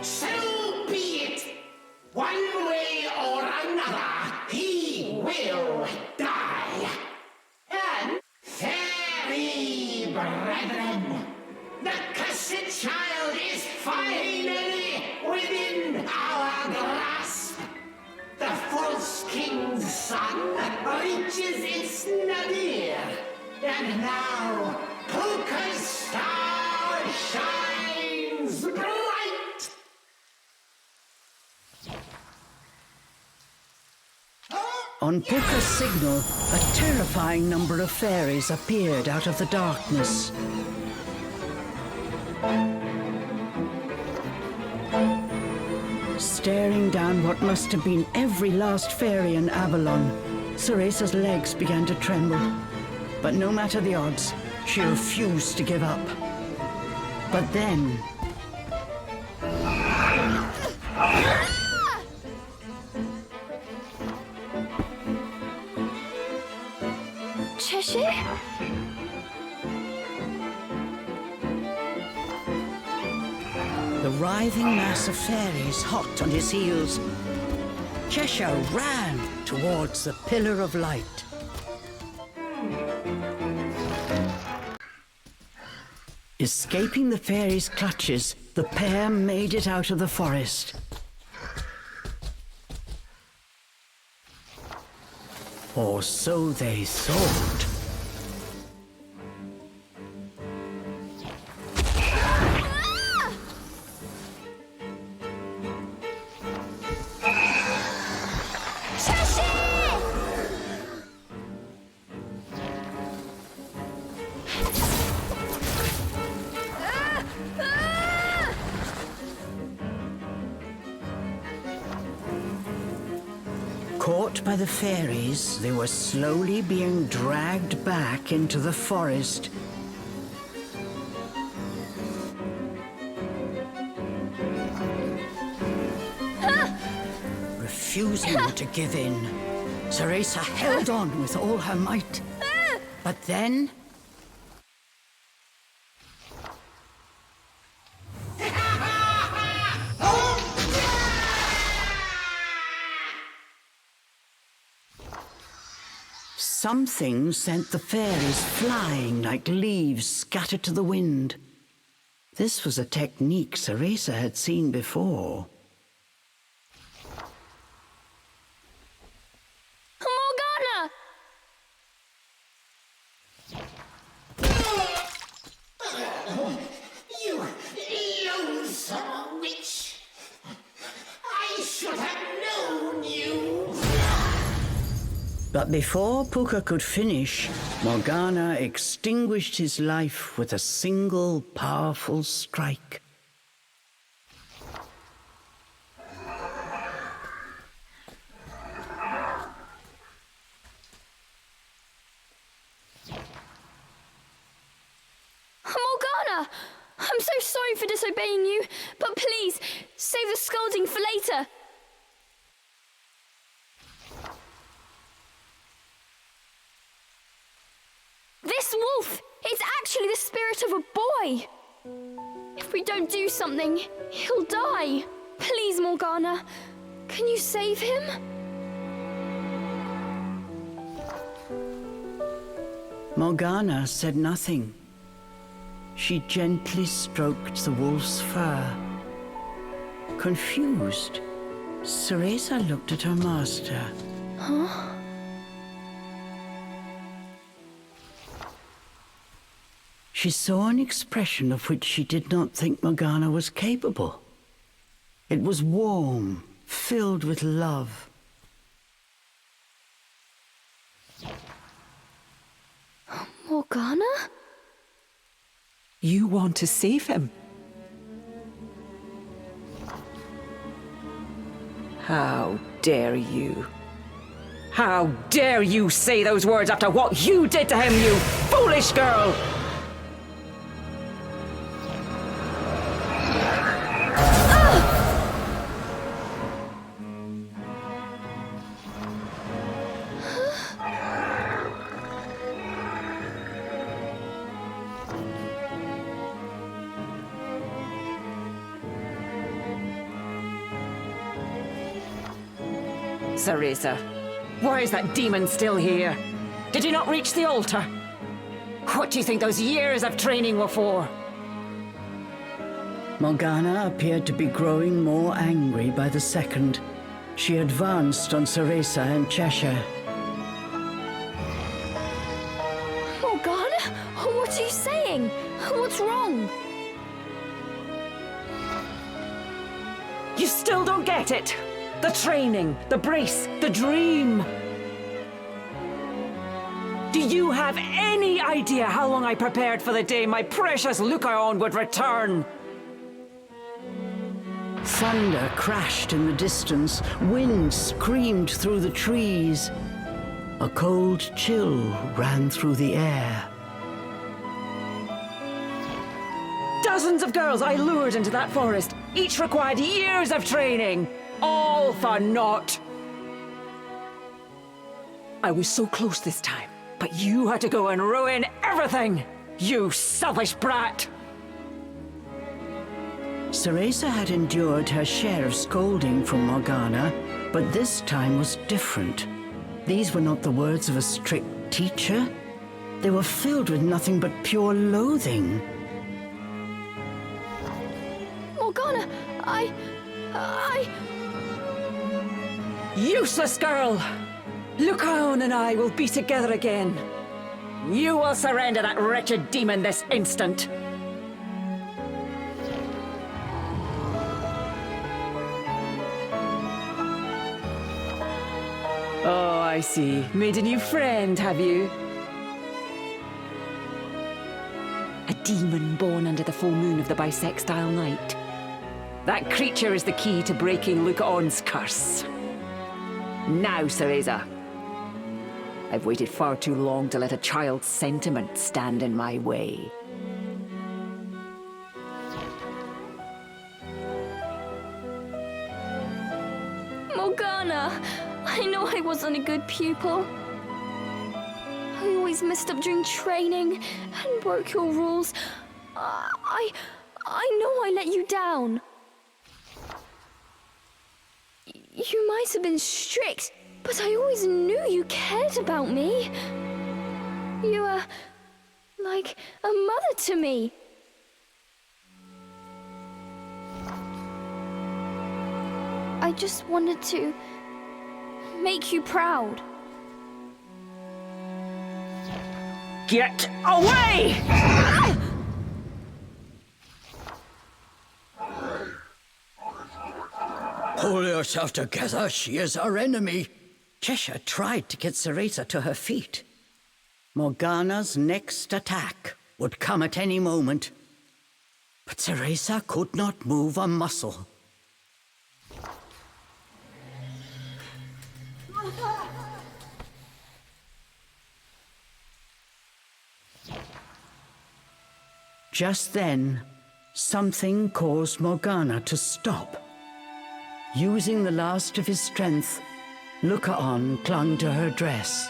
So be it. One way or another, he will die. And, fairy brethren, the cursed child is finally within our grasp. The false king's son reaches its nadir, and now Puka's star shines bright. On Puka's signal, a terrifying number of fairies appeared out of the darkness. Staring down what must have been every last fairy in Avalon, Ceresa's legs began to tremble. But no matter the odds, she refused to give up. But then... Cheshire? The writhing mass of fairies hot on his heels, Cheshire ran towards the pillar of light. Escaping the fairies' clutches, the pair made it out of the forest. Or so they thought. Caught by the fairies, they were slowly being dragged back into the forest. Refusing to give in, Ceresa held on with all her might. But then... something sent the fairies flying like leaves scattered to the wind. This was a technique Ceresa had seen before. Morgana! You loathsome witch! I should have known you! But before Puka could finish, Morgana extinguished his life with a single powerful strike. Morgana! I'm so sorry for disobeying you, but please, save the scolding for later. This wolf, it's actually the spirit of a boy. If we don't do something, he'll die. Please, Morgana, can you save him? Morgana said nothing. She gently stroked the wolf's fur. Confused, Ceresa looked at her master. Huh? She saw an expression of which she did not think Morgana was capable. It was warm, filled with love. Morgana? You want to save him? How dare you? How dare you say those words after what you did to him, you foolish girl! Ceresa, why is that demon still here? Did you not reach the altar? What do you think those years of training were for? Morgana appeared to be growing more angry by the second. She advanced on Ceresa and Cheshire. Morgana? What are you saying? What's wrong? You still don't get it! The training, the brace, the dream! Do you have any idea how long I prepared for the day my precious Lucaon would return? Thunder crashed in the distance. Wind screamed through the trees. A cold chill ran through the air. Dozens of girls I lured into that forest. Each required years of training. All for naught. I was so close this time, but you had to go and ruin everything. You selfish brat. Cereza had endured her share of scolding from Morgana, but this time was different. These were not the words of a strict teacher. They were filled with nothing but pure loathing. Morgana, Useless girl! Lucaon and I will be together again. You will surrender that wretched demon this instant. Oh, I see. Made a new friend, have you? A demon born under the full moon of the bisextile night. That creature is the key to breaking Lucaon's curse. Now, Cereza. I've waited far too long to let a child's sentiment stand in my way. Morgana, I know I wasn't a good pupil. I always messed up during training and broke your rules. I know I let you down. You might have been strict, but I always knew you cared about me. You were like a mother to me. I just wanted to make you proud. Get away! Pull yourself together, she is our enemy. Cheshire tried to get Cereza to her feet. Morgana's next attack would come at any moment. But Cereza could not move a muscle. Just then, something caused Morgana to stop. Using the last of his strength, Lucaon clung to her dress.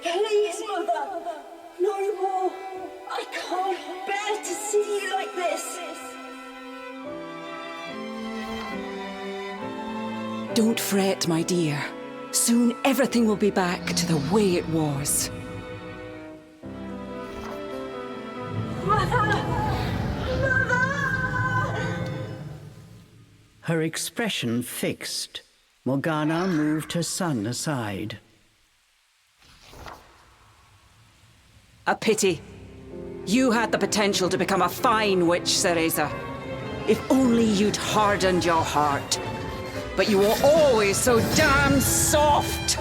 Please, Mother! No more! I can't bear to see you like this! Don't fret, my dear. Soon everything will be back to the way it was. Mother! Her expression fixed, Morgana moved her son aside. A pity. You had the potential to become a fine witch, Cereza. If only you'd hardened your heart. But you were always so damn soft!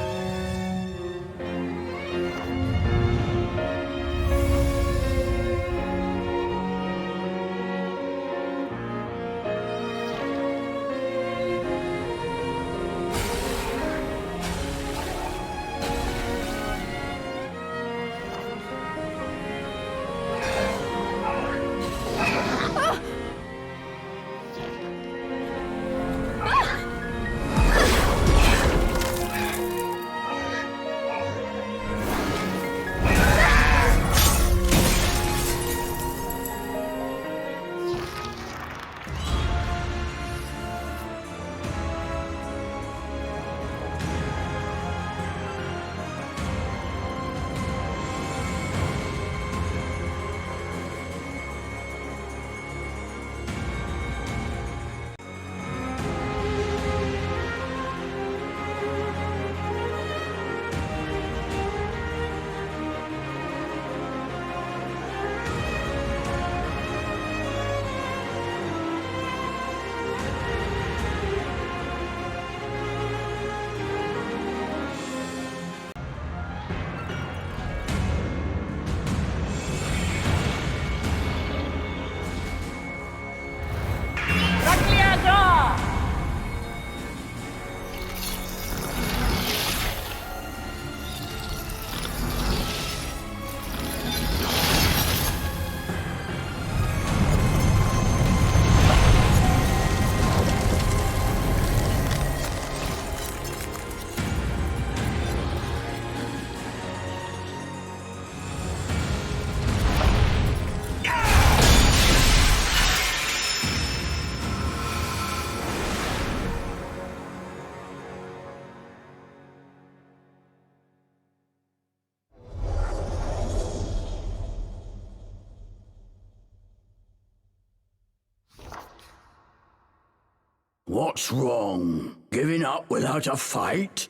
What's wrong? Giving up without a fight?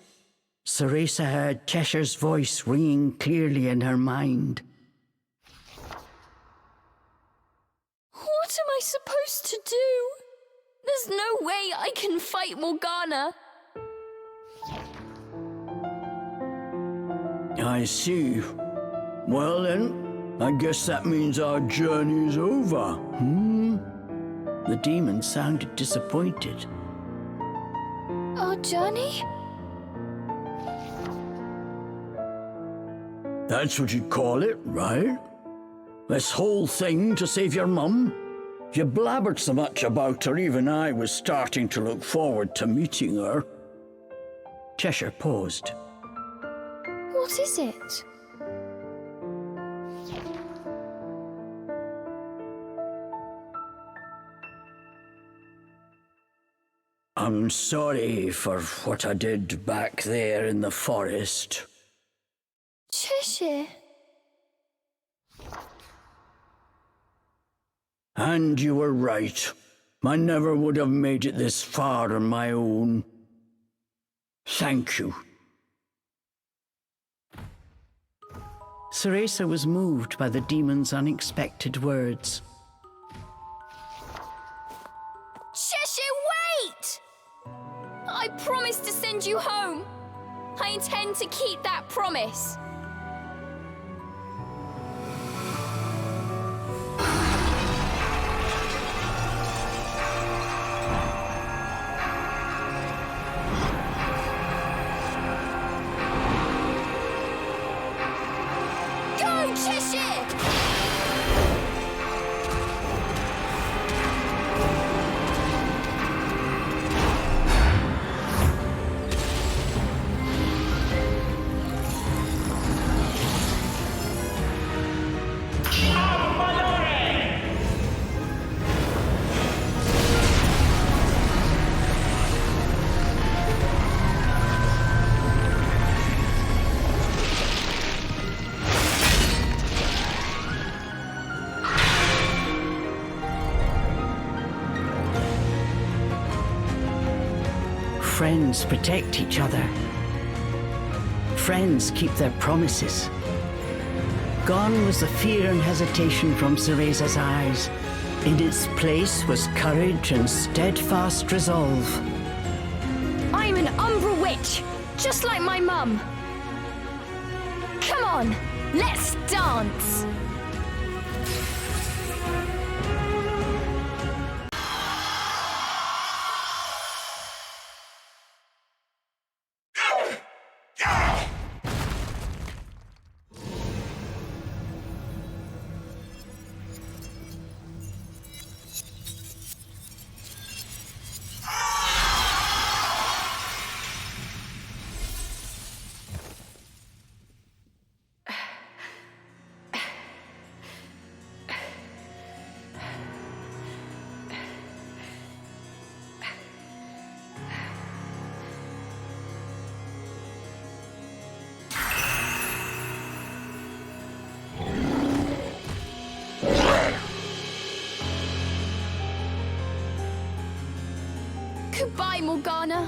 Ceresa heard Cheshire's voice ringing clearly in her mind. What am I supposed to do? There's no way I can fight Morgana. I see. Well then, I guess that means our journey's over, The demon sounded disappointed. Our journey? That's what you'd call it, right? This whole thing to save your mum? You blabbered so much about her, even I was starting to look forward to meeting her. Cheshire paused. What is it? I'm sorry for what I did back there in the forest. Cheshire. And you were right. I never would have made it this far on my own. Thank you. Ceresa was moved by the demon's unexpected words. Cheshire, wait! I promised to send you home. I intend to keep that promise. Friends protect each other. Friends keep their promises. Gone was the fear and hesitation from Ceresa's eyes. In its place was courage and steadfast resolve. I'm an Umbra witch, just like my mum. Come on, let's dance. Goodbye, Morgana.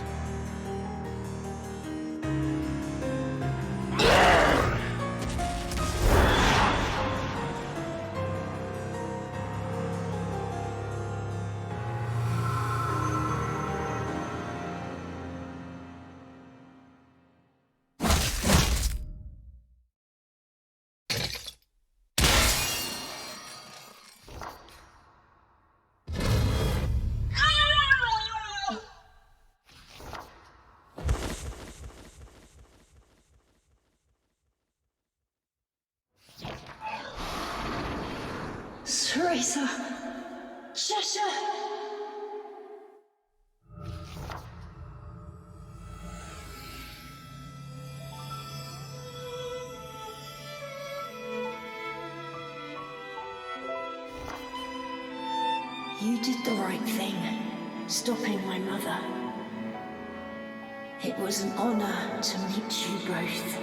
Ceresa! Cheshire! You did the right thing, stopping my mother. It was an honor to meet you both.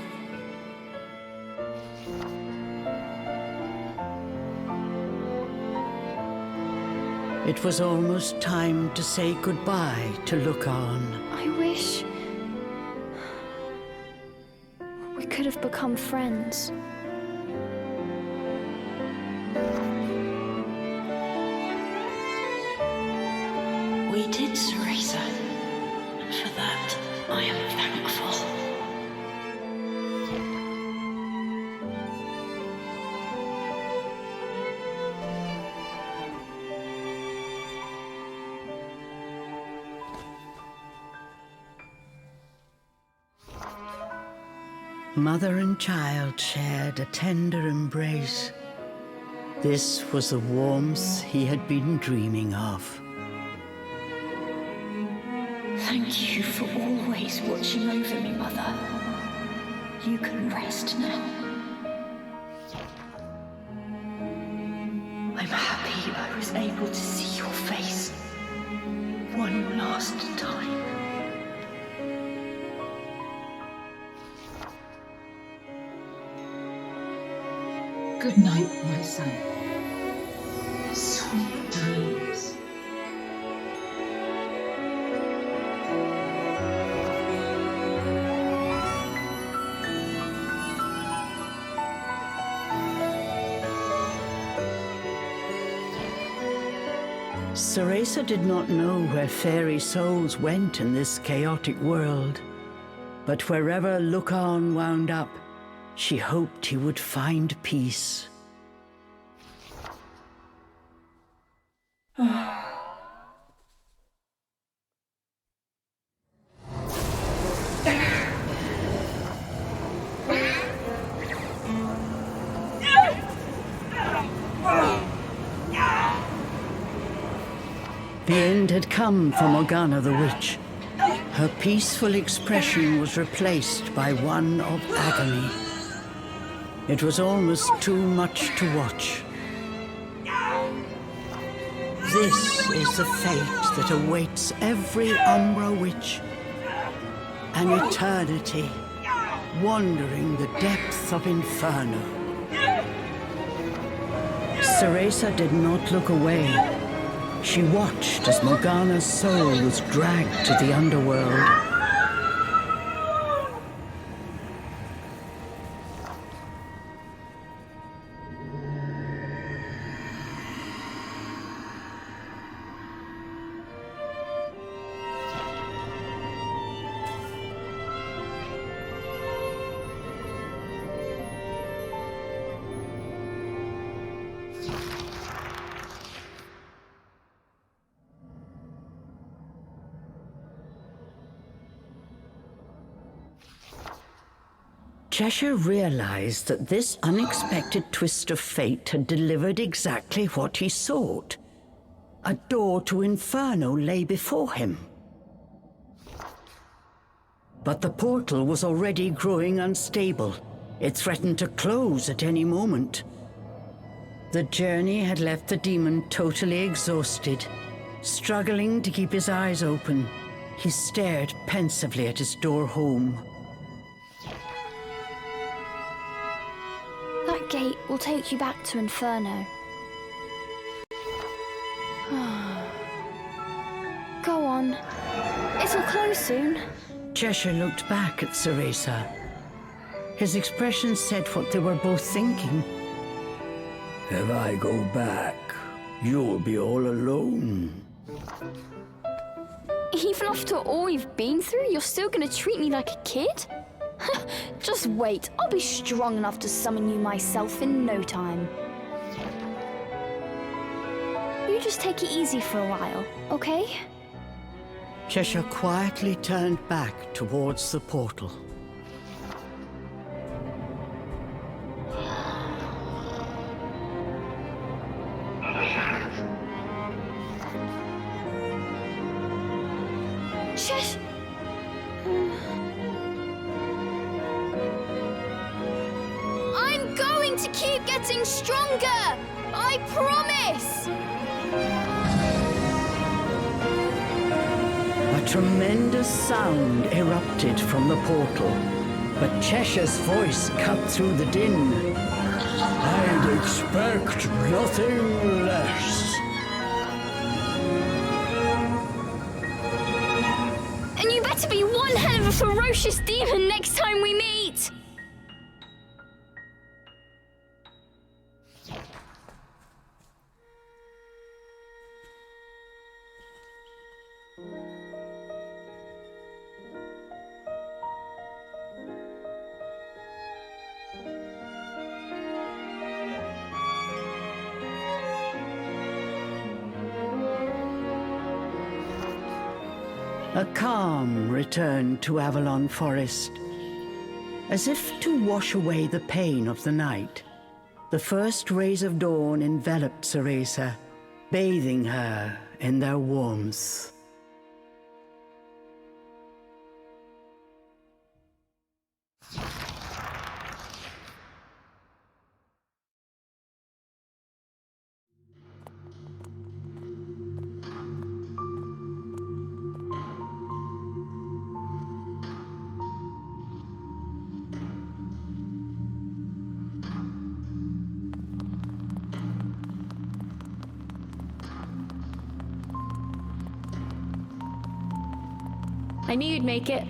It was almost time to say goodbye to Lucan. I wish we could have become friends. We did, Cereza, and for that I am thankful. Mother and child shared a tender embrace. This was the warmth he had been dreaming of. Thank you for always watching over me, Mother. You can rest now. I'm happy I was able to see your face one last time. Good night, my son. Sweet dreams. Cereza did not know where fairy souls went in this chaotic world, but wherever Lucan wound up, she hoped he would find peace. The end had come for Morgana the Witch. Her peaceful expression was replaced by one of agony. It was almost too much to watch. This is the fate that awaits every Umbra Witch. An eternity, wandering the depths of Inferno. Cereza did not look away. She watched as Morgana's soul was dragged to the underworld. Cheshire realized that this unexpected twist of fate had delivered exactly what he sought. A door to Inferno lay before him. But the portal was already growing unstable. It threatened to close at any moment. The journey had left the demon totally exhausted. Struggling to keep his eyes open, he stared pensively at his door home. That gate will take you back to Inferno. Go on. It'll close soon. Cheshire looked back at Cereza. His expression said what they were both thinking. If I go back, you'll be all alone. Even after all you've been through, you're still gonna treat me like a kid? Just wait, I'll be strong enough to summon you myself in no time. You just take it easy for a while, okay? Cheshire quietly turned back towards the portal. I'm going to keep getting stronger! I promise! A tremendous sound erupted from the portal, but Cheshire's voice cut through the din. I'd expect nothing less. a ferocious demon next time we meet! A calm returned to Avalon Forest. As if to wash away the pain of the night, the first rays of dawn enveloped Cereza, bathing her in their warmth. I knew you'd make it.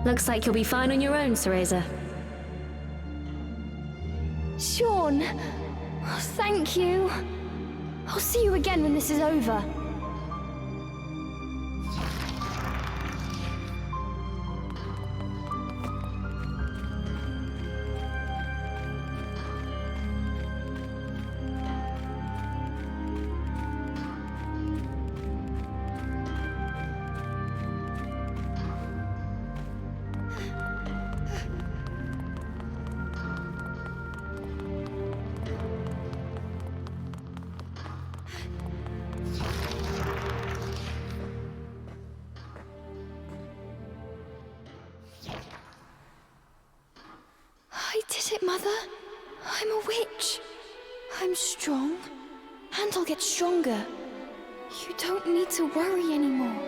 Looks like you'll be fine on your own, Cereza. Sean! Oh, thank you. I'll see you again when this is over. I did it, Mother. I'm a witch. I'm strong, and I'll get stronger. You don't need to worry anymore.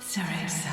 Cereza.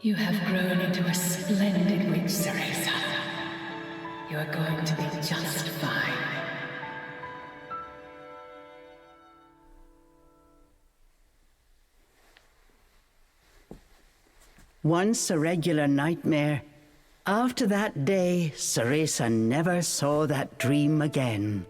You have grown into a splendid witch, Cereza. You are going to be just fine. Once a regular nightmare, after that day, Cereza never saw that dream again.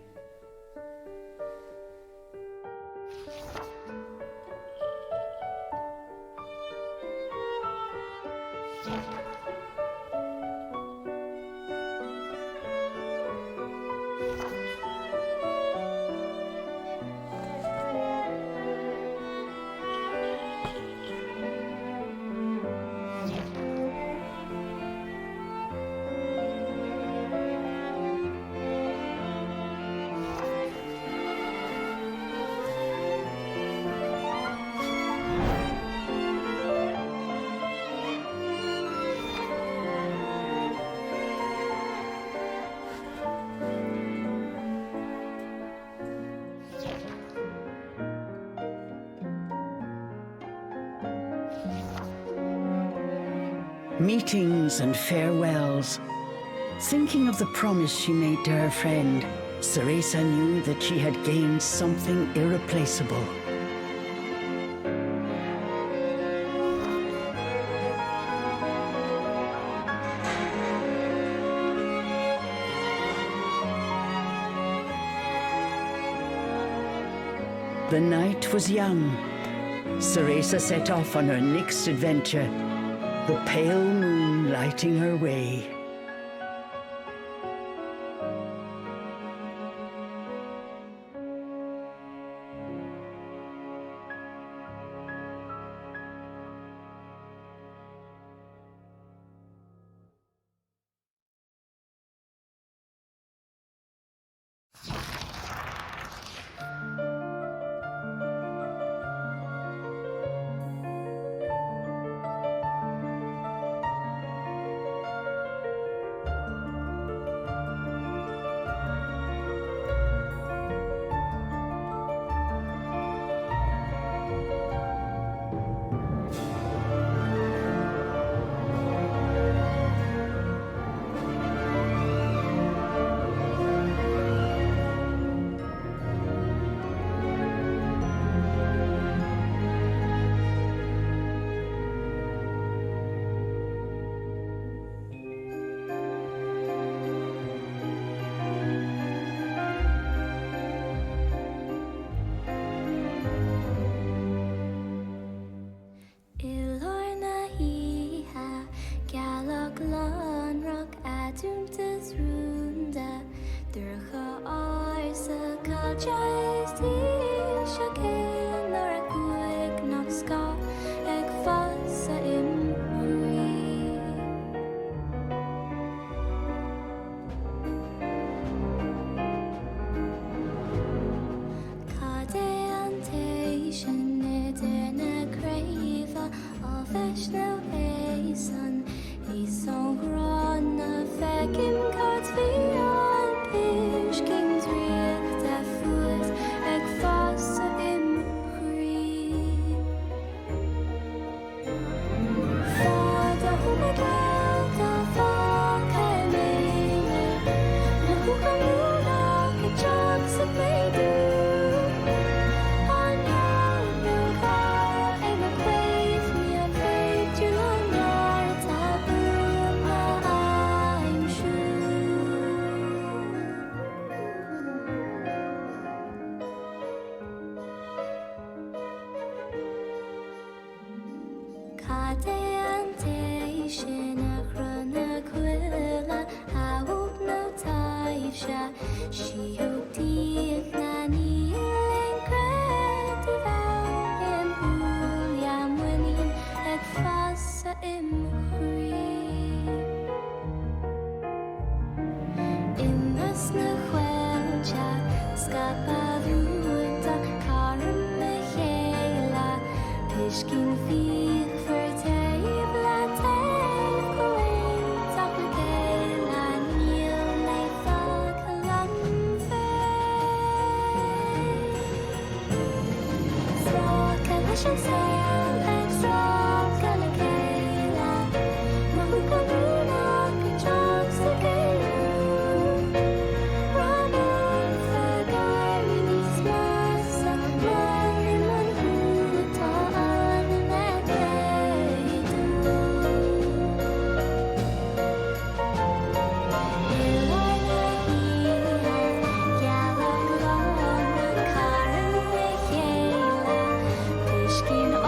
Meetings and farewells. Thinking of the promise she made to her friend, Ceresa knew that she had gained something irreplaceable. The night was young. Ceresa set off on her next adventure, the pale moon lighting her way. Skin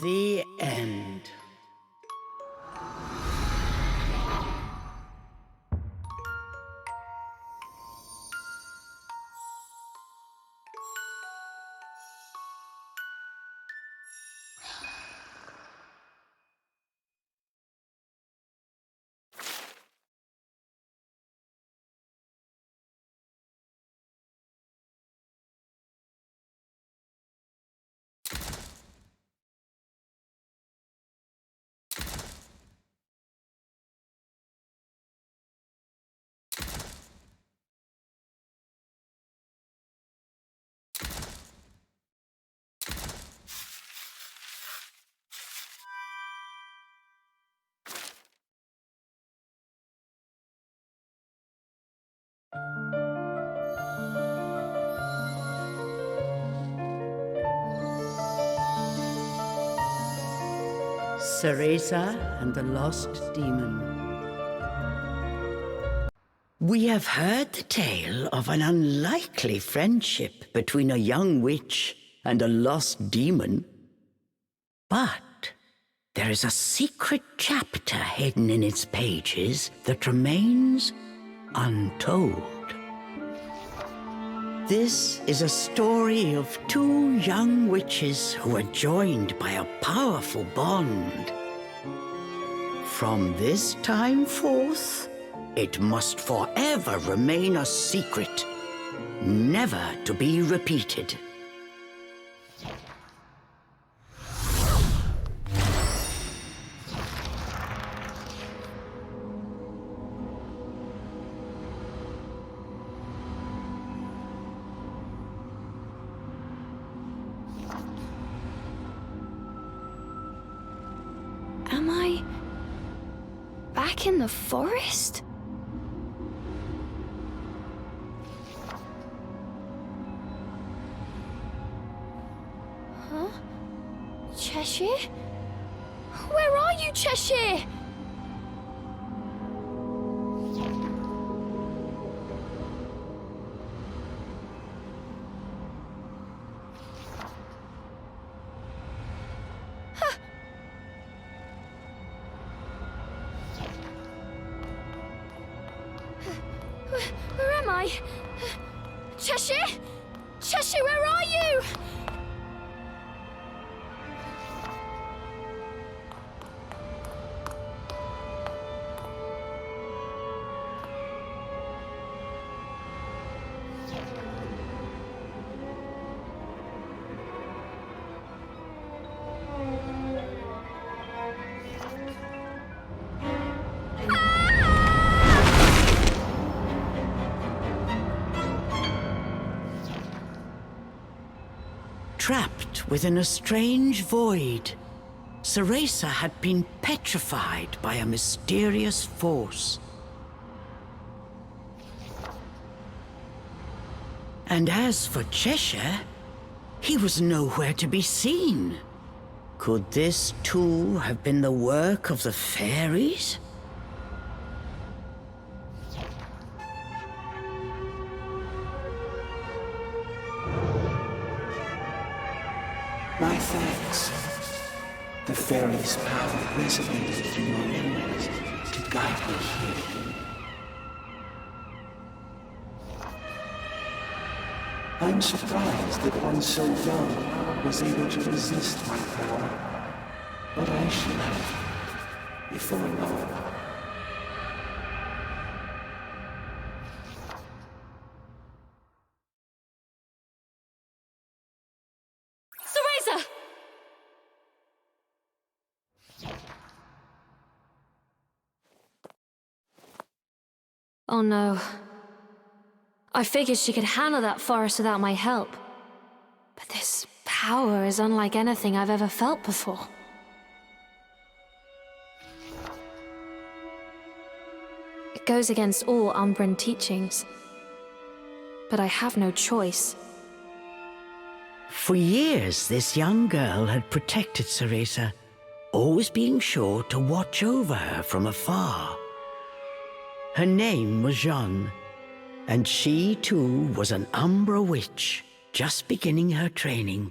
The end. Cereza and the Lost Demon. We have heard the tale of an unlikely friendship between a young witch and a lost demon. But there is a secret chapter hidden in its pages that remains untold. This is a story of two young witches who are joined by a powerful bond. From this time forth, it must forever remain a secret, never to be repeated. Am I back in the forest? Huh? Cheshire? Where are you, Cheshire? Where am I? Cheshire? Cheshire, where are you? Trapped within a strange void, Cereza had been petrified by a mysterious force. And as for Cheshire, he was nowhere to be seen. Could this too have been the work of the fairies? My thanks. The fairy's power resonated through your memories to guide me here. I'm surprised that one so young was able to resist my power, but I should have before long. Oh no. I figured she could handle that forest without my help. But this power is unlike anything I've ever felt before. It goes against all Umbran teachings. But I have no choice. For years, this young girl had protected Cereza, always being sure to watch over her from afar. Her name was Jeanne, and she too was an Umbra witch, just beginning her training.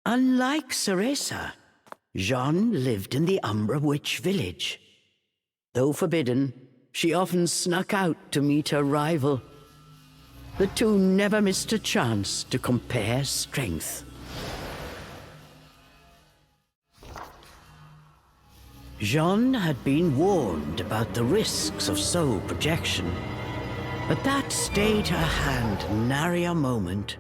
Unlike Ceresa, Jeanne lived in the Umbra Witch village. Though forbidden, she often snuck out to meet her rival. The two never missed a chance to compare strength. Jeanne had been warned about the risks of soul projection, but that stayed her hand nary a moment.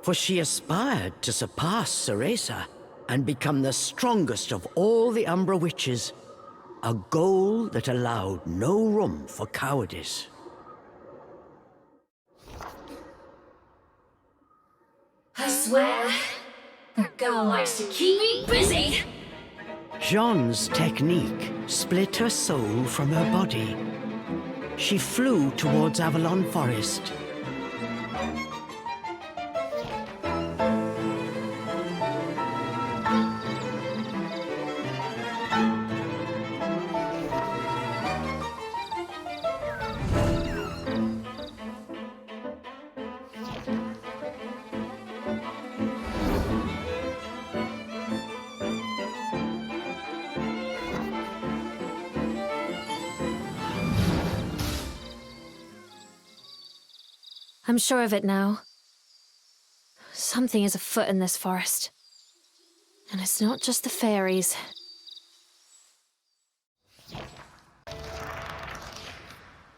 For she aspired to surpass Ceresa and become the strongest of all the Umbra Witches, a goal that allowed no room for cowardice. I swear, that girl likes to keep me busy. Jeanne's technique split her soul from her body. She flew towards Avalon Forest. I'm sure of it now. Something is afoot in this forest. And it's not just the fairies.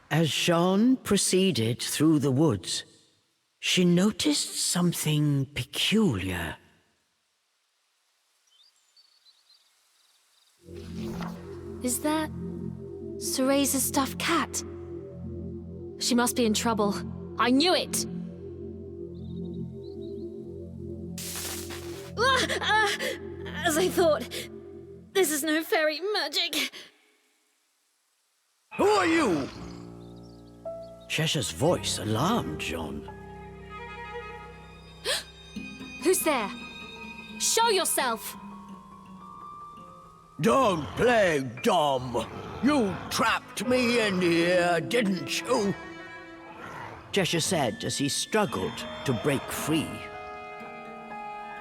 As Jeanne proceeded through the woods, she noticed something peculiar. Is that Ceresa's stuffed cat? She must be in trouble. I knew it! As I thought, this is no fairy magic. Who are you? Cheshire's voice alarmed Jeanne. Who's there? Show yourself! Don't play dumb. You trapped me in here, didn't you? Cheshire said as he struggled to break free.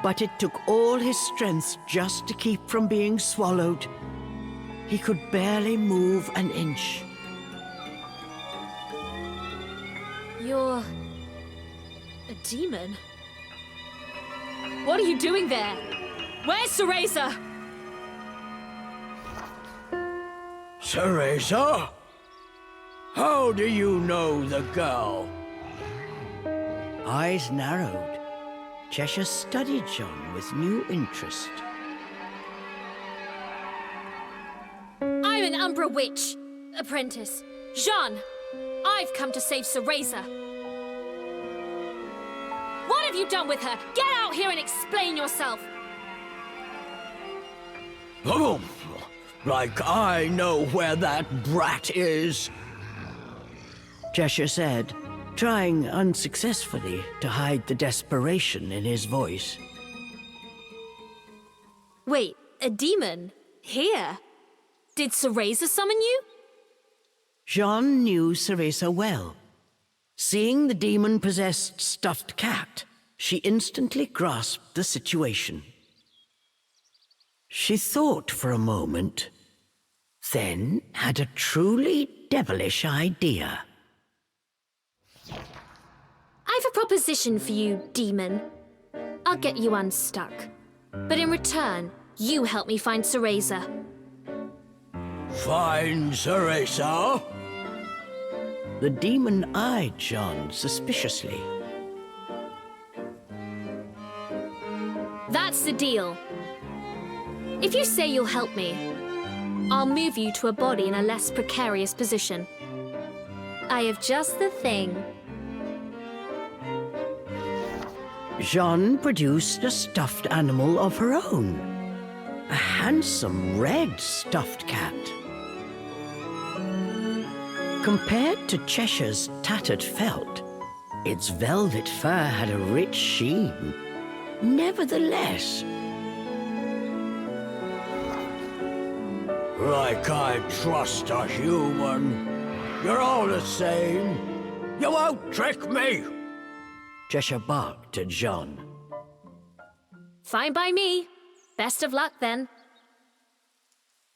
But it took all his strength just to keep from being swallowed. He could barely move an inch. You're a demon? What are you doing there? Where's Ceresa? Ceresa? How do you know the girl? Eyes narrowed, Cheshire studied Jeanne with new interest. I'm an Umbra Witch, apprentice. Jeanne, I've come to save Ceresa. What have you done with her? Get out here and explain yourself! Oh, like I know where that brat is, Cheshire said, trying unsuccessfully to hide the desperation in his voice. Wait, a demon? Here? Did Ceresa summon you? Jeanne knew Ceresa well. Seeing the demon-possessed stuffed cat, she instantly grasped the situation. She thought for a moment, then had a truly devilish idea. I've a proposition for you, demon. I'll get you unstuck. But in return, you help me find Ceresa. Find Ceresa? The demon eyed Jeanne suspiciously. That's the deal. If you say you'll help me, I'll move you to a body in a less precarious position. I have just the thing. Jeanne produced a stuffed animal of her own. A handsome red stuffed cat. Compared to Cheshire's tattered felt, its velvet fur had a rich sheen. Nevertheless, like I trust a human. You're all the same. You won't trick me. Cheshire barked at Jean. Fine by me. Best of luck, then.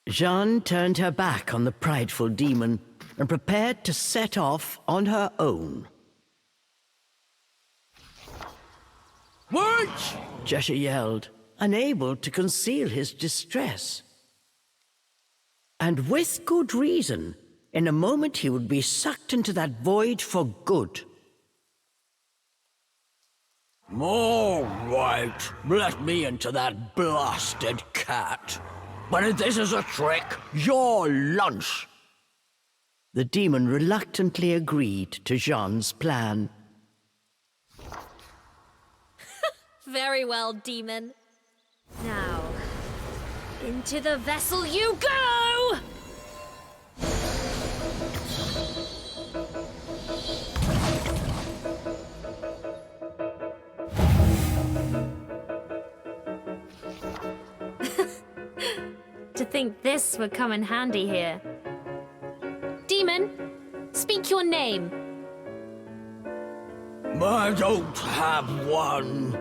Jean turned her back on the prideful demon and prepared to set off on her own. "Wait!" Cheshire yelled, unable to conceal his distress. And with good reason. In a moment he would be sucked into that void for good. "All right, let me into that blasted cat. But if this is a trick, your lunch." The demon reluctantly agreed to Jean's plan. Very well, demon. Now, into the vessel you go! To think this would come in handy here. Demon, speak your name. "I don't have one."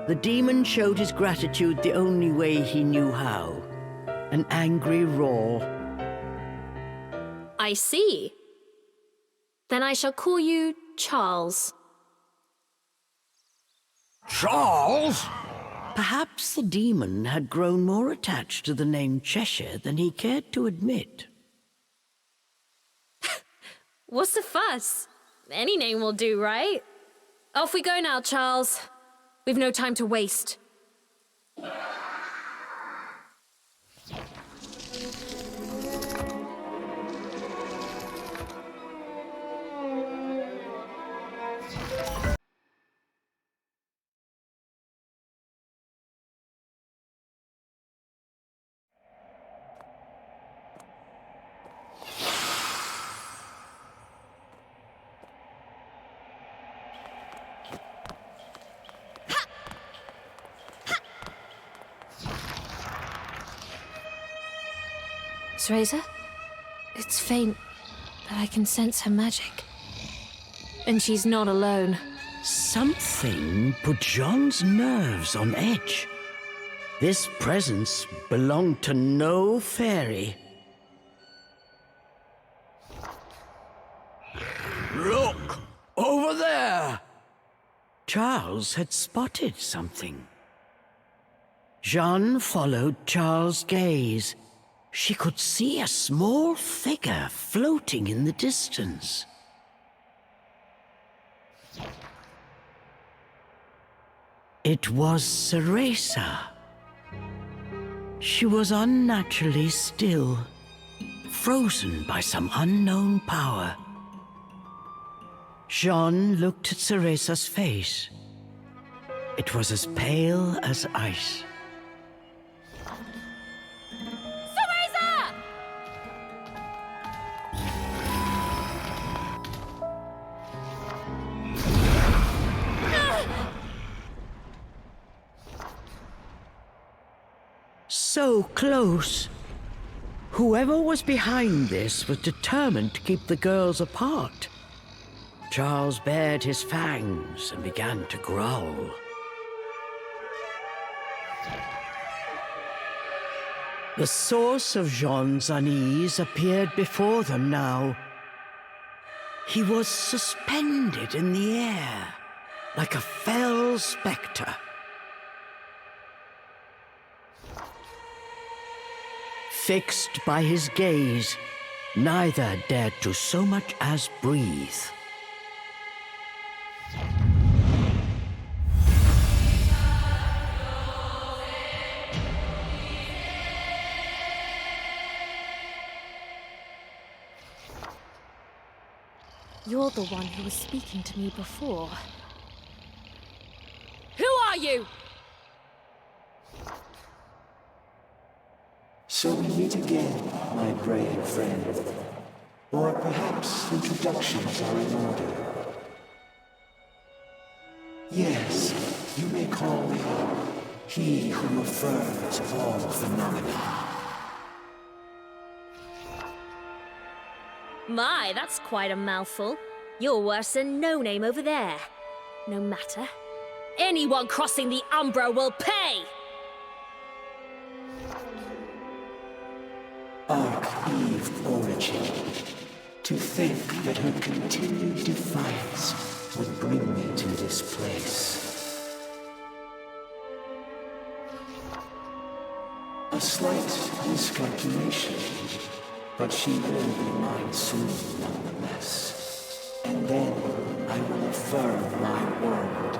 The demon showed his gratitude the only way he knew how. An angry roar. I see. Then I shall call you Charles. "Charles?" Perhaps the demon had grown more attached to the name Cheshire than he cared to admit. What's the fuss? Any name will do, right? Off we go now, Charles. We've no time to waste. Razor? It's faint, but I can sense her magic. And she's not alone. Something put Jean's nerves on edge. This presence belonged to no fairy. "Look! Over there!" Charles had spotted something. Jean followed Charles' gaze. She could see a small figure floating in the distance. It was Ceresa. She was unnaturally still, frozen by some unknown power. Jean looked at Ceresa's face. It was as pale as ice. So close. Whoever was behind this was determined to keep the girls apart. Charles bared his fangs and began to growl. The source of Jean's unease appeared before them now. He was suspended in the air, like a fell spectre. Fixed by his gaze, neither dared to so much as breathe. You're the one who was speaking to me before. Who are you? So we meet again, my brave friend. Or perhaps introductions are in order. Yes, you may call me he who affirms all phenomena. My, that's quite a mouthful. You're worse than No Name over there. No matter. Anyone crossing the Umbra will pay! Arch-Eve origin. To think that her continued defiance would bring me to this place. A slight miscalculation, but she will be mine soon nonetheless. And then I will affirm my word.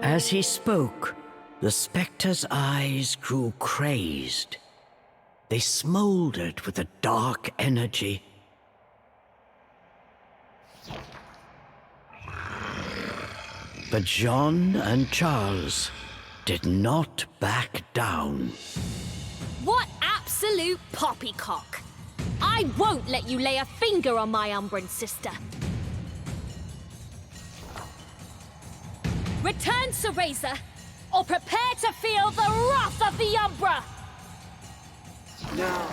As he spoke, the spectre's eyes grew crazed. They smoldered with a dark energy. But Jean and Charles did not back down. What absolute poppycock! I won't let you lay a finger on my Umbran sister. Return, Cereza, or prepare to feel the wrath of the Umbra! Now.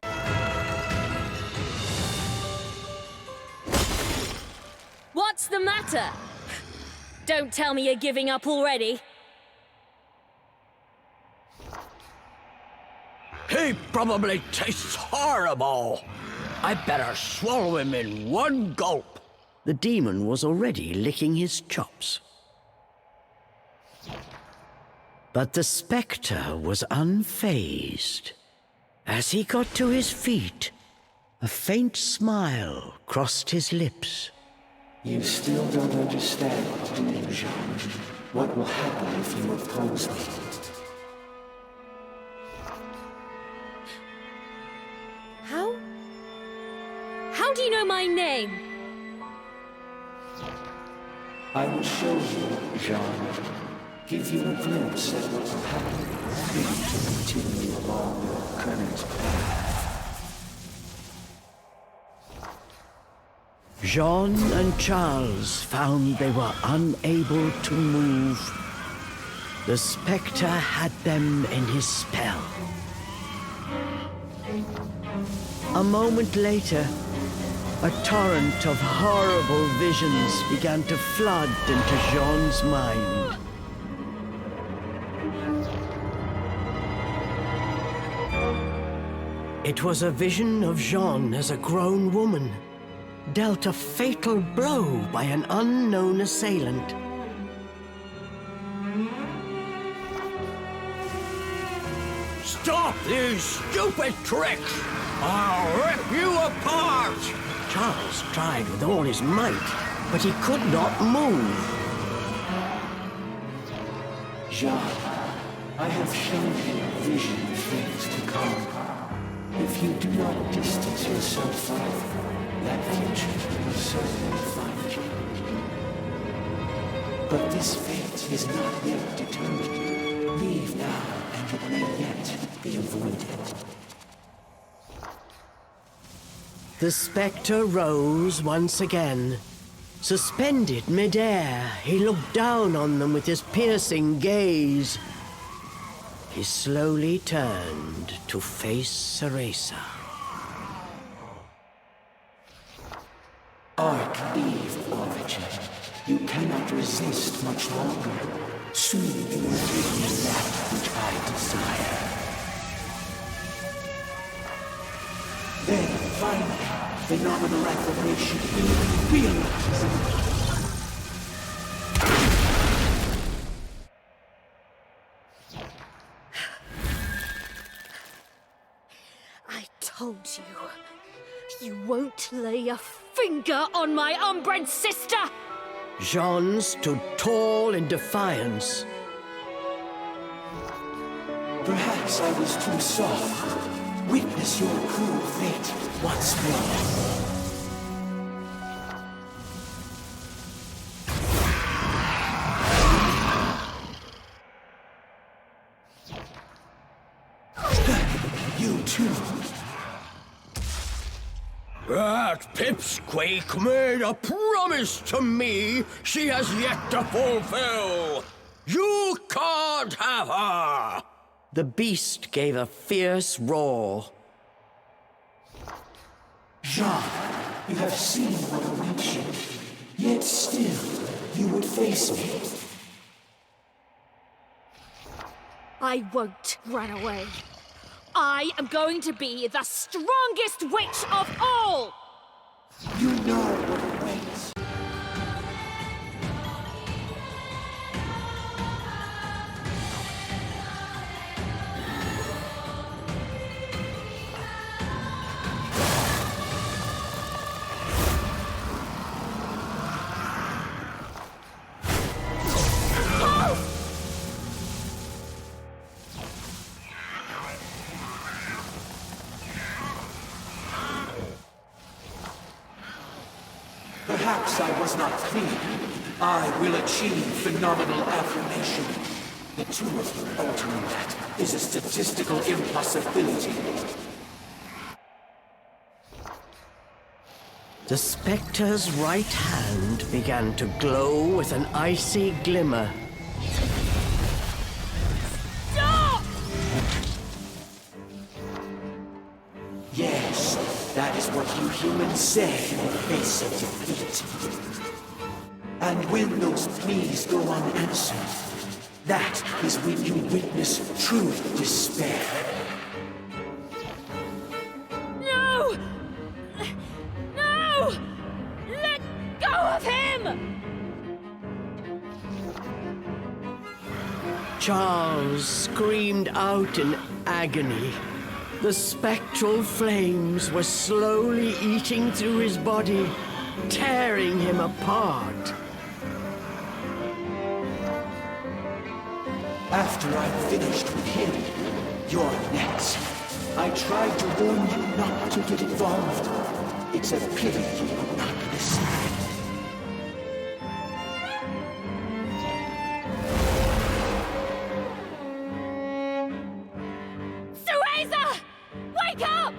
What's the matter? Don't tell me you're giving up already. He probably tastes horrible. I better swallow him in one gulp. The demon was already licking his chops. But the spectre was unfazed. As he got to his feet, a faint smile crossed his lips. You still don't understand, do you, Jean? What will happen if you oppose me? How do you know my name? I will show you, Jean. Give you a glimpse at what will happen if you continue along your current path. Jean and Charles found they were unable to move. The spectre had them in his spell. A moment later, a torrent of horrible visions began to flood into Jean's mind. It was a vision of Jean as a grown woman, dealt a fatal blow by an unknown assailant. Stop these stupid tricks! I'll rip you apart! Charles tried with all his might, but he could not move. Jean, I have shown you a vision of things to come. If you do not distance yourself further, that future will certainly find you. But this fate is not yet determined. Leave now, and it may yet be avoided. The spectre rose once again. Suspended mid-air, he looked down on them with his piercing gaze. He slowly turned to face Cereza. Arch-Eve origin. You cannot resist much longer. Soon you will give me that which I desire. Then, finally, phenomenal affirmation will be realized. I told you, you won't lay a finger on my Umbran sister! Jean stood tall in defiance. Perhaps I was too soft. Witness your cruel fate once more. You too. That pipsqueak made a promise to me she has yet to fulfill. You can't have her! The beast gave a fierce roar. Jean, you have seen what awaits you. Yet still, you would face me. I won't run away. I am going to be the strongest witch of all! You know what awaits. Perhaps I was not clear. I will achieve phenomenal affirmation. The two of you altering that is a statistical impossibility. The spectre's right hand began to glow with an icy glimmer. Stop! Yes, that is what you humans say in the face of defeat. And when those pleas go unanswered, that is when you witness true despair. No! No! Let go of him! Charles screamed out in agony. The spectral flames were slowly eating through his body, tearing him apart. After I'm finished with him, you're next. I tried to warn you not to get involved. It's a pity you will not listen. Cereza! Wake up!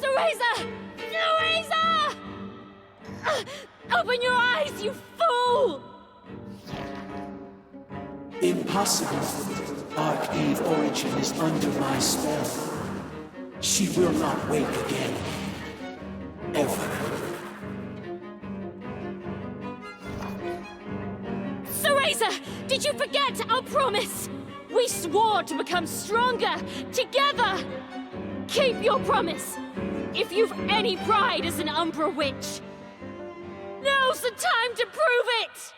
Cereza! Cereza! Open your eyes, you fool! Impossible. Arcade Origin is under my spell. She will not wake again. Ever. Cereza! Did you forget our promise? We swore to become stronger, together! Keep your promise, if you've any pride as an Umbra witch. Now's the time to prove it!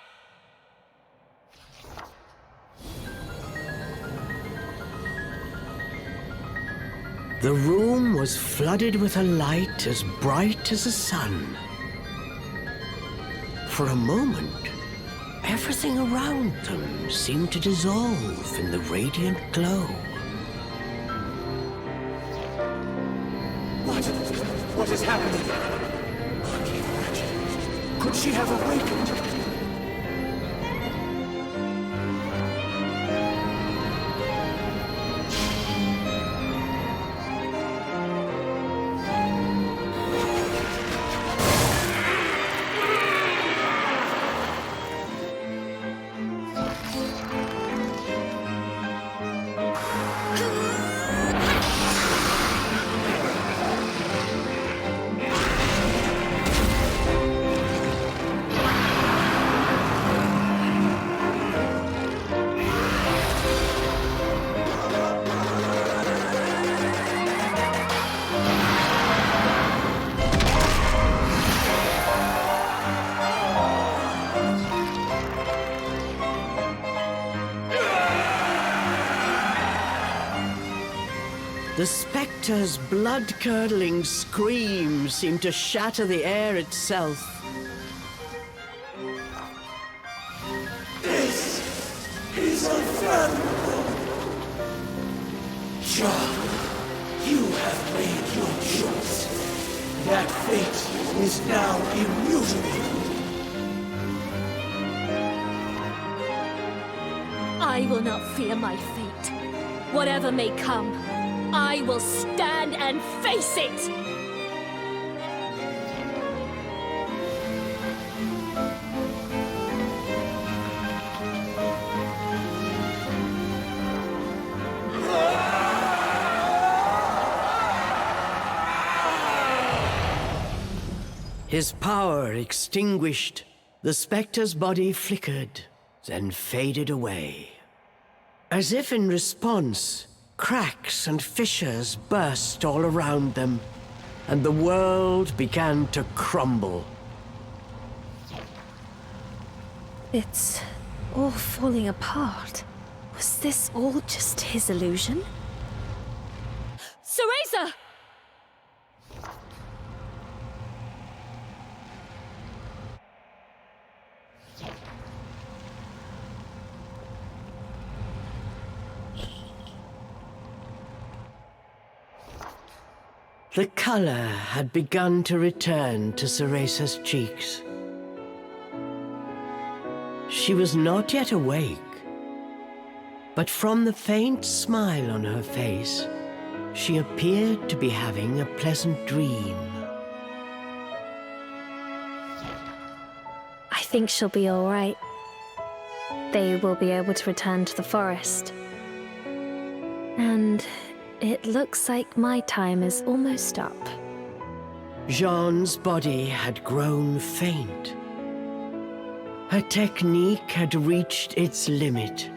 The room was flooded with a light as bright as the sun. For a moment, everything around them seemed to dissolve in the radiant glow. What is happening? I can't imagine. Could she have awakened? The spectre's blood-curdling scream seemed to shatter the air itself. This is unfathomable. John, you have made your choice. That fate is now immutable. I will not fear my fate. Whatever may come, I will stand and face it! His power extinguished, the spectre's body flickered, then faded away. As if in response, cracks and fissures burst all around them, and the world began to crumble. It's all falling apart. Was this all just his illusion? Cereza! The color had begun to return to Ceresa's cheeks. She was not yet awake, but from the faint smile on her face, she appeared to be having a pleasant dream. I think she'll be all right. They will be able to return to the forest. And it looks like my time is almost up. Jean's body had grown faint. Her technique had reached its limit.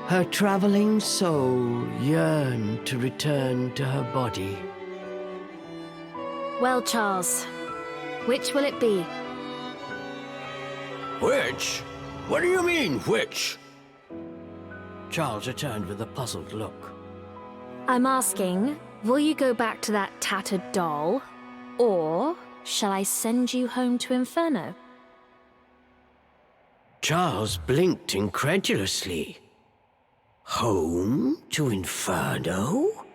Her traveling soul yearned to return to her body. Well, Charles, which will it be? Which? What do you mean, which? Charles returned with a puzzled look. I'm asking, will you go back to that tattered doll, or shall I send you home to Inferno? Charles blinked incredulously. Home to Inferno?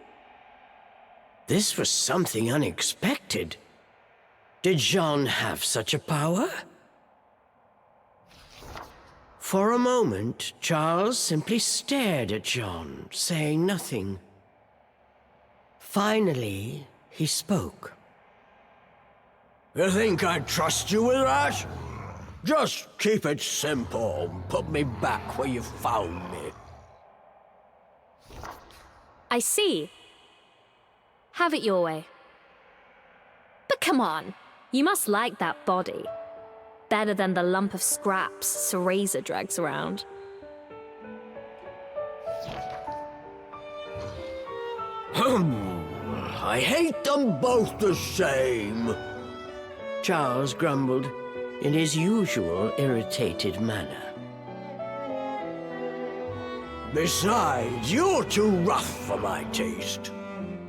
This was something unexpected. Did Jean have such a power? For a moment, Charles simply stared at Jean, saying nothing. Finally, he spoke. You think I'd trust you with that? Just keep it simple and put me back where you found me. I see. Have it your way. But come on, you must like that body. Better than the lump of scraps Cereza drags around. I hate them both the same. Charles grumbled in his usual irritated manner. Besides, you're too rough for my taste.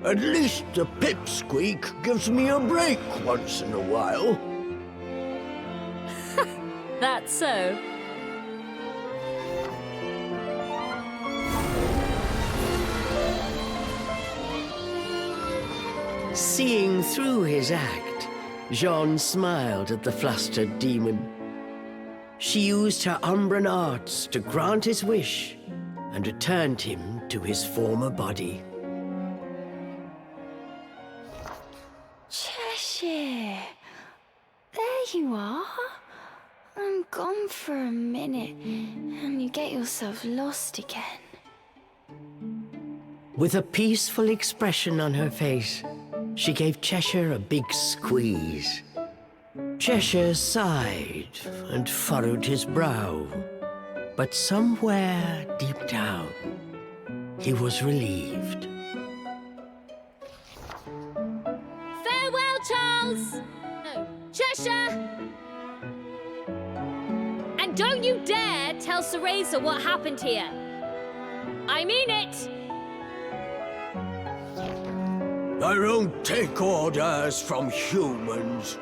At least the pipsqueak gives me a break once in a while. That's so. Seeing through his act, Jean smiled at the flustered demon. She used her Umbran arts to grant his wish and returned him to his former body. Cheshire, there you are. I'm gone for a minute, and you get yourself lost again. With a peaceful expression on her face, she gave Cheshire a big squeeze. Cheshire sighed and furrowed his brow, but somewhere deep down, he was relieved. Farewell, Charles! No, Cheshire! And don't you dare tell Cereza what happened here. I mean it! I don't take orders from humans.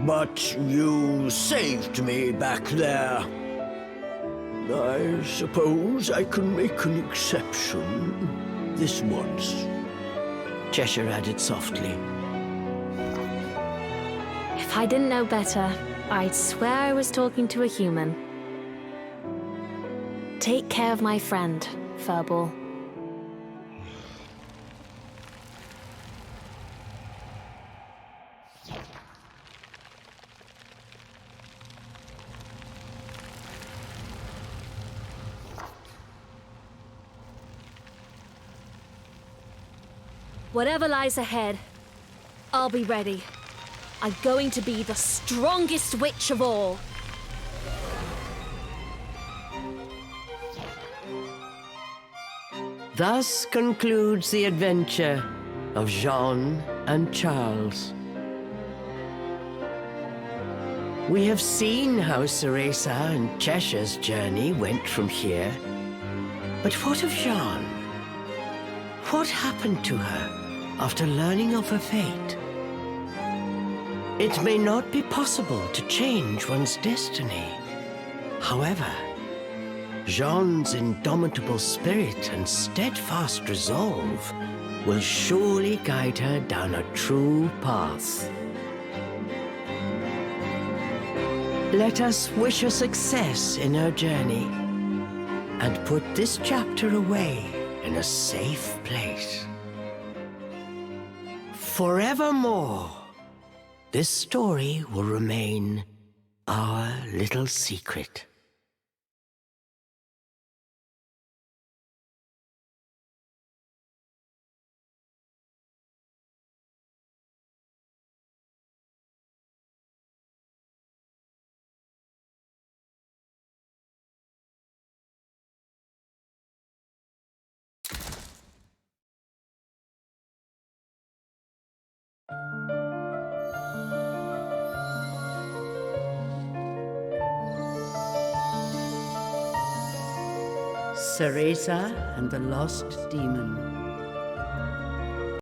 But you saved me back there. I suppose I can make an exception this once. Cheshire added softly. If I didn't know better, I'd swear I was talking to a human. Take care of my friend, Furball. Whatever lies ahead, I'll be ready. I'm going to be the strongest witch of all. Thus concludes the adventure of Jean and Charles. We have seen how Ceresa and Cheshire's journey went from here. But what of Jean? What happened to her after learning of her fate? It may not be possible to change one's destiny. However, Jean's indomitable spirit and steadfast resolve will surely guide her down a true path. Let us wish her success in her journey and put this chapter away in a safe place. Forevermore, this story will remain our little secret. Ceresa and the Lost Demon.